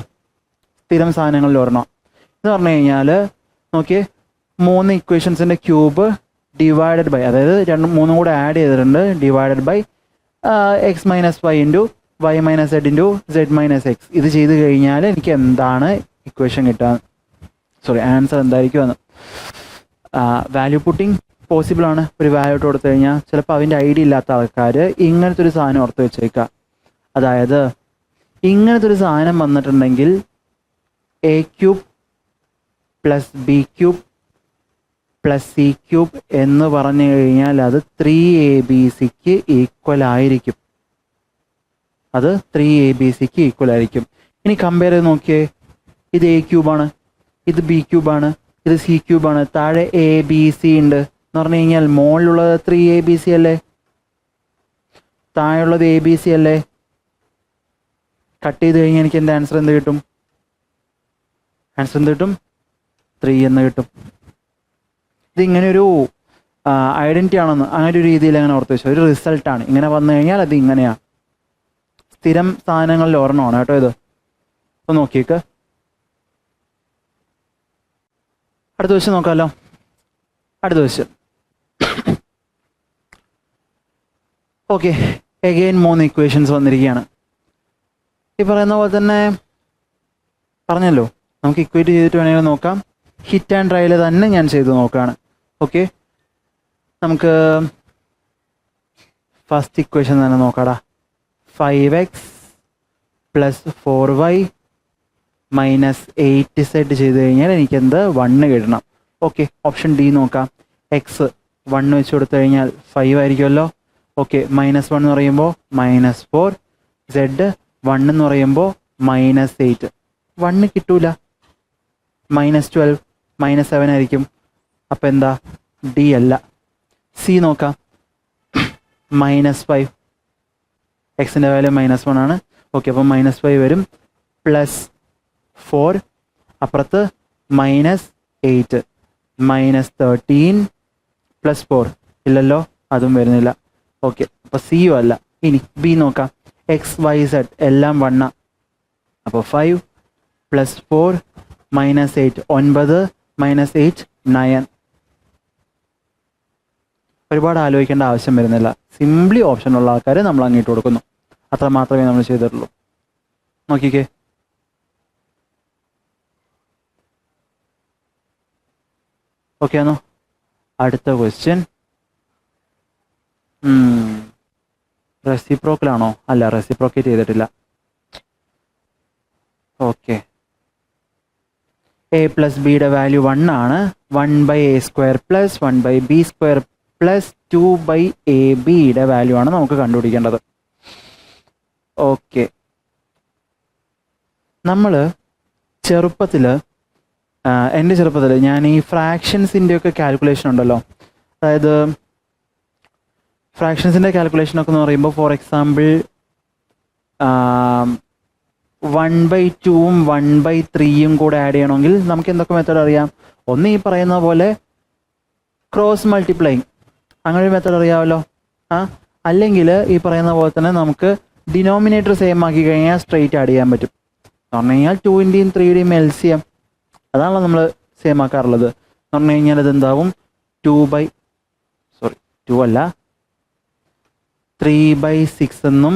സ്ഥിരം സാധനങ്ങളിൽ ഒരെണ്ണം എന്ന് പറഞ്ഞു കഴിഞ്ഞാൽ നോക്കിയേ, 3 ഇക്വേഷൻസിൻ്റെ ക്യൂബ് ഡിവൈഡഡ് ബൈ, അതായത് 2-3 കൂടെ ആഡ് ചെയ്തിട്ടുണ്ട്, divided by x - y × y - z × z - x. ഇത് ചെയ്ത് കഴിഞ്ഞാൽ എനിക്ക് എന്താണ് ഇക്വേഷൻ കിട്ടുക, സോറി ആൻസർ എന്തായിരിക്കും എന്ന്. വാല്യൂ പുട്ടിങ് പോസിബിൾ ആണ്. ഒരു വാല്യൂ ഇട്ട് കൊടുത്തു കഴിഞ്ഞാൽ ചിലപ്പോൾ അതിൻ്റെ ഐഡിയ ഇല്ലാത്ത ആൾക്കാർ ഇങ്ങനത്തെ ഒരു സാധനം ഓർത്ത് വെച്ചേക്കുക. അതായത് ഇങ്ങനത്തെ ഒരു സാധനം വന്നിട്ടുണ്ടെങ്കിൽ a³ + b³ + c³ എന്ന് പറഞ്ഞു കഴിഞ്ഞാൽ അത് 3abcക്ക് ഈക്വൽ ആയിരിക്കും. അത് 3abcക്ക് ഈക്വൽ ആയിരിക്കും. ഇനി കമ്പയർ ചെയ്ത് നോക്കിയേ, ഇത് a³ ആണ്, ഇത് b³ ആണ്, ഇത് c³ ആണ്, താഴെ abc ഉണ്ട് എന്ന് പറഞ്ഞു കഴിഞ്ഞാൽ മുകളിലുള്ളത് 3abc അല്ലേ, താഴെയുള്ളത് abc അല്ലേ. കട്ട് ചെയ്ത് കഴിഞ്ഞാൽ എനിക്ക് എൻ്റെ ആൻസർ എന്ത് കിട്ടും? 3 എന്ന് കിട്ടും. ഇതിങ്ങനെയൊരു ഐഡൻറ്റിറ്റി ആണെന്ന് അങ്ങനെ ഒരു രീതിയിൽ അങ്ങനെ ഓർത്ത് വെച്ചു. ഒരു റിസൾട്ടാണ് ഇങ്ങനെ വന്നു കഴിഞ്ഞാൽ അത് ഇങ്ങനെയാണ്. സ്ഥിരം സാധനങ്ങളിൽ ഒരെണ്ണമാണ് കേട്ടോ ഇത്. ഒന്ന് നോക്കിയേക്ക്. അടുത്ത ക്വസ്റ്റ്യൻ നോക്കാമല്ലോ. അടുത്ത ക്വസ്റ്റ്യൻ. ഓക്കെ, എഗെയിൻ 3 ഇക്വേഷൻസ് വന്നിരിക്കുകയാണ്. ഈ പറയുന്ന പോലെ തന്നെ പറഞ്ഞല്ലോ, നമുക്ക് ഇക്വേറ്റ് ചെയ്തിട്ട് വേണമെങ്കിൽ നോക്കാം. ഹിറ്റ് ആൻഡ് ട്രയൽ തന്നെ ഞാൻ ചെയ്ത് നോക്കുകയാണ്. ഓക്കെ, നമുക്ക് ഫസ്റ്റ് ഇക്വേഷൻ തന്നെ നോക്കാടാ. 5x + 4y - 8z ചെയ്ത് കഴിഞ്ഞാൽ എനിക്ക് എന്ത്? 1 കിട്ടണം. ഓക്കെ, ഓപ്ഷൻ ഡി നോക്കാം. എക്സ് 1 വെച്ച് കൊടുത്തു കഴിഞ്ഞാൽ 5 ആയിരിക്കുമല്ലോ. ഓക്കെ, -1 എന്ന് പറയുമ്പോൾ -4, z 1 എന്ന് പറയുമ്പോൾ -8. 1 കിട്ടൂല, -12 -7 ആയിരിക്കും. അപ്പം എന്താ? ഡി അല്ല. സി നോക്കാം. -5, എക്സിൻ്റെ വാല്യൂ -1 ആണ്. ഓക്കെ, അപ്പം -5 വരും, +4 അപ്പുറത്ത് -8, -13 +4 ഇല്ലല്ലോ, അതും വരുന്നില്ല. ഓക്കെ, അപ്പോൾ സിയും അല്ല. ഇനി ബി നോക്കാം. x y z എല്ലാം 1. അപ്പോൾ 5 +4 -8, 9 -8 9. ഒരുപാട് ആലോചിക്കേണ്ട ആവശ്യം വരുന്നില്ല. സിംപ്ലി ഓപ്ഷനുള്ള ആൾക്കാർ നമ്മൾ അങ്ങോട്ട് കൊടുക്കുന്നു. അത്ര മാത്രമേ നമ്മൾ ചെയ്തിട്ടുള്ളൂ. നോക്കിക്കേ, ഓക്കെ ആണോ? അടുത്ത ക്വസ്റ്റ്യൻ. റെസിപ്രോക്കലാണോ? അല്ല, റെസിപ്രോക്കേറ്റ് ചെയ്തിട്ടില്ല. ഓക്കെ, a + bയുടെ വാല്യൂ 1 ആണ്. 1/a² + 1/b² + 2/ab വാല്യൂ ആണ് നമുക്ക് കണ്ടുപിടിക്കേണ്ടത്. ഓക്കെ, നമ്മൾ ചെറുപ്പത്തിൽ, എൻ്റെ ചെറുപ്പത്തിൽ ഞാൻ ഈ ഫ്രാക്ഷൻസിൻ്റെയൊക്കെ കാൽക്കുലേഷൻ ഉണ്ടല്ലോ, അതായത് ഫ്രാക്ഷൻസിൻ്റെ കാൽക്കുലേഷനൊക്കെ എന്ന് പറയുമ്പോൾ ഫോർ എക്സാമ്പിൾ 1/2ഉം 1/3യും കൂടെ ആഡ് ചെയ്യണമെങ്കിൽ നമുക്ക് എന്തൊക്കെ മെത്തേഡ് അറിയാം? ഒന്ന് ഈ പറയുന്ന പോലെ ക്രോസ് മൾട്ടിപ്ലൈങ്, അങ്ങനെ ഒരു മെത്തേഡ് അറിയാമല്ലോ. അല്ലെങ്കിൽ ഈ പറയുന്ന പോലെ തന്നെ നമുക്ക് ഡിനോമിനേറ്റർ സെയിം ആക്കി കഴിഞ്ഞാൽ സ്ട്രെയിറ്റ് ആഡ് ചെയ്യാൻ പറ്റും. എന്ന് പറഞ്ഞു കഴിഞ്ഞാൽ 2ൻ്റെയും 3യുടെയും LCM അതാണല്ലോ നമ്മൾ സെയിം ആക്കാറുള്ളത്. എന്ന് പറഞ്ഞു കഴിഞ്ഞാൽ ഇതെന്താവും? 3/6 എന്നും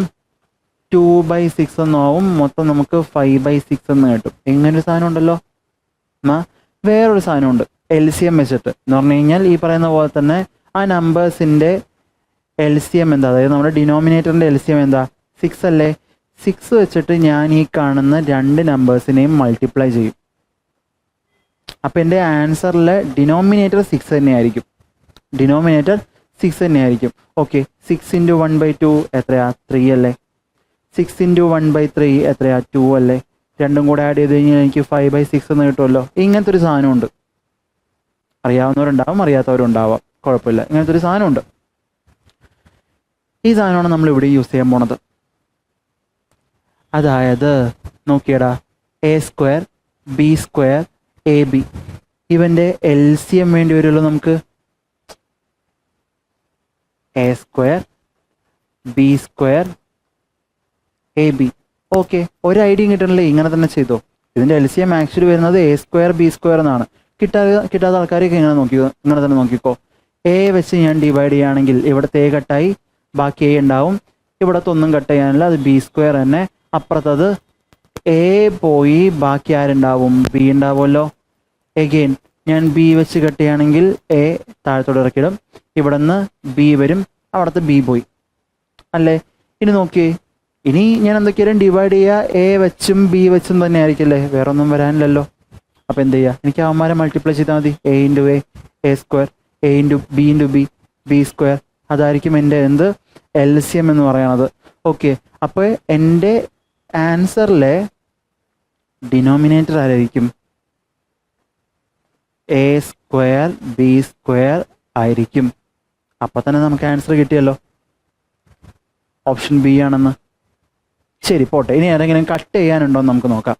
2/6 എന്നും ആവും. മൊത്തം നമുക്ക് 5/6 എന്ന് കിട്ടും. എങ്ങനൊരു സാധനം ഉണ്ടല്ലോ. വേറൊരു സാധനമുണ്ട്, LCM വെച്ചിട്ട് എന്ന് പറഞ്ഞു കഴിഞ്ഞാൽ ഈ പറയുന്ന പോലെ തന്നെ ആ നമ്പേഴ്സിൻ്റെ LCM എന്താ, അതായത് നമ്മുടെ ഡിനോമിനേറ്ററിൻ്റെ LCM എന്താ, 6 അല്ലേ. 6 വെച്ചിട്ട് ഞാൻ ഈ കാണുന്ന രണ്ട് നമ്പേഴ്സിനെയും മൾട്ടിപ്ലൈ ചെയ്യും. അപ്പം എൻ്റെ ആൻസറിലെ ഡിനോമിനേറ്റർ 6 തന്നെയായിരിക്കും. ഡിനോമിനേറ്റർ 6 തന്നെയായിരിക്കും. ഓക്കെ, 6 × 1/2 എത്രയാ, 3 അല്ലേ. 6 × 1/3 എത്രയാ, 2 അല്ലേ. രണ്ടും കൂടെ ആഡ് ചെയ്ത് കഴിഞ്ഞാൽ എനിക്ക് 5/6 എന്ന് കിട്ടുമല്ലോ. ഇങ്ങനത്തെ ഒരു സാധനമുണ്ട്. അറിയാവുന്നവരുണ്ടാവും, അറിയാത്തവരുണ്ടാവാം, കുഴപ്പമില്ല. ഇങ്ങനത്തെ ഒരു സാധനമുണ്ട്. ഈ സാധനമാണ് നമ്മൾ ഇവിടെ യൂസ് ചെയ്യാൻ പോണത്. അതായത് നോക്കിയടാ, A² B² AB ഇവൻ്റെ LCM വേണ്ടി വരുമല്ലോ നമുക്ക്. A² B² AB. ഓക്കെ, ഒരു ഐഡിയയും കിട്ടണില്ലേ, ഇങ്ങനെ തന്നെ ചെയ്തോ. ഇതിൻ്റെ LCM ആക്ച്വലി വരുന്നത് A² B² എന്നാണ്. കിട്ടാത്ത ആൾക്കാരൊക്കെ ഇങ്ങനെ തന്നെ നോക്കിക്കോ. A വെച്ച് ഞാൻ ഡിവൈഡ് ചെയ്യുകയാണെങ്കിൽ ഇവിടുത്തെ A കട്ടായി, ബാക്കി A ഉണ്ടാവും. ഇവിടുത്തെ ഒന്നും കട്ട് ചെയ്യാനില്ല, അത് B² തന്നെ. അപ്പുറത്തത് A പോയി ബാക്കി ആരുണ്ടാവും, B ഉണ്ടാവുമല്ലോ. എഗെയിൻ ഞാൻ B വെച്ച് കട്ട് ചെയ്യുകയാണെങ്കിൽ A താഴത്തോട് ഇറക്കിയിടും, ഇവിടെ നിന്ന് B വരും, അവിടുത്തെ B പോയി അല്ലേ. ഇനി നോക്കിയേ, ഇനി ഞാൻ എന്തൊക്കെയാലും ഡിവൈഡ് ചെയ്യുക A വെച്ചും B വെച്ചും തന്നെ ആയിരിക്കില്ലേ, വേറെ ഒന്നും വരാനില്ലല്ലോ. അപ്പോൾ എന്ത് ചെയ്യുക, എനിക്ക് അവന്മാരെ മൾട്ടിപ്ലൈ ചെയ്താൽ മതി. A × A², A × B × B B². അതായിരിക്കും എൻ്റെ എന്ത് LCM എന്ന് പറയണത്. ഓക്കെ, അപ്പോൾ എൻ്റെ ആൻസറിലെ ഡിനോമിനേറ്റർ ആരായിരിക്കും, A² B² ആയിരിക്കും. അപ്പം തന്നെ നമുക്ക് ആൻസർ കിട്ടിയല്ലോ, ഓപ്ഷൻ B ആണെന്ന്. ശരി, പോട്ടെ. ഇനി ആരെങ്കിലും കട്ട് ചെയ്യാനുണ്ടോ എന്ന് നമുക്ക് നോക്കാം.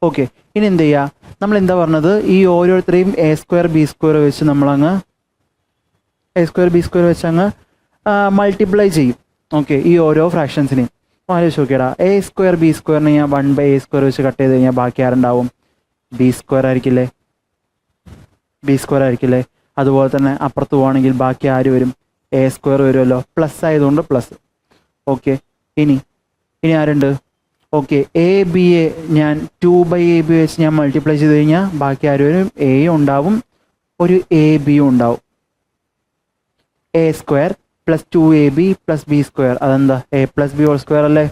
ഓക്കെ, ഇനി എന്ത് ചെയ്യുക, നമ്മൾ എന്താ പറഞ്ഞത്, ഈ ഓരോരുത്തരെയും A² B² വെച്ച് നമ്മളങ്ങ് A² B² വെച്ച് അങ്ങ് മൾട്ടിപ്ലൈ ചെയ്യും. ഓക്കെ, ഈ ഓരോ ഫ്രാക്ഷൻസിനെയും ആലോചിച്ച് നോക്കിയടാ. A² B² ഞാൻ 1/A² വെച്ച് കട്ട് ചെയ്ത് കഴിഞ്ഞാൽ ബാക്കി ആരുണ്ടാവും, B² ആയിരിക്കില്ലേ. B² ആയിരിക്കില്ലേ. അതുപോലെ തന്നെ അപ്പുറത്ത് പോവുകയാണെങ്കിൽ ബാക്കി ആര് വരും, A² വരുമല്ലോ. പ്ലസ് ആയതുകൊണ്ട് പ്ലസ്. ഓക്കെ, ഇനി ആരുണ്ട്, ഓക്കെ AB ഞാൻ 2/AB വെച്ച് ഞാൻ മൾട്ടിപ്ലൈ ചെയ്ത് കഴിഞ്ഞാൽ ബാക്കി ആര് വരും, A ഉണ്ടാവും, ഒരു AB ഉണ്ടാവും. A² + 2AB + B². അതെന്താ, A + B² അല്ലേ.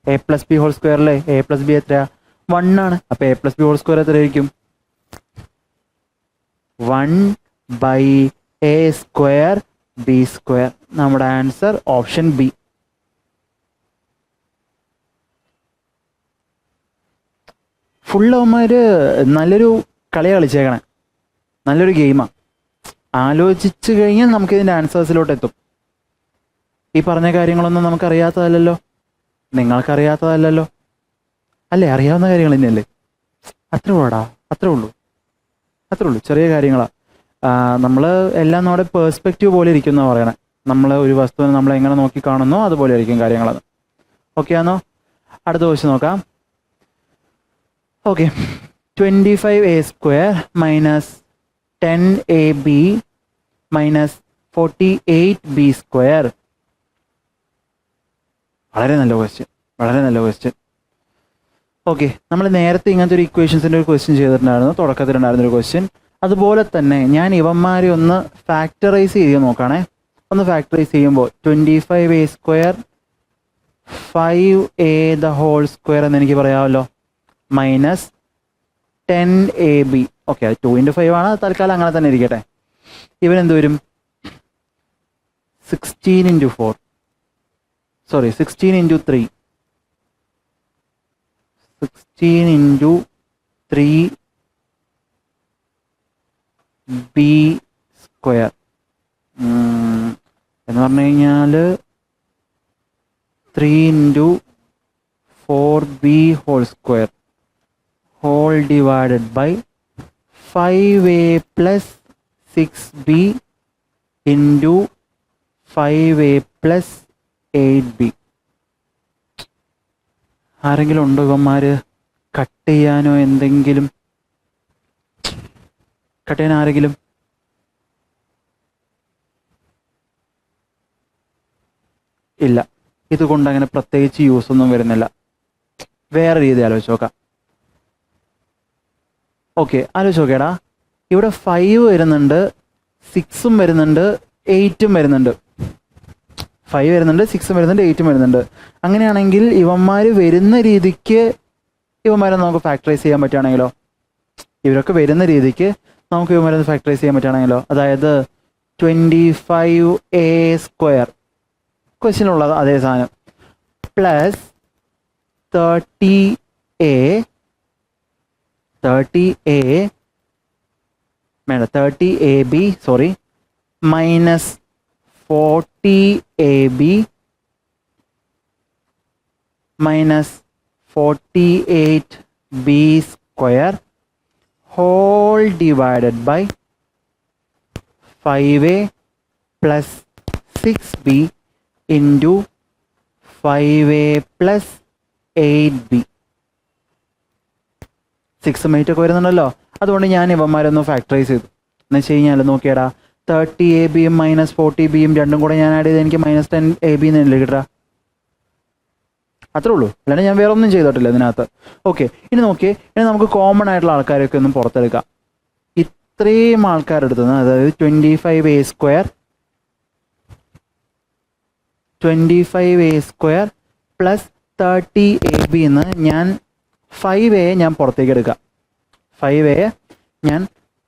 A + B² അല്ലേ. A + B എത്രയാ, 1 ആണ്. അപ്പോൾ A + B² എത്രയായിരിക്കും, 1/A² B². നമ്മുടെ ആൻസർ ഓപ്ഷൻ B. ഫുള്ളവന്മാർ നല്ലൊരു കളി കളിച്ചേക്കണേ, നല്ലൊരു ഗെയിമാണ്. ആലോചിച്ച് കഴിഞ്ഞാൽ നമുക്കിതിൻ്റെ ആൻസേഴ്സിലോട്ട് എത്തും. ഈ പറഞ്ഞ കാര്യങ്ങളൊന്നും നമുക്കറിയാത്തതല്ലല്ലോ, നിങ്ങൾക്കറിയാത്തതല്ലല്ലോ അല്ലേ, അറിയാവുന്ന കാര്യങ്ങൾ തന്നെയല്ലേ. അത്രേ ഉള്ളൂ. ചെറിയ കാര്യങ്ങളാണ്. നമ്മൾ എല്ലാം നമ്മുടെ പേഴ്സ്പെക്റ്റീവ് പോലെ ഇരിക്കും എന്നാണ് പറയണേ. നമ്മൾ ഒരു വസ്തുവിനെ നമ്മൾ എങ്ങനെ നോക്കി കാണുന്നോ അതുപോലെ ആയിരിക്കും കാര്യങ്ങളത്. ഓക്കെ ആണോ? അടുത്ത ക്വസ്റ്റ്യൻ നോക്കാം. Okay, 25A² - 10AB - 48B². വളരെ നല്ല ക്വസ്റ്റ്യൻ. ഓക്കെ, നമ്മൾ നേരത്തെ ഇങ്ങനത്തെ ഒരു ഇക്വേഷൻസിൻ്റെ ഒരു ക്വസ്റ്റ്യൻ ചെയ്തിട്ടുണ്ടായിരുന്നു, തുടക്കത്തിലുണ്ടായിരുന്നൊരു ക്വസ്റ്റ്യൻ. അതുപോലെ തന്നെ ഞാൻ ഇവന്മാരെ ഒന്ന് ഫാക്ടറൈസ് ചെയ്ത് നോക്കുകയാണേ. ഒന്ന് ഫാക്ടറൈസ് ചെയ്യുമ്പോൾ 25A² 5A² എന്ന് എനിക്ക് പറയാമല്ലോ, -10AB. ഓക്കെ, അത് 2 × 5 ആണ്, തൽക്കാലം അങ്ങനെ തന്നെ ഇരിക്കട്ടെ. ഇവനെന്ത് വരും, 16 × 4 സോറി 16 × 3 16 × 3B² എന്ന് പറഞ്ഞു കഴിഞ്ഞാൽ 3 × 4B² whole divided by 5A + 6B × 5A + 8B. ആരെങ്കിലും ഉണ്ടോ ഇവന്മാർ കട്ട് ചെയ്യാനോ, എന്തെങ്കിലും കട്ട് ചെയ്യാൻ ആരെങ്കിലും? ഇല്ല, ഇതുകൊണ്ട് അങ്ങനെ പ്രത്യേകിച്ച് യൂസ് ഒന്നും വരുന്നില്ല. വേറെ രീതി ആലോചിച്ച് നോക്കാം. ഓക്കെ, ആലോചിച്ച് നോക്കേടാ. ഇവിടെ 5 വരുന്നുണ്ട്, 6ഉം വരുന്നുണ്ട്, 8ഉം വരുന്നുണ്ട്. 5 വരുന്നുണ്ട്, 6ഉം വരുന്നുണ്ട്, 8ഉം വരുന്നുണ്ട്. അങ്ങനെയാണെങ്കിൽ ഇവന്മാർ വരുന്ന രീതിക്ക് ഇവന്മാരെ നമുക്ക് ഫാക്ടറൈസ് ചെയ്യാൻ പറ്റുകയാണെങ്കിലോ, ഇവരൊക്കെ വരുന്ന രീതിക്ക് നമുക്ക് ഇവന്മാരെ ഫാക്ടറൈസ് ചെയ്യാൻ പറ്റുകയാണെങ്കിലോ, അതായത് 25a² ക്വസ്റ്റ്യനുള്ളത് അതേ സാധനം പ്ലസ് 30a വേണ്ട 30ab sorry minus 40ab minus 48b² whole divided by 5a plus 6b into 5a plus 8b. 6ഉം 8ഒക്കെ വരുന്നുണ്ടല്ലോ, അതുകൊണ്ട് ഞാൻ ഇവന്മാരൊന്ന് ഫാക്ടറൈസ് ചെയ്തു. എന്ന് വെച്ച് കഴിഞ്ഞാൽ നോക്കിയടാ, 30ab മൈനസ് 40b രണ്ടും കൂടെ ഞാൻ ആഡ് ചെയ്ത് എനിക്ക് മൈനസ് 10ab എന്നല്ലേ കിട്ടുക. അത്രേ ഉള്ളൂ, അല്ലാണ്ട് ഞാൻ വേറെ ഒന്നും ചെയ്തിട്ടില്ല ഇതിനകത്ത്. ഓക്കെ, ഇനി നോക്കിയേ, ഇനി നമുക്ക് കോമൺ ആയിട്ടുള്ള ആൾക്കാരൊക്കെ ഒന്നും പുറത്തെടുക്കാം. ഇത്രയും ആൾക്കാരെടുത്തുനിന്ന്, അതായത് 25a² പ്ലസ് 30ab എന്ന് ഞാൻ 5a ഞാൻ പുറത്തേക്ക് എടുക്കാം. 5a ഞാൻ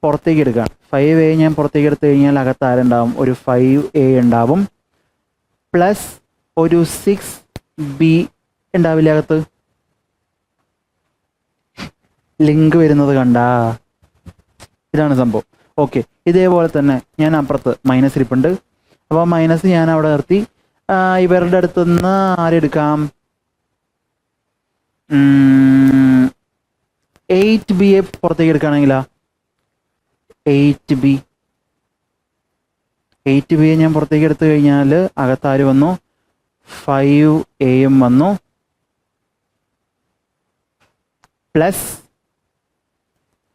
പുറത്തേക്ക് എടുക്കാം. 5a ഞാൻ പുറത്തേക്ക് എടുത്തു കഴിഞ്ഞാൽ അകത്ത് ആരുണ്ടാവും? ഒരു 5a ഉണ്ടാവും, പ്ലസ് ഒരു 6b ഉണ്ടാവില്ല അകത്ത്. ലിങ്ക് വരുന്നത് കണ്ടാ? ഇതാണ് സംഭവം. ഓക്കെ, ഇതേപോലെ തന്നെ ഞാൻ അപ്പുറത്ത് മൈനസ് ഇരിപ്പുണ്ട്. അപ്പോൾ മൈനസ് ഞാൻ അവിടെ നിർത്തി. ഇവരുടെ അടുത്തുനിന്ന് ആരെടുക്കാം? 8b പുറത്തേക്ക് എടുക്കുകയാണെങ്കിലാ 8b ഞാൻ പുറത്തേക്ക് എടുത്തു കഴിഞ്ഞാൽ അകത്താര് വന്നു? 5a വന്നു, പ്ലസ്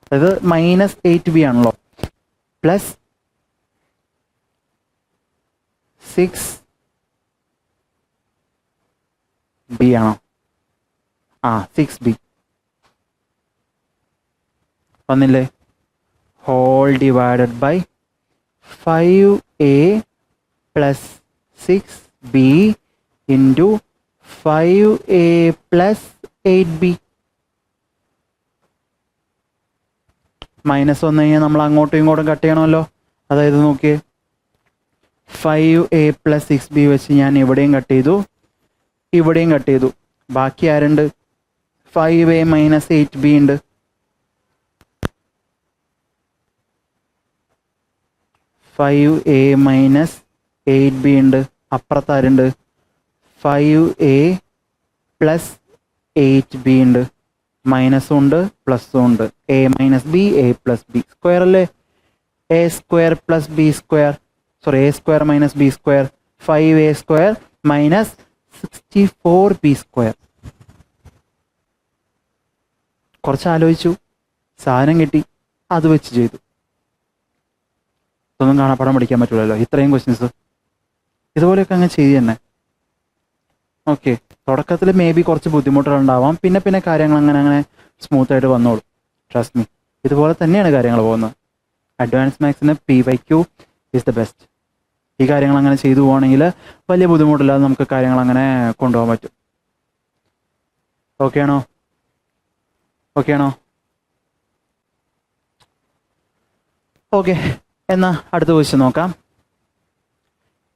അതായത് മൈനസ് 8b ആണല്ലോ, പ്ലസ് 6b ആണോ? 6b വന്നില്ലേ? Whole divided by 5a plus 6b into 5a plus 8b. Minus വന്നു കഴിഞ്ഞാൽ നമ്മൾ അങ്ങോട്ടും ഇങ്ങോട്ടും കട്ട് ചെയ്യണമല്ലോ. അതായത് നോക്കിയേ, 5a പ്ലസ് 6b വെച്ച് ഞാൻ ഇവിടെയും കട്ട് ചെയ്തു, ഇവിടെയും കട്ട് ചെയ്തു. ബാക്കി ആരുണ്ട്? 5a മൈനസ് 8b ഉണ്ട്. 5a മൈനസ് 8b ഉണ്ട്. അപ്പുറത്താരുണ്ട്? 5a പ്ലസ് 8b ഉണ്ട്. മൈനസും ഉണ്ട്, പ്ലസും ഉണ്ട്. a minus B, A plus B square അല്ലേ? a² plus b² sorry a² minus b², 5a² minus 64b². കുറച്ച് ആലോചിച്ചു, സാധനം കിട്ടി, അത് വെച്ച് ചെയ്തു. ഇതൊന്നും കാണാപ്പാടം പഠിക്കാൻ പറ്റില്ലല്ലോ, ഇത്രയും ക്വസ്റ്റ്യൻസ്. ഇതുപോലെയൊക്കെ അങ്ങ് ചെയ്ത് തന്നെ. ഓക്കെ, തുടക്കത്തിൽ മേ ബി കുറച്ച് ബുദ്ധിമുട്ടുകളുണ്ടാവാം, പിന്നെ പിന്നെ കാര്യങ്ങൾ അങ്ങനെ സ്മൂത്തായിട്ട് വന്നോളും. ട്രസ്റ്റ് മീ, ഇതുപോലെ തന്നെയാണ് കാര്യങ്ങൾ പോകുന്നത്. അഡ്വാൻസ് മാത്സിന് PYQ ഈസ് ദ ബെസ്റ്റ്. ഈ കാര്യങ്ങൾ അങ്ങനെ ചെയ്തു പോവുകയാണെങ്കിൽ വലിയ ബുദ്ധിമുട്ടില്ലാതെ നമുക്ക് കാര്യങ്ങൾ അങ്ങനെ കൊണ്ടുപോകാൻ പറ്റും. ഓക്കെ ആണോ? ഓക്കെ, എന്നാൽ അടുത്ത ക്വസ്റ്റ്യൻ നോക്കാം.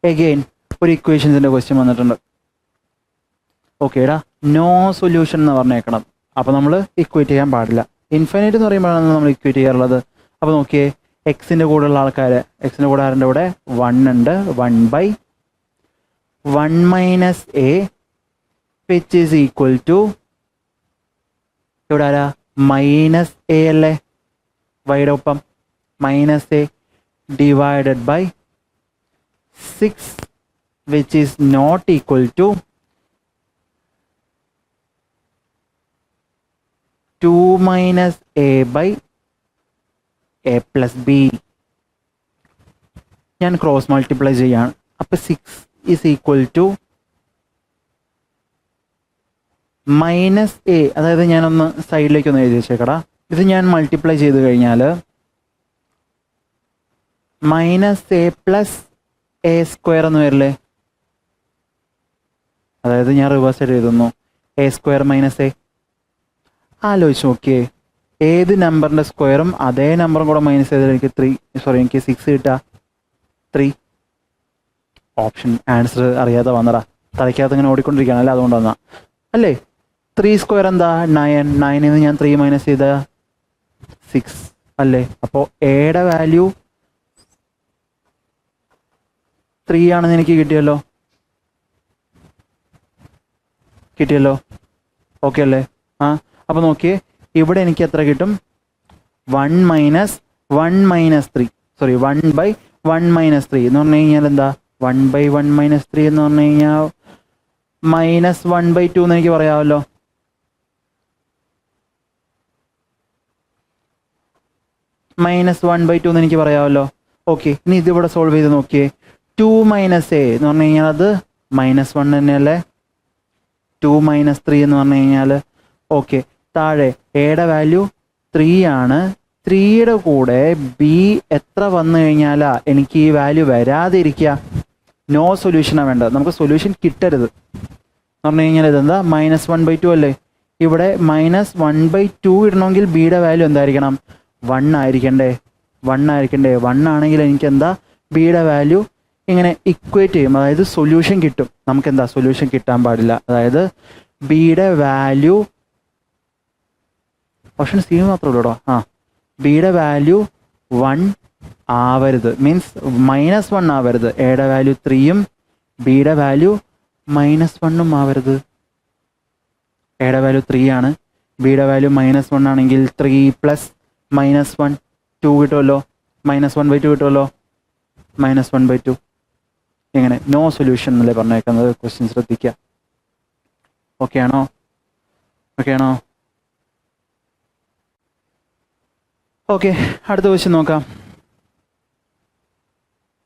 എഗെയിൻ ഒരു ഇക്വേഷൻസിൻ്റെ ക്വസ്റ്റ്യൻ വന്നിട്ടുണ്ട്. ഓക്കെ എടാ, നോ സൊല്യൂഷൻ എന്ന് പറഞ്ഞേക്കണം. അപ്പോൾ നമ്മൾ ഇക്വേറ്റ് ചെയ്യാൻ പാടില്ല. ഇൻഫിനിറ്റ് എന്ന് പറയുമ്പോഴാണ് നമ്മൾ ഇക്വേറ്റ് ചെയ്യാറുള്ളത്. അപ്പോൾ നോക്കിയേ, എക്സിൻ്റെ കൂടെയുള്ള ആൾക്കാർ, എക്സിൻ്റെ കൂടെ ആരുടെ കൂടെ 1 ഉണ്ട്, 1/1 minus a which is equal to ഇവിടെ ആരാ? മൈനസ് എ അല്ലേ? വൈയുടെ ഒപ്പം minus a divided by 6 which is not equal to 2 minus a by a plus b. ഞാൻ ക്രോസ് മൾട്ടിപ്ലൈ ചെയ്യാണ്. അപ്പം 6 is equal to minus a, അതായത് ഞാനൊന്ന് സൈഡിലേക്ക് ഒന്ന് എഴുതി വെച്ചേക്കടാ. ഇത് ഞാൻ മൾട്ടിപ്ലൈ ചെയ്ത് കഴിഞ്ഞാൽ minus A plus A square എന്ന് വരില്ലേ? അതായത് ഞാൻ റിവേഴ്സ് ആയിട്ട് എഴുതുന്നു, എ സ്ക്വയർ മൈനസ് എ. ആലോചിച്ച് നോക്കിയേ, ഏത് നമ്പറിൻ്റെ സ്ക്വയറും അതേ നമ്പറും കൂടെ മൈനസ് ചെയ്താൽ എനിക്ക് 6 കിട്ടുക. 3 ഓപ്ഷൻ ആൻസർ അറിയാതെ വന്നടാ, തലയ്ക്കകത്ത് ഇങ്ങനെ ഓടിക്കൊണ്ടിരിക്കുകയാണ് അല്ലേ, അതുകൊണ്ട് വന്നാ അല്ലേ. 3 സ്ക്വയർ എന്താ? 9. 9ൽ നിന്ന് ഞാൻ 3 മൈനസ് ചെയ്ത 6 അല്ലേ. അപ്പോൾ എയുടെ വാല്യൂ 3 ആണെന്ന് എനിക്ക് കിട്ടിയല്ലോ. ഓക്കെ അല്ലേ? അപ്പോൾ നോക്കിയേ, ഇവിടെ എനിക്ക് എത്ര കിട്ടും? 1 മൈനസ് 1 മൈനസ് 3 സോറി 1/1 മൈനസ് 3 എന്ന് പറഞ്ഞു കഴിഞ്ഞാൽ എന്താ? 1/1 മൈനസ് 3 എന്ന് പറഞ്ഞു കഴിഞ്ഞാൽ -1/2 എന്ന് എനിക്ക് പറയാമല്ലോ. -1/2 എന്ന് എനിക്ക് പറയാമല്ലോ. ഓക്കെ, ഇനി ഇതിവിടെ സോൾവ് ചെയ്ത് നോക്കിയേ. 2 മൈനസ് എ എന്ന് പറഞ്ഞു കഴിഞ്ഞാൽ അത് -1 തന്നെയല്ലേ. 2 മൈനസ് 3 എന്ന് പറഞ്ഞു കഴിഞ്ഞാൽ ഓക്കെ. താഴെ എയുടെ വാല്യൂ 3 ആണ്. 3യുടെ കൂടെ ബി എത്ര വന്നു കഴിഞ്ഞാലാ എനിക്ക് ഈ വാല്യൂ വരാതെ ഇരിക്കുക? നോ സൊല്യൂഷനാണ് വേണ്ടത്, നമുക്ക് സൊല്യൂഷൻ കിട്ടരുത് എന്ന് പറഞ്ഞു കഴിഞ്ഞാൽ ഇതെന്താ? -1/2 അല്ലേ. ഇവിടെ -1/2 ഇടണമെങ്കിൽ ബിയുടെ വാല്യൂ എന്തായിരിക്കണം? 1 ആയിരിക്കണ്ടേ. 1 ആണെങ്കിൽ എനിക്ക് എന്താ? ബിയുടെ വാല്യൂ ഇങ്ങനെ ഇക്വേറ്റ് ചെയ്യും, അതായത് സൊല്യൂഷൻ കിട്ടും. നമുക്ക് എന്താ? സൊല്യൂഷൻ കിട്ടാൻ പാടില്ല. അതായത് ബിയുടെ വാല്യൂ ഓപ്ഷൻ സി മാത്രമേ ഉള്ളൂ. ബിയുടെ വാല്യൂ 1 ആവരുത്, മീൻസ് -1 ആവരുത്. എയുടെ വാല്യൂ 3യും ബിയുടെ വാല്യൂ -1 ആവരുത്. എയുടെ വാല്യൂ 3 ആണ്, ബിയുടെ വാല്യൂ -1 ആണെങ്കിൽ 3 + -1 2 കിട്ടുമല്ലോ. -1/2 കിട്ടുമല്ലോ. -1/2 എങ്ങനെ? നോ സൊല്യൂഷൻ എന്നല്ലേ പറഞ്ഞേക്കുന്നത്. ക്വസ്റ്റ്യൻ ശ്രദ്ധിക്കുക. ഓക്കെ ആണോ? ഓക്കെ, അടുത്ത ക്വസ്റ്റ്യൻ നോക്കാം.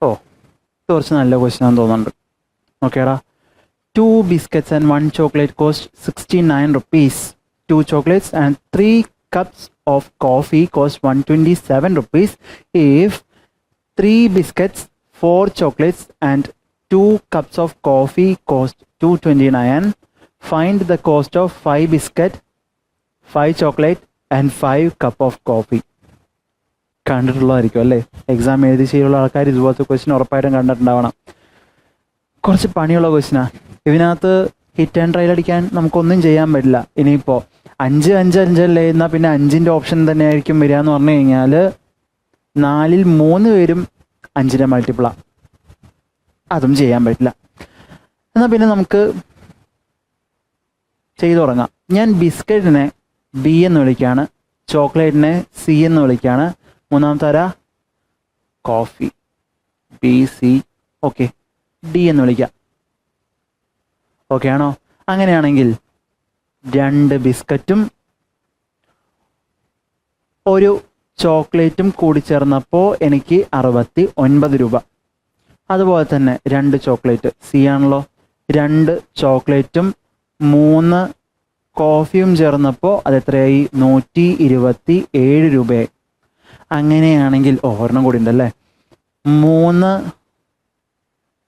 ഇത് കുറച്ച് നല്ല ക്വസ്റ്റ്യൻ ആണെന്ന് തോന്നുന്നുണ്ട്. ഓക്കേടാ. 2 biscuits and 1 chocolate cost 69 rupees. 2 chocolates and 3 cups of coffee cost 127 rupees. If 3 biscuits, 4 chocolates and 2 cups of coffee cost 229, find the cost of 5 biscuit, 5 chocolate and 5 cup of coffee. കണ്ടിട്ടുള്ളതായിരിക്കും അല്ലേ? Exam എഴുതി ശരിയുള്ള ആൾക്കാർ ഇതുപോലത്തെ question ഉറപ്പായിട്ടും കണ്ടിട്ടുണ്ടാവണം. കുറച്ച് പണിയുള്ള ക്വസ്റ്റ്യനാ. ഇതിനകത്ത് hit and trial അടിക്കാൻ നമുക്കൊന്നും ചെയ്യാൻ പറ്റില്ല. ഇനിയിപ്പോൾ 5 5 5 അല്ലേ, എന്നാൽ പിന്നെ 5ൻ്റെ ഓപ്ഷൻ തന്നെ ആയിരിക്കും വരിക എന്ന് പറഞ്ഞു കഴിഞ്ഞാൽ 4ൽ 3 പേരും 5ൻ്റെ മൾട്ടിപ്പിളാണ്. അതും ചെയ്യാൻ പറ്റില്ല. എന്നാൽ പിന്നെ നമുക്ക് ചെയ്തു തുടങ്ങാം. ഞാൻ ബിസ്ക്കറ്റിനെ ബി എന്ന് വിളിക്കുകയാണ്, ചോക്ലേറ്റിനെ സി എന്ന് വിളിക്കുകയാണ്, മൂന്നാമത്തെ ആരാ? Coffee, B C. Okay, D എന്ന് വിളിക്കാം. ഓക്കെ ആണോ? അങ്ങനെയാണെങ്കിൽ 2 ബിസ്ക്കറ്റും 1 ചോക്ലേറ്റും കൂടി ചേർന്നപ്പോൾ എനിക്ക് 69 രൂപ. അതുപോലെ തന്നെ 2 ചോക്ലേറ്റ്, സി ആണല്ലോ, 2 ചോക്ലേറ്റും 3 കോഫിയും ചേർന്നപ്പോൾ അത് എത്രയായി? 127 രൂപയായി. അങ്ങനെയാണെങ്കിൽ ഒരെണ്ണം കൂടി ഉണ്ടല്ലേ. 3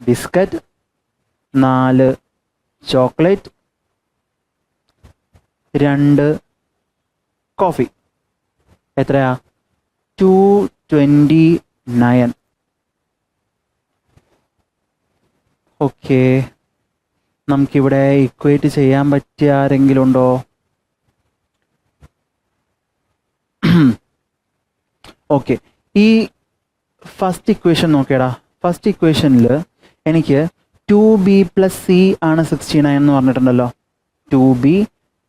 ബിസ്ക്കറ്റ്, 4 ചോക്ലേറ്റ്, 2 കോഫി, എത്രയാ? 229. ഓക്കെ, നമുക്കിവിടെ ഇക്വേറ്റ് ചെയ്യാൻ പറ്റിയ ആരെങ്കിലും ഉണ്ടോ? ഓക്കെ, ഈ ഫസ്റ്റ് ഇക്വേഷൻ നോക്കിയടാ. ഫസ്റ്റ് ഇക്വേഷനിൽ എനിക്ക് 2b + c ആണ് 69 എന്ന് പറഞ്ഞിട്ടുണ്ടല്ലോ. 2b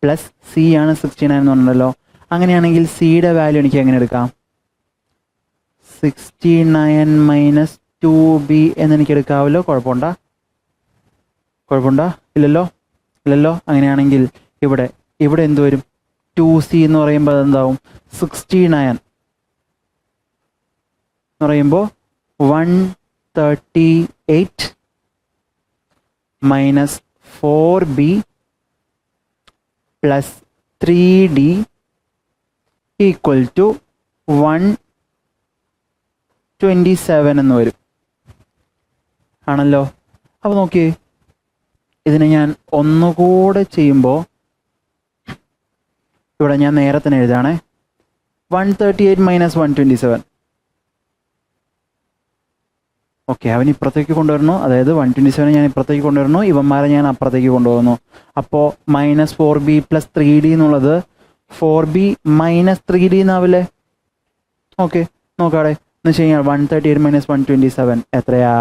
+ c ആണ് 69 എന്ന് പറഞ്ഞിട്ടുണ്ടല്ലോ. അങ്ങനെയാണെങ്കിൽ സിയുടെ വാല്യൂ എനിക്ക് എങ്ങനെ എടുക്കാം? 69 - 2b എന്നെനിക്ക് എടുക്കാമല്ലോ. കുഴപ്പമുണ്ടോ? ഇല്ലല്ലോ. അങ്ങനെയാണെങ്കിൽ ഇവിടെ എന്ത് വരും? 2c എന്ന് പറയുമ്പോൾ അതെന്താവും? 69 എന്ന് പറയുമ്പോൾ 138 - 4b + 3d = 128. 27 എന്ന് വരും ആണല്ലോ. അപ്പോൾ നോക്കിയേ, ഇതിനെ ഞാൻ ഒന്നുകൂടെ ചെയ്യുമ്പോൾ ഇവിടെ ഞാൻ നേരെ തന്നെ എഴുതാണേ. 138 മൈനസ് 127. ഓക്കെ, അവൻ ഇപ്പുറത്തേക്ക് കൊണ്ടുവരണു. അതായത് 127 ഞാൻ ഇപ്പുറത്തേക്ക് കൊണ്ടുവരണു, ഇവന്മാരെ ഞാൻ അപ്പുറത്തേക്ക് കൊണ്ടുപോകുന്നു. അപ്പോൾ -4b + 3d എന്നുള്ളത് 4b - 3d എന്നാവില്ലേ? ഓക്കെ, നോക്കാടെ എന്ന് വെച്ച് കഴിഞ്ഞാൽ 138 മൈനസ് 127 എത്രയാ?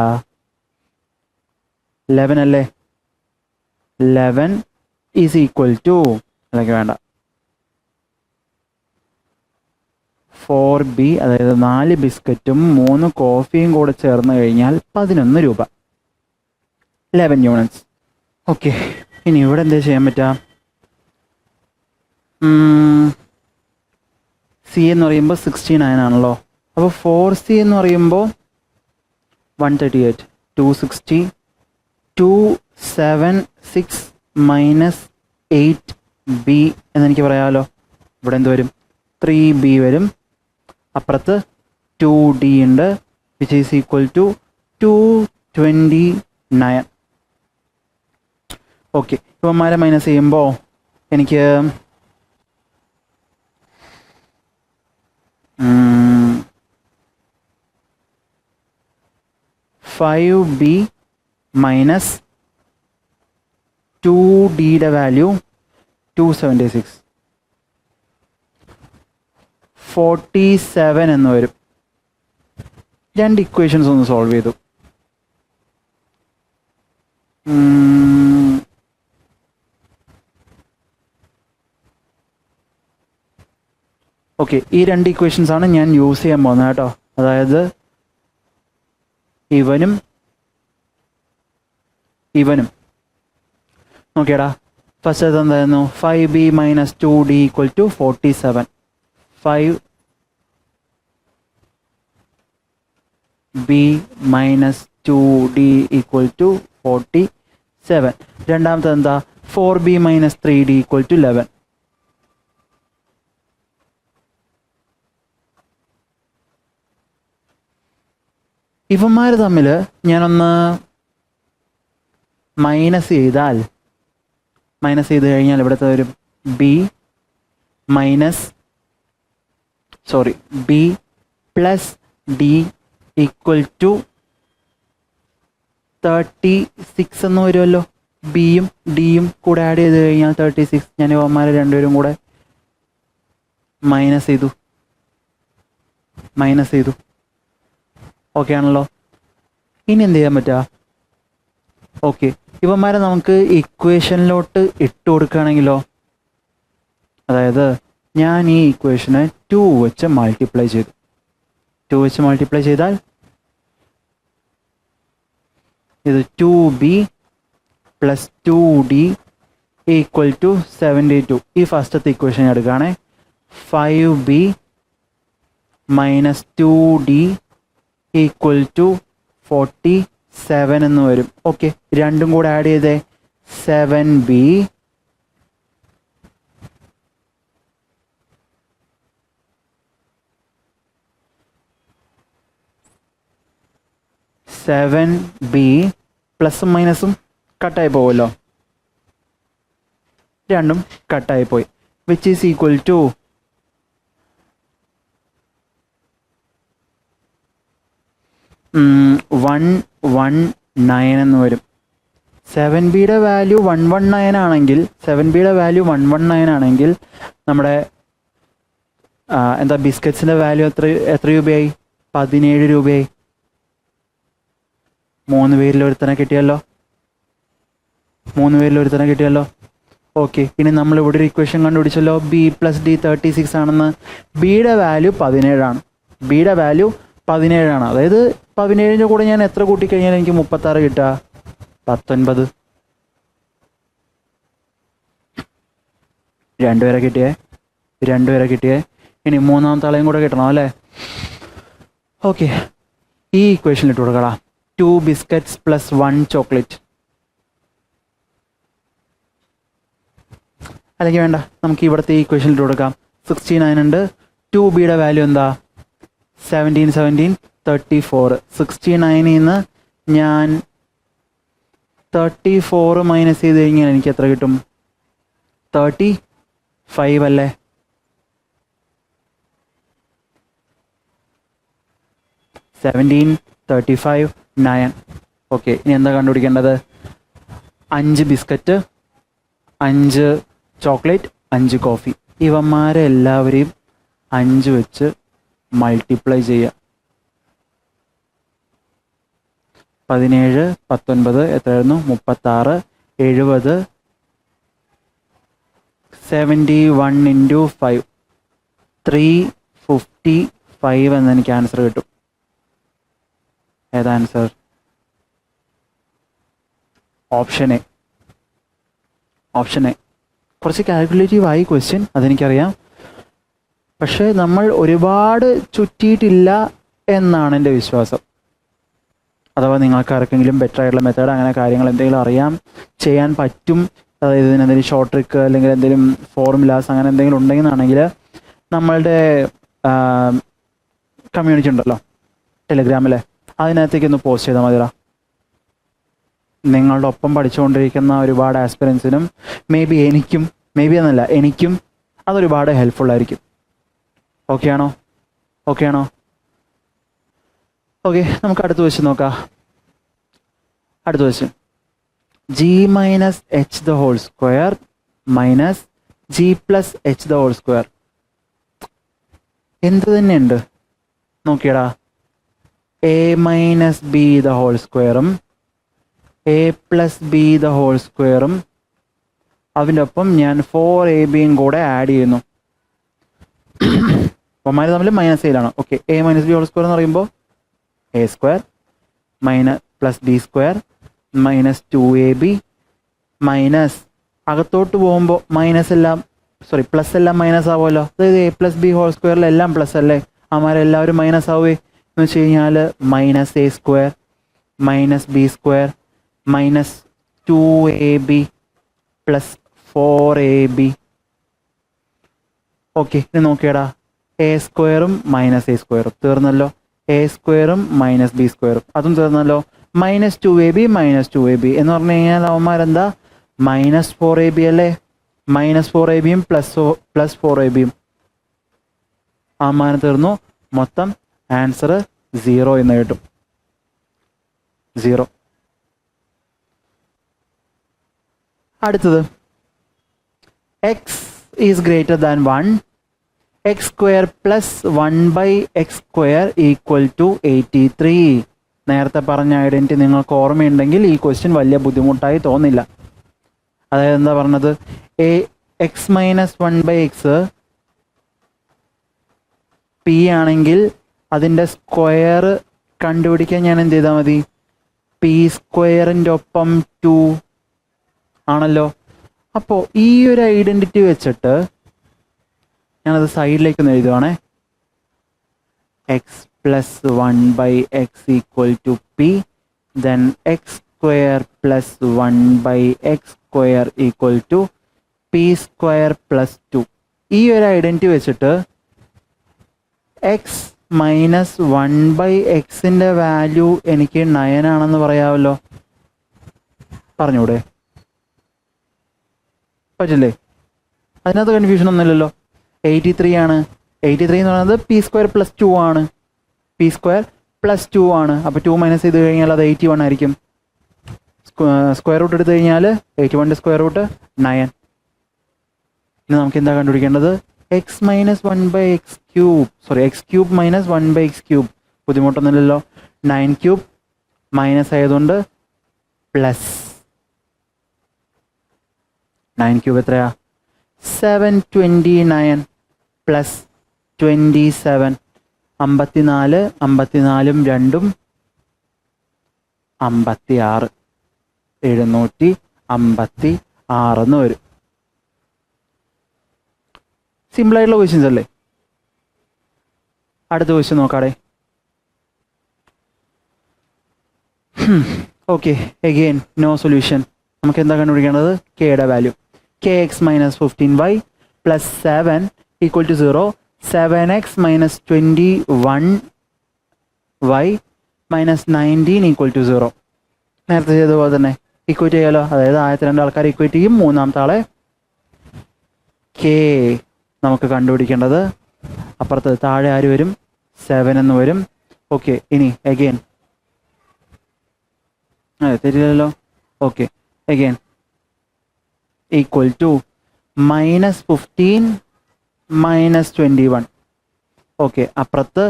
11 അല്ലേ? 11 ഈസ് ഈക്വൽ ടു, അല്ലെങ്കിൽ വേണ്ട, 4b, അതായത് 4 ബിസ്ക്കറ്റും 3 കോഫിയും കൂടെ ചേർന്ന് കഴിഞ്ഞാൽ 11 രൂപ, 11 യൂണിറ്റ്സ്. ഓക്കെ, ഇനി ഇവിടെ എന്താ ചെയ്യാൻ പറ്റുക? സി എന്ന് പറയുമ്പോൾ 69 ആണല്ലോ. അപ്പോൾ 4c എന്ന് പറയുമ്പോൾ 138, 260, 276 മൈനസ് 8b എന്നെനിക്ക് പറയാമല്ലോ. ഇവിടെ എന്ത് വരും? 3b വരും. അപ്പുറത്ത് 2d ഉണ്ട്, which is equal to 229. Okay, ഇവന്മാരെ മൈനസ് ചെയ്യുമ്പോൾ എനിക്ക് 5b മൈനസ് 2dയുടെ വാല്യൂ 276, 47 എന്ന് വരും. രണ്ട് ഇക്വേഷൻസ് ഒന്ന് സോൾവ് ചെയ്തു. ഓക്കെ, ഈ രണ്ട് ഇക്വേഷൻസ് ആണ് ഞാൻ യൂസ് ചെയ്യാൻ പോകുന്നത് കേട്ടോ. അതായത് ഇവനും നോക്കിയടാ. ഫസ്റ്റ് അത് എന്തായിരുന്നു? 5b minus 2d equal to 47. 5b minus 2d equal to 47. രണ്ടാമത്തെ എന്താ? 4b minus 3d equal to 11. ഇവന്മാർ തമ്മിൽ ഞാനൊന്ന് മൈനസ് ചെയ്ത് കഴിഞ്ഞാൽ ഇവിടുത്തെ ഒരു b plus d equal to 36 എന്ന് വരുമല്ലോ. ബിയും ഡിയും കൂടെ ആഡ് ചെയ്ത് കഴിഞ്ഞാൽ 36. ഞാൻ ഇവന്മാർ രണ്ടുപേരും കൂടെ മൈനസ് ചെയ്തു. ഓക്കെ ആണല്ലോ. ഇനി എന്ത് ചെയ്യാൻ പറ്റുക? ഓക്കെ, ഇവന്മാരെ നമുക്ക് ഇക്വേഷനിലോട്ട് ഇട്ട് കൊടുക്കുകയാണെങ്കിലോ, അതായത് ഞാൻ ഈ ഇക്വേഷനെ 2 വെച്ച് മൾട്ടിപ്ലൈ ചെയ്താൽ ഇത് 2b plus 2d equal to 72. ഈ ഫസ്റ്റത്തെ ഇക്വേഷൻ എടുക്കുകയാണെ. 5b minus 2d equal to 47 എന്ന് വരും. ഓക്കെ, രണ്ടും കൂടെ ആഡ് ചെയ്തേ. 7b പ്ലസും മൈനസും കട്ടായി പോവുമല്ലോ. രണ്ടും കട്ടായി പോയി. വിച്ച് ഈസ് ഈക്വൽ ടു 119 എന്ന് വരും. 7bയുടെ വാല്യൂ 119 ആണെങ്കിൽ നമ്മുടെ എന്താ ബിസ്ക്കറ്റ്സിൻ്റെ വാല്യൂ എത്ര രൂപയായി? 17 രൂപയായി. 3 പേരിൽ ഒരുത്തനെ കിട്ടിയല്ലോ. ഓക്കെ, ഇനി നമ്മൾ ഇവിടെ ഒരു ഇക്വേഷൻ കണ്ടുപിടിച്ചല്ലോ. b പ്ലസ് d 36 ആണെന്ന്. ബിയുടെ വാല്യൂ 17 ആണ്. അതായത് 17ൻ്റെ കൂടെ ഞാൻ എത്ര കൂട്ടിക്കഴിഞ്ഞാൽ എനിക്ക് 36 കിട്ടുക? 19. രണ്ടുപേരെ കിട്ടിയേ. ഇനി മൂന്നാമത്തെ ആളെയും കൂടെ കിട്ടണം അല്ലേ? ഓക്കെ, ഈ ഇക്വേഷനിൽ ഇട്ട് കൊടുക്കടാ. 2 ബിസ്ക്കറ്റ്സ് പ്ലസ് 1 ചോക്ലേറ്റ്. അല്ലെങ്കിൽ വേണ്ട, നമുക്ക് ഇവിടുത്തെ ഈ ഇക്വേഷനിൽ ഇട്ട് കൊടുക്കാം. 69 ഉണ്ട്. 2bയുടെ വാല്യൂ എന്താ? 17 34. 69ൽ നിന്ന് ഞാൻ 34 മൈനസ് ചെയ്ത് കഴിഞ്ഞാൽ എനിക്ക് എത്ര കിട്ടും? 35 അല്ലേ? $17, 35, 9. ഓക്കെ, ഇനി എന്താ കണ്ടുപിടിക്കേണ്ടത്? 5 ബിസ്ക്കറ്റ്, 5 ചോക്ലേറ്റ്, 5 കോഫി. ഇവന്മാരെ എല്ലാവരെയും 5 വെച്ച് മൾട്ടിപ്ലൈ ചെയ്യുക. 17, 19 എത്രയായിരുന്നു? 36, 70, 71 ഇൻറ്റു 5, 355 എന്ന് എനിക്ക് ആൻസർ കിട്ടും. ഏതാ answer? Option A. Option A. കുറച്ച് കാൽക്കുലേറ്റീവ് ആയി ക്വസ്റ്റ്യൻ, അതെനിക്കറിയാം. പക്ഷേ നമ്മൾ ഒരുപാട് ചുറ്റിയിട്ടില്ല എന്നാണ് എൻ്റെ വിശ്വാസം. അഥവാ നിങ്ങൾക്ക് ആർക്കെങ്കിലും ബെറ്റർ ആയിട്ടുള്ള മെത്തേഡ് അങ്ങനെ കാര്യങ്ങൾ എന്തെങ്കിലും അറിയാം, ചെയ്യാൻ പറ്റും, അതായത് ഇതിനെന്തെങ്കിലും ഷോർട്ട് ട്രിക്ക് അല്ലെങ്കിൽ എന്തെങ്കിലും ഫോർമുലാസ് അങ്ങനെ എന്തെങ്കിലും ഉണ്ടെങ്കിലാണെങ്കിൽ നമ്മളുടെ കമ്മ്യൂണിറ്റി ഉണ്ടല്ലോ ടെലിഗ്രാമിലെ, അതിനകത്തേക്ക് ഒന്ന് പോസ്റ്റ് ചെയ്താൽ മതിടാ. നിങ്ങളുടെ ഒപ്പം പഠിച്ചുകൊണ്ടിരിക്കുന്ന ഒരുപാട് ആസ്പിറൻസിനും എനിക്കും അതൊരുപാട് ഹെൽപ്ഫുൾ ആയിരിക്കും. ഓക്കെ ആണോ? ഓക്കെ, നമുക്ക് അടുത്ത ക്വസ്റ്റ്യൻ നോക്കാം. അടുത്ത question, g minus h the whole square minus g plus h the whole square. എന്ത് തന്നെയുണ്ട് നോക്കിയടാ. a minus b the whole സ്ക്വയറും a plus b the whole സ്ക്വയറും അതിൻ്റെ ഒപ്പം ഞാൻ 4ab കൂടെ ആഡ് ചെയ്യുന്നു. അപ്പം തമ്മിൽ മൈനസ് ചെയ്യലാണ്. Okay, a minus B whole square എന്ന് പറയുമ്പോൾ a square minus plus B square minus 2ab minus അകത്തോട്ട് പോകുമ്പോൾ പ്ലസ് എല്ലാം മൈനസ് ആവുമല്ലോ. അതായത് a പ്ലസ് ബി ഹോൾ സ്ക്വയറിലെല്ലാം പ്ലസ് അല്ലേ, അവന്മാരെല്ലാവരും മൈനസ് ആവുമേ എന്ന് വെച്ച് കഴിഞ്ഞാൽ minus a square minus B square minus 2ab plus 4ab. Okay, ഇത് നോക്കിയടാ, a സ്ക്വയറും മൈനസ് a സ്ക്വയറും തീർന്നല്ലോ, a സ്ക്വയറും മൈനസ് ബി സ്ക്വയറും അതും തീർന്നല്ലോ. മൈനസ് 2ab എന്ന് പറഞ്ഞു കഴിഞ്ഞാൽ അവന്മാരെന്താ മൈനസ് 4ab അല്ലേ. മൈനസ് 4ab പ്ലസ് 4ab അവന്മാരെ തീർന്നു. മൊത്തം ആൻസർ 0 എന്ന് കിട്ടും. 0. അടുത്തത്, x is greater than 1, x square plus 1/x square equal to 83. നേരത്തെ പറഞ്ഞ ഐഡൻറ്റി നിങ്ങൾക്ക് ഓർമ്മയുണ്ടെങ്കിൽ ഈ ക്വസ്റ്റ്യൻ വലിയ ബുദ്ധിമുട്ടായി തോന്നില്ല. അതായത് എന്താ പറഞ്ഞത്, x മൈനസ് 1/x p ആണെങ്കിൽ അതിൻ്റെ സ്ക്വയർ കണ്ടുപിടിക്കാൻ ഞാൻ എന്ത് ചെയ്താൽ മതി? p സ്ക്വയറിൻ്റെ ഒപ്പം 2 ആണല്ലോ. അപ്പോൾ ഈ ഒരു ഐഡൻറ്റിറ്റി വെച്ചിട്ട് ഞാനത് സൈഡിലേക്ക് ഒന്ന് എഴുതുവാണേ. x plus 1/x equal to p, then x square plus 1/x square equal to p square plus 2. ഈ ഒരു ഐഡൻറ്റിറ്റി വെച്ചിട്ട് x മൈനസ് 1/xൻ്റെ വാല്യൂ എനിക്ക് 9 ആണെന്ന് പറയാമല്ലോ. പറഞ്ഞൂടെ? പറ്റില്ലേ? അതിനകത്ത് കൺഫ്യൂഷൻ ഒന്നുമില്ലല്ലോ. 83 ആണ്. 83 എന്ന് പറയുന്നത് p സ്ക്വയർ പ്ലസ് 2 ആണ്. p സ്ക്വയർ പ്ലസ് 2 ആണ്. അപ്പോൾ 2 മൈനസ് ചെയ്ത് കഴിഞ്ഞാൽ അത് 81 ആയിരിക്കും. സ്ക്വയർ റൂട്ട് എടുത്തു കഴിഞ്ഞാൽ 81ൻ്റെ സ്ക്വയർ റൂട്ട് 9. ഇനി നമുക്ക് എന്താ കണ്ടുപിടിക്കേണ്ടത്? x minus 1/x cube, x cube minus 1/x cube. ബുദ്ധിമുട്ടൊന്നുമില്ലല്ലോ. 9 ക്യൂബ് മൈനസ് ആയതുകൊണ്ട് പ്ലസ് 9 ക്യൂബ് എത്രയാ? 729 പ്ലസ് 27. 54, 54ഉം 2ഉം 56. 756 എന്ന് വരും. സിമ്പിളായിട്ടുള്ള ക്വസ്റ്റ്യൻസ് അല്ലേ? അടുത്ത ക്വസ്റ്റ്യൻ നോക്കാടെ. Okay, again no solution. നമുക്ക് എന്താ കണ്ടുപിടിക്കേണ്ടത്? കെയുടെ value. kx minus 15y plus 7 equal to 0. 7x minus 21 y minus 19 equal to 0. നേരത്തെ ചെയ്തതുപോലെ തന്നെ ഇക്വേറ്റ് ചെയ്യാലോ. അതായത് ആദ്യത്തെ 2 ആൾക്കാർ ഇക്വേറ്റ് ചെയ്യും, മൂന്നാമത്തെ ആളെ കെ നമുക്ക് കണ്ടുപിടിക്കേണ്ടത്. അപ്പുറത്ത് താഴെ ആര് വരും? 7 എന്ന് വരും. ഓക്കെ, ഇനി അഗെയിൻ തെറ്റില്ലല്ലോ. Okay, again equal to -15 -21. Okay, അപ്പുറത്ത്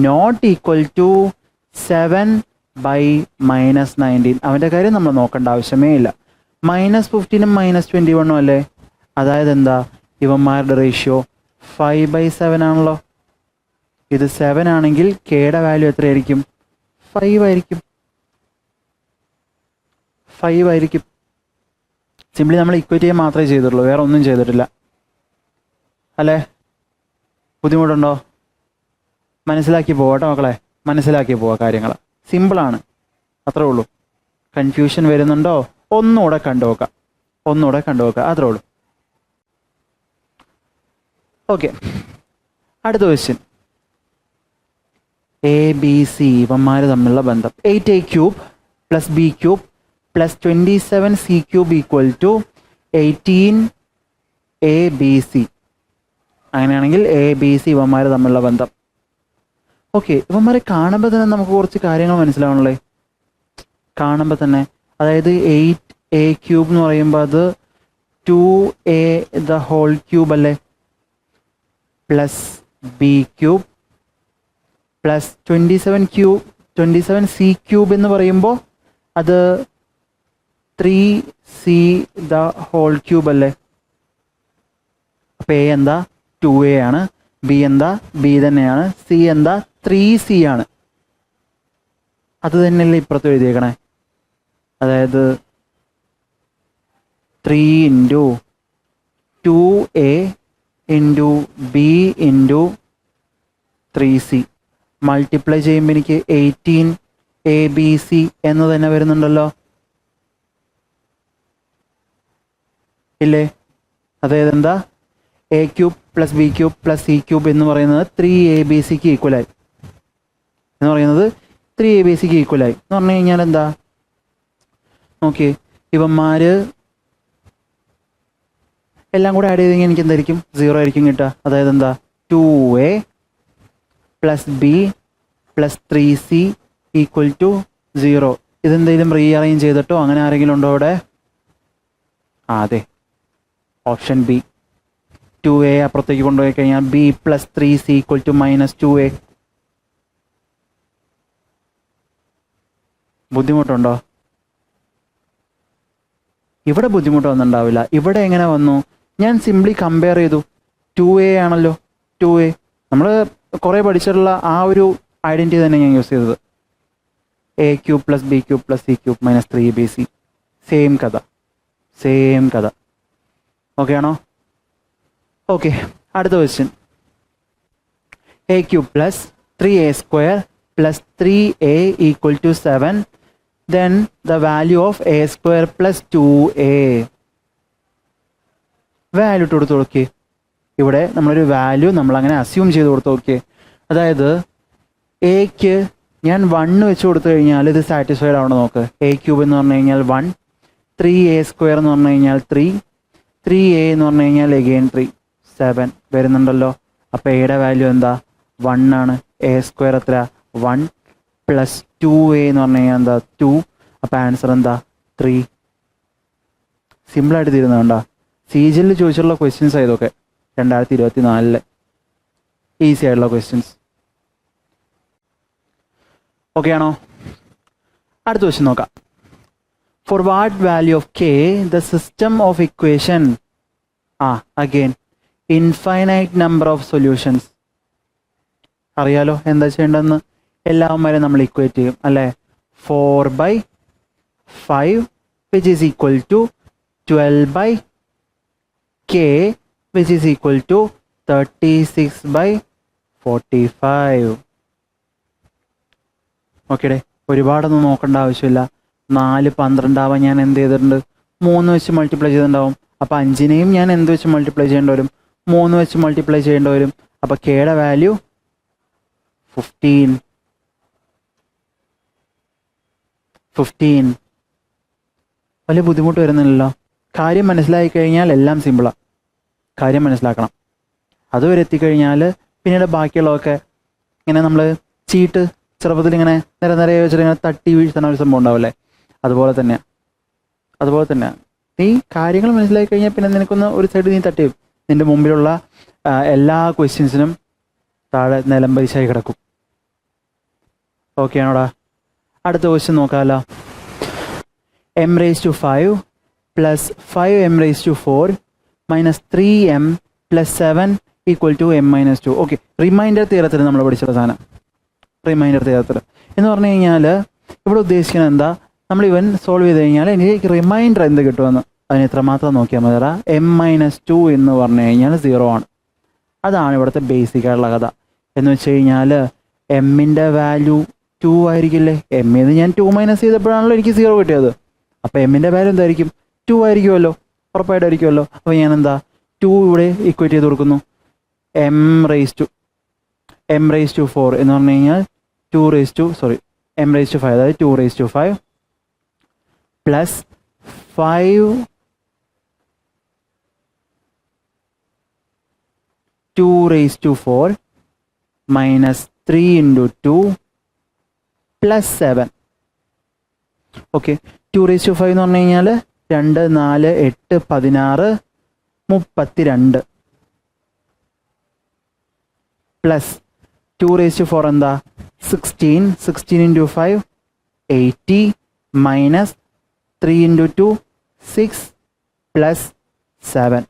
നോട്ട് ഈക്വൽ ടു 7 ബൈ -19. അവൻ്റെ കാര്യം നമ്മൾ നോക്കേണ്ട ആവശ്യമേ ഇല്ല. -15 -21 അല്ലേ? അതായത് എന്താ, ഇവന്മാരുടെ റേഷ്യോ 5/7 ആണല്ലോ. ഇത് 7 ആണെങ്കിൽ കെയുടെ വാല്യൂ എത്രയായിരിക്കും? 5 ആയിരിക്കും. 5 ആയിരിക്കും. സിംപ്ലി നമ്മൾ ഇക്വേറ്റ് ചെയ്യാൻ മാത്രമേ ചെയ്തിട്ടുള്ളൂ, വേറെ ഒന്നും ചെയ്തിട്ടില്ല അല്ലേ? ബുദ്ധിമുട്ടുണ്ടോ? മനസ്സിലാക്കി പോകട്ടെ മക്കളെ, മനസ്സിലാക്കി പോവാ കാര്യങ്ങൾ. സിമ്പിളാണ്, അത്രേ ഉള്ളൂ. കൺഫ്യൂഷൻ വരുന്നുണ്ടോ? ഒന്നുകൂടെ കണ്ടുനോക്കാം, അത്രേ ഉള്ളൂ. ഓക്കെ, അടുത്ത ക്വസ്റ്റ്യൻ. എ ബി സി ഇവന്മാർ തമ്മിലുള്ള ബന്ധം 8a³ + b³ + 27c³ equal to 18abc. അങ്ങനെയാണെങ്കിൽ എ ബി സി ഇവന്മാർ തമ്മിലുള്ള ബന്ധം. ഓക്കെ, ഇവന്മാരെ കാണുമ്പോൾ തന്നെ നമുക്ക് കുറച്ച് കാര്യങ്ങൾ മനസ്സിലാവണല്ലേ? കാണുമ്പോൾ തന്നെ, അതായത് 8a³ എന്ന് പറയുമ്പോൾ അത് 2a³ അല്ലേ, പ്ലസ് b³ പ്ലസ് 27c³ എന്ന് പറയുമ്പോൾ അത് 3c³ അല്ലേ? അപ്പോൾ എ എന്താ? 2a ആണ്. ബി എന്താ? ബി തന്നെയാണ്. സി എന്താ? 3c ആണ്. അത് തന്നെയല്ലേ ഇപ്പുറത്ത് എഴുതിയേക്കണേ? അതായത് 3 × 2a × b × 3c മൾട്ടിപ്ലൈ ചെയ്യുമ്പോൾ എനിക്ക് 18abc എന്ന് തന്നെ വരുന്നുണ്ടല്ലോ, ഇല്ലേ? അതായത് എന്താ, a³ + b³ + c³ എന്ന് പറയുന്നത് 3abcക്ക് ഈക്വലായി എന്ന് പറയുന്നത് 3abcക്ക് ഈക്വലായി എന്ന് പറഞ്ഞു കഴിഞ്ഞാൽ എന്താ? ഓക്കെ, ഇവന്മാര് എല്ലാം കൂടെ ആഡ് ചെയ്തെങ്കിൽ എനിക്ക് എന്തായിരിക്കും? 0 ആയിരിക്കും കിട്ടുക. അതായത് എന്താ, 2a + b + 3c equal to 0. ഇതെന്തെങ്കിലും റീഅറേഞ്ച് ചെയ്തിട്ടോ അങ്ങനെ ആരെങ്കിലും ഉണ്ടോ അവിടെ? അതെ, ഓപ്ഷൻ ബി. 2a അപ്പുറത്തേക്ക് കൊണ്ടുപോയി കഴിഞ്ഞാൽ b + 3c equal to -2a. ബുദ്ധിമുട്ടുണ്ടോ? ഇവിടെ ബുദ്ധിമുട്ടൊന്നുണ്ടാവില്ല. ഇവിടെ എങ്ങനെ വന്നു? ഞാൻ സിംപ്ലി കമ്പയർ ചെയ്തു. 2a ആണല്ലോ, 2a നമ്മൾ കുറേ പഠിച്ചിട്ടുള്ള ആ ഒരു ഐഡൻറ്റിറ്റി തന്നെ ഞാൻ യൂസ് ചെയ്തത്. a³ + b³ + c³ -3abc. Same കഥ. ഓക്കെ ആണോ? ഓക്കെ, അടുത്ത question. a³ + 3a² + 3a equal to 7. Then the value of a² + 2a. Value ഇട്ട് കൊടുത്ത് നോക്കിയേ. ഇവിടെ നമ്മളൊരു വാല്യൂ നമ്മളങ്ങനെ അസ്യൂം ചെയ്ത് കൊടുത്ത് നോക്കിയേ. അതായത് എക്ക് ഞാൻ 1 വെച്ച് കൊടുത്തു കഴിഞ്ഞാൽ ഇത് സാറ്റിസ്ഫൈഡ് ആവണം നോക്ക്. a³ എന്ന് പറഞ്ഞു കഴിഞ്ഞാൽ 1, 3a² എന്ന് പറഞ്ഞു കഴിഞ്ഞാൽ 3, 3a എന്ന് പറഞ്ഞു കഴിഞ്ഞാൽ അഗെയിൻ 3, 7 വരുന്നുണ്ടല്ലോ. അപ്പോൾ എയുടെ വാല്യൂ എന്താ? 1 ആണ്. a² എത്ര? 1 + 2a എന്ന് പറഞ്ഞു കഴിഞ്ഞാൽ എന്താ? 2. അപ്പോൾ ആൻസർ എന്താ? 3. സിമ്പിളായിട്ട് തീരുന്നുണ്ടോ? CGL ചോദിച്ചിട്ടുള്ള ക്വസ്റ്റ്യൻസ് ആയതൊക്കെ 2024 ഈസി ആയിട്ടുള്ള ക്വസ്റ്റ്യൻസ്. ഓക്കെ ആണോ? അടുത്ത ക്വസ്റ്റ്യൻ നോക്കാം. For what value of k the system of equation again infinite number of solutions. അറിയാലോ എന്താ ചെയ്യേണ്ടതെന്ന്. എല്ലാവരും നമ്മൾ ഇക്വേറ്റ് ചെയ്യും അല്ലേ? 4/5 which is equal to 12/k which is equal to 36/45. Okay, ഒരുപാടൊന്നും നോക്കേണ്ട ആവശ്യമില്ല. 4 12 ആവാൻ ഞാൻ എന്ത് ചെയ്തിട്ടുണ്ട്? 3 വെച്ച് മൾട്ടിപ്ലൈ ചെയ്തിട്ടുണ്ടാവും. അപ്പോൾ 5നെയും ഞാൻ എന്ത് വെച്ച് മൾട്ടിപ്ലൈ ചെയ്യേണ്ടി വരും? 3 വെച്ച് മൾട്ടിപ്ലൈ ചെയ്യേണ്ടി വരും. അപ്പോൾ കെയുടെ വാല്യൂ 15. 15. വലിയ ബുദ്ധിമുട്ട് വരുന്നില്ലല്ലോ. കാര്യം മനസ്സിലാക്കി കഴിഞ്ഞാൽ എല്ലാം സിമ്പിളാണ്. കാര്യം മനസ്സിലാക്കണം. അതുവരെ എത്തിക്കഴിഞ്ഞാൽ പിന്നീട് ബാക്കിയുള്ളതൊക്കെ ഇങ്ങനെ നമ്മൾ ചീട്ട് ചെറുപ്പത്തിൽ ഇങ്ങനെ നിരനിരയെ വെച്ചിട്ട് ഇങ്ങനെ തട്ടി വീഴ്ത്തുന്ന ഒരു സംഭവം ഉണ്ടാവില്ലേ, അതുപോലെ തന്നെ നീ കാര്യങ്ങൾ മനസ്സിലാക്കി കഴിഞ്ഞാൽ പിന്നെ നിനക്കൊന്ന് ഒരു സൈഡ് നീ തട്ടി നിന്റെ മുമ്പിലുള്ള എല്ലാ ക്വസ്റ്റ്യൻസിനും താഴെ നിലംപരിശായി കിടക്കും. ഓക്കെ ആണോടാ? അടുത്ത ക്വസ്റ്റ്യൻ നോക്കാമല്ലോ. m⁵ plus 5m⁴ minus 3m plus 7 equal to m-2. Okay, remainder തിയറത്തിൽ നമ്മൾ പഠിച്ചിട്ടുള്ള സാധനം. റിമൈൻഡർ തിയറത്തിൽ എന്ന് പറഞ്ഞു കഴിഞ്ഞാൽ ഇവിടെ ഉദ്ദേശിക്കുന്നത് എന്താ, നമ്മൾ ഇവൻ സോൾവ് ചെയ്ത് കഴിഞ്ഞാൽ എനിക്ക് റിമൈൻഡർ എന്ത് കിട്ടുമെന്ന് അതിന് എത്രമാത്രം നോക്കിയാൽ മതി. m-2 എന്ന് പറഞ്ഞു കഴിഞ്ഞാൽ 0 ആണ്. അതാണ് ഇവിടുത്തെ ബേസിക് ആയിട്ടുള്ള കഥ. എന്ന് വെച്ച് കഴിഞ്ഞാൽ എമ്മിൻ്റെ വാല്യൂ 2 ആയിരിക്കില്ലേ. എമ്മിൽ നിന്ന് ഞാൻ 2 മൈനസ് ചെയ്തപ്പോഴാണല്ലോ എനിക്ക് 0 കിട്ടിയത്. അപ്പോൾ എമ്മിൻ്റെ വാല്യൂ എന്തായിരിക്കും? 2 ആയിരിക്കുമല്ലോ, ഉറപ്പായിട്ടായിരിക്കുമല്ലോ. അപ്പോൾ ഞാൻ എന്താ 2 ഇവിടെ ഇക്വേറ്റ് ചെയ്ത് കൊടുക്കുന്നു. m⁴ എന്ന് പറഞ്ഞു കഴിഞ്ഞാൽ m⁵ അതായത് 2⁵ പ്ലസ് 5 2⁴ മൈനസ് 3 × 2 പ്ലസ് 7. ഓക്കെ, 2⁵ എന്ന് പറഞ്ഞു കഴിഞ്ഞാൽ 2, 4, 8, 16, 32 പ്ലസ് 2⁴ എന്താ 16 × 5 80 മൈനസ് 3 × 2 6 പ്ലസ് 7.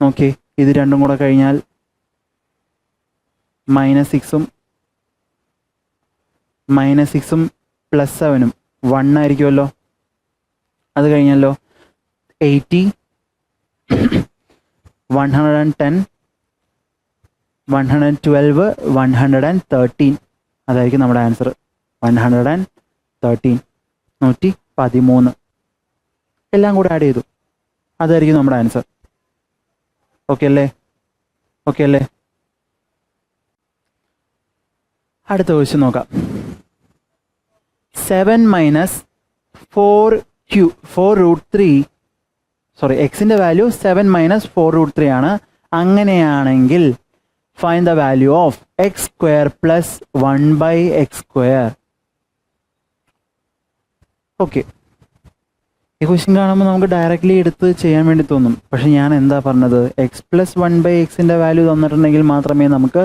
ഓക്കെ, ഇത് രണ്ടും കൂടെ കഴിഞ്ഞാൽ -6ഉം പ്ലസ് 7ഉം 1 ആയിരിക്കുമല്ലോ. അത് കഴിഞ്ഞല്ലോ 80 110 112 113 അതായിരിക്കും നമ്മുടെ ആൻസർ. 113 113 എല്ലാം കൂടെ ആഡ് ചെയ്തു, അതായിരിക്കും നമ്മുടെ ആൻസർ. ഓക്കെ അല്ലേ? അടുത്ത ക്വസ്റ്റ്യൻ നോക്കാം. 7 മൈനസ് 4√3 എക്സിൻ്റെ വാല്യൂ 7 മൈനസ് 4√3 ആണ്. അങ്ങനെയാണെങ്കിൽ find the value of x² plus 1/x². Okay, ഈ ക്വസ്റ്റ്യൻ കാണുമ്പോൾ നമുക്ക് ഡയറക്റ്റ്ലി എടുത്ത് ചെയ്യാൻ വേണ്ടി തോന്നും. പക്ഷെ ഞാൻ എന്താ പറഞ്ഞത്, x പ്ലസ് 1/xൻ്റെ വാല്യൂ തന്നിട്ടുണ്ടെങ്കിൽ മാത്രമേ നമുക്ക്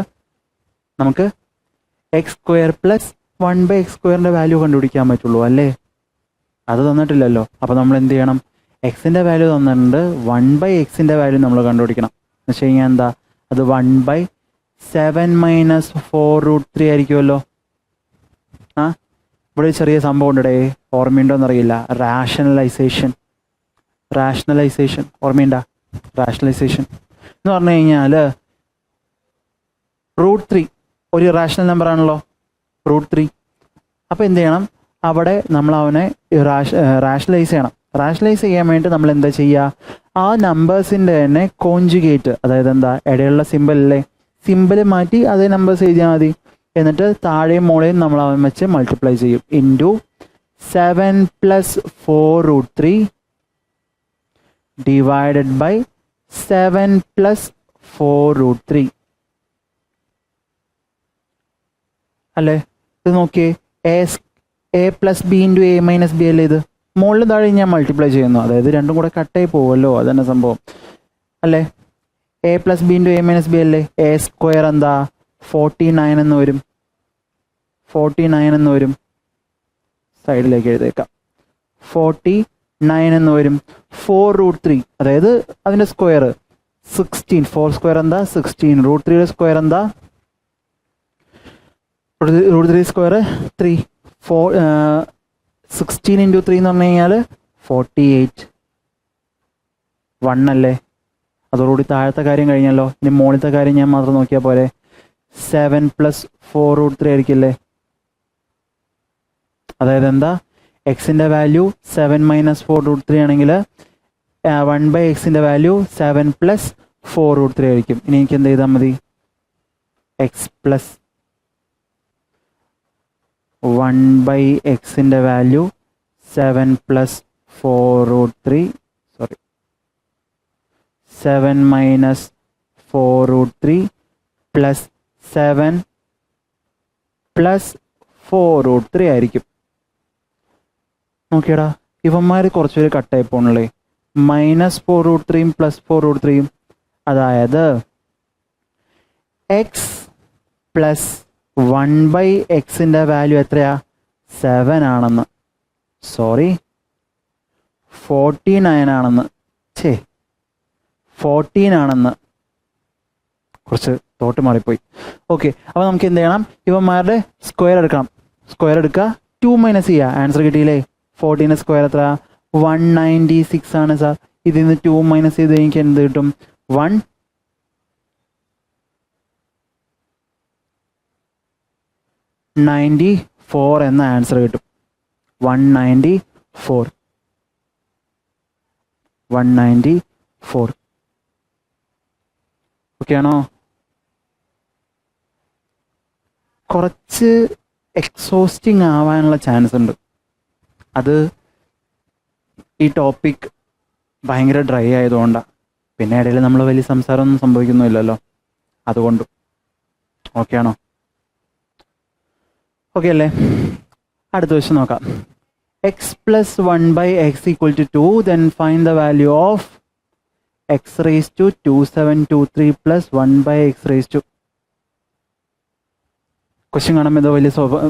x² പ്ലസ് 1/x² വാല്യൂ കണ്ടുപിടിക്കാൻ പറ്റുള്ളൂ അല്ലേ? അത് തന്നിട്ടില്ലല്ലോ. അപ്പോൾ നമ്മൾ എന്ത് ചെയ്യണം? എക്സിൻ്റെ വാല്യൂ തന്നിട്ടുണ്ട്, 1/xൻ്റെ വാല്യൂ നമ്മൾ കണ്ടുപിടിക്കണം. എന്ന് വെച്ച് കഴിഞ്ഞാൽ എന്താ, അത് 1/7 മൈനസ് 4√3 ആയിരിക്കുമല്ലോ. ഇവിടെ ചെറിയ സംഭവം ഉണ്ടേ, ഓർമ്മയുണ്ടോയെന്നറിയില്ല. റാഷണലൈസേഷൻ ഓർമ്മയുണ്ടാ? റാഷണലൈസേഷൻ എന്ന് പറഞ്ഞു കഴിഞ്ഞാൽ √3 ഒരു റാഷണൽ നമ്പർ ആണല്ലോ, √3. അപ്പോൾ എന്ത് ചെയ്യണം, അവിടെ നമ്മൾ അവനെ റാഷണലൈസ് ചെയ്യണം. റാഷണലൈസ് ചെയ്യാൻ വേണ്ടി നമ്മൾ എന്താ ചെയ്യുക, ആ നമ്പേഴ്സിൻ്റെ തന്നെ കോഞ്ചുഗേറ്റ്, അതായത് എന്താ ഇടയിലുള്ള സിമ്പിളല്ലേ, സിമ്പിൾ മാറ്റി അതേ നമ്പേഴ്സ് എഴുതിയാൽ മതി. എന്നിട്ട് താഴെയും മുകളെയും നമ്മൾ അവൻ വെച്ച് മൾട്ടിപ്ലൈ ചെയ്യും. Into 7 plus 4√3 divided by 7 plus 4√3 അല്ലേ? ഇത് നോക്കിയേ, a plus b into a minus b അല്ലേ ഇത്? മുകളിൽ താഴെ ഞാൻ മൾട്ടിപ്ലൈ ചെയ്യുന്നു, അതായത് രണ്ടും കൂടെ കട്ടായി പോകുമല്ലോ, അതന്നെ സംഭവം അല്ലേ? a plus b into a minus b അല്ലേ? a² എന്താ 49 എന്ന് വരും. 49 എന്ന് വരും, സൈഡിലേക്ക് എഴുതേക്കാം. 49 എന്ന് വരും. 4√3 അതായത് അതിൻ്റെ സ്ക്വയർ 16. 4² എന്താ 16. √3യുടെ സ്ക്വയർ എന്താ √3 സ്ക്വയർ 3. 16 × 3 എന്ന് പറഞ്ഞു കഴിഞ്ഞാൽ 48. 1 അല്ലേ? അതോടുകൂടി താഴത്തെ കാര്യം കഴിഞ്ഞല്ലോ. ഇനി മുകളിലത്തെ കാര്യം ഞാൻ മാത്രം നോക്കിയാൽ പോലെ. 7 പ്ലസ് 4√3 ആയിരിക്കില്ലേ? അതായത് എന്താ, എക്സിൻ്റെ വാല്യൂ 7 മൈനസ് 4√3 ആണെങ്കിൽ 1/xൻ്റെ വാല്യൂ 7 പ്ലസ് 4√3 ആയിരിക്കും. ഇനി എനിക്ക് എന്ത് ചെയ്താൽ മതി, x പ്ലസ് 1/xൻ്റെ വാല്യൂ 7 + 4√3 7 - 4√3 + 7 + 4√3 ആയിരിക്കും. നോക്കിയടാ, ഇവന്മാർ കുറച്ചൊരു കട്ടായി പോകണല്ലേ. -4√3 + 4√3, അതായത് x + 1/xൻ്റെ വാല്യൂ എത്രയാ? 7 ആണെന്ന്. 49 ആണെന്ന്. 14 ആണെന്ന്. കുറച്ച് തോട്ട് മാറിപ്പോയി. ഓക്കെ, അപ്പോൾ നമുക്ക് എന്ത് ചെയ്യണം? ഇവന്മാരുടെ സ്ക്വയർ എടുക്കണം. സ്ക്വയർ എടുക്കുക, 2 - ചെയ്യുക. ആൻസർ കിട്ടിയില്ലേ? 14 സ്ക്വയർ എത്ര? 196 ആണ് സാർ. ഇതിൽ നിന്ന് 2 - ചെയ്ത് എനിക്ക് എന്ത് കിട്ടും? 194 എന്ന ആൻസർ കിട്ടും. 194. ഓക്കെ ആണോ? കുറച്ച് എക്സോസ്റ്റിംഗ് ആവാനുള്ള ചാൻസ് ഉണ്ട്. അത് ഈ ടോപ്പിക് ഭയങ്കര ഡ്രൈ ആയതുകൊണ്ടാണ്. പിന്നെ ഇടയിൽ നമ്മൾ വലിയ സംസാരമൊന്നും സംഭവിക്കുന്നില്ലല്ലോ, അതുകൊണ്ടും. ഓക്കെ ആണോ? ഓക്കെ അല്ലേ? അടുത്ത ക്വസ്റ്റ്യൻ നോക്കാം. x + 1/x = 2, then find the value of x⁻²723 + 1/x⁻². Question കാണുമ്പോൾ എന്തോ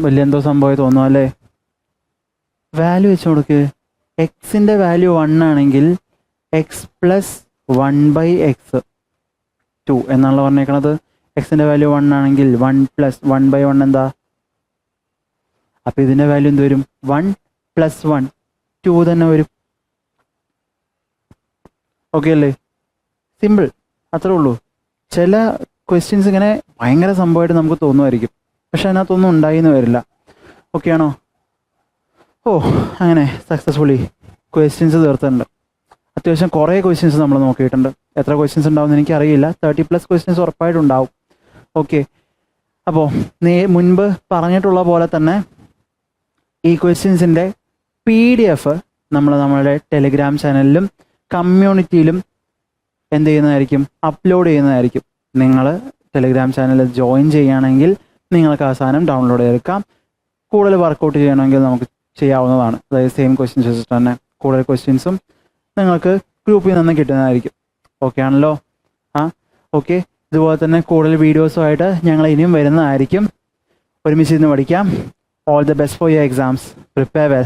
വലിയ എന്തോ സംഭവം തോന്നുന്നു അല്ലേ? വാല്യൂ വെച്ച് കൊടുക്ക്. എക്സിൻ്റെ വാല്യൂ 1 ആണെങ്കിൽ x + 1/x2 എന്നാണല്ലോ പറഞ്ഞേക്കണത്. എക്സിൻ്റെ വാല്യൂ 1 ആണെങ്കിൽ 1 + 1/1 എന്താ? അപ്പോൾ ഇതിൻ്റെ വാല്യൂ എന്ത് വരും? 1 + 1 2 തന്നെ വരും. ഓക്കെ അല്ലേ? സിമ്പിൾ, അത്രേ ഉള്ളൂ. ചില ക്വസ്റ്റ്യൻസ് ഇങ്ങനെ ഭയങ്കര സംഭവമായിട്ട് നമുക്ക് തോന്നുമായിരിക്കും, പക്ഷെ അതിനകത്തൊന്നും ഉണ്ടായിന്ന് വരില്ല. ഓക്കെ ആണോ? അങ്ങനെ സക്സസ്ഫുള്ളി ക്വസ്റ്റ്യൻസ് തീർത്തിട്ടുണ്ട്. അത്യാവശ്യം കുറേ ക്വസ്റ്റ്യൻസ് നമ്മൾ നോക്കിയിട്ടുണ്ട്. എത്ര ക്വസ്റ്റ്യൻസ് ഉണ്ടാവുമെന്ന് എനിക്കറിയില്ല. 30+ ക്വസ്റ്റ്യൻസ് ഉറപ്പായിട്ടുണ്ടാവും. ഓക്കെ, അപ്പോൾ മുൻപ് പറഞ്ഞിട്ടുള്ള പോലെ തന്നെ ഈ ക്വസ്റ്റ്യൻസിൻ്റെ PDF നമ്മൾ നമ്മളുടെ ടെലിഗ്രാം ചാനലിലും കമ്മ്യൂണിറ്റിയിലും എന്ത് ചെയ്യുന്നതായിരിക്കും? അപ്ലോഡ് ചെയ്യുന്നതായിരിക്കും. നിങ്ങൾ ടെലിഗ്രാം ചാനലിൽ ജോയിൻ ചെയ്യുകയാണെങ്കിൽ നിങ്ങൾക്ക് ആ സാധനം ഡൗൺലോഡ് ചെയ്തെടുക്കാം. കൂടുതൽ വർക്കൗട്ട് ചെയ്യണമെങ്കിൽ നമുക്ക് ചെയ്യാവുന്നതാണ്. അതായത് സെയിം ക്വസ്റ്റ്യൻസ് വെച്ചിട്ട് തന്നെ കൂടുതൽ ക്വസ്റ്റ്യൻസും നിങ്ങൾക്ക് ഗ്രൂപ്പിൽ നിന്ന് കിട്ടുന്നതായിരിക്കും. ഓക്കെ ആണല്ലോ? ഓക്കെ, ഇതുപോലെ തന്നെ കൂടുതൽ വീഡിയോസുമായിട്ട് ഞങ്ങൾ ഇനിയും വരുന്നതായിരിക്കും. ഒരുമിച്ച് ഇരുന്ന് പഠിക്കാം. All the best for your exams. Prepare well.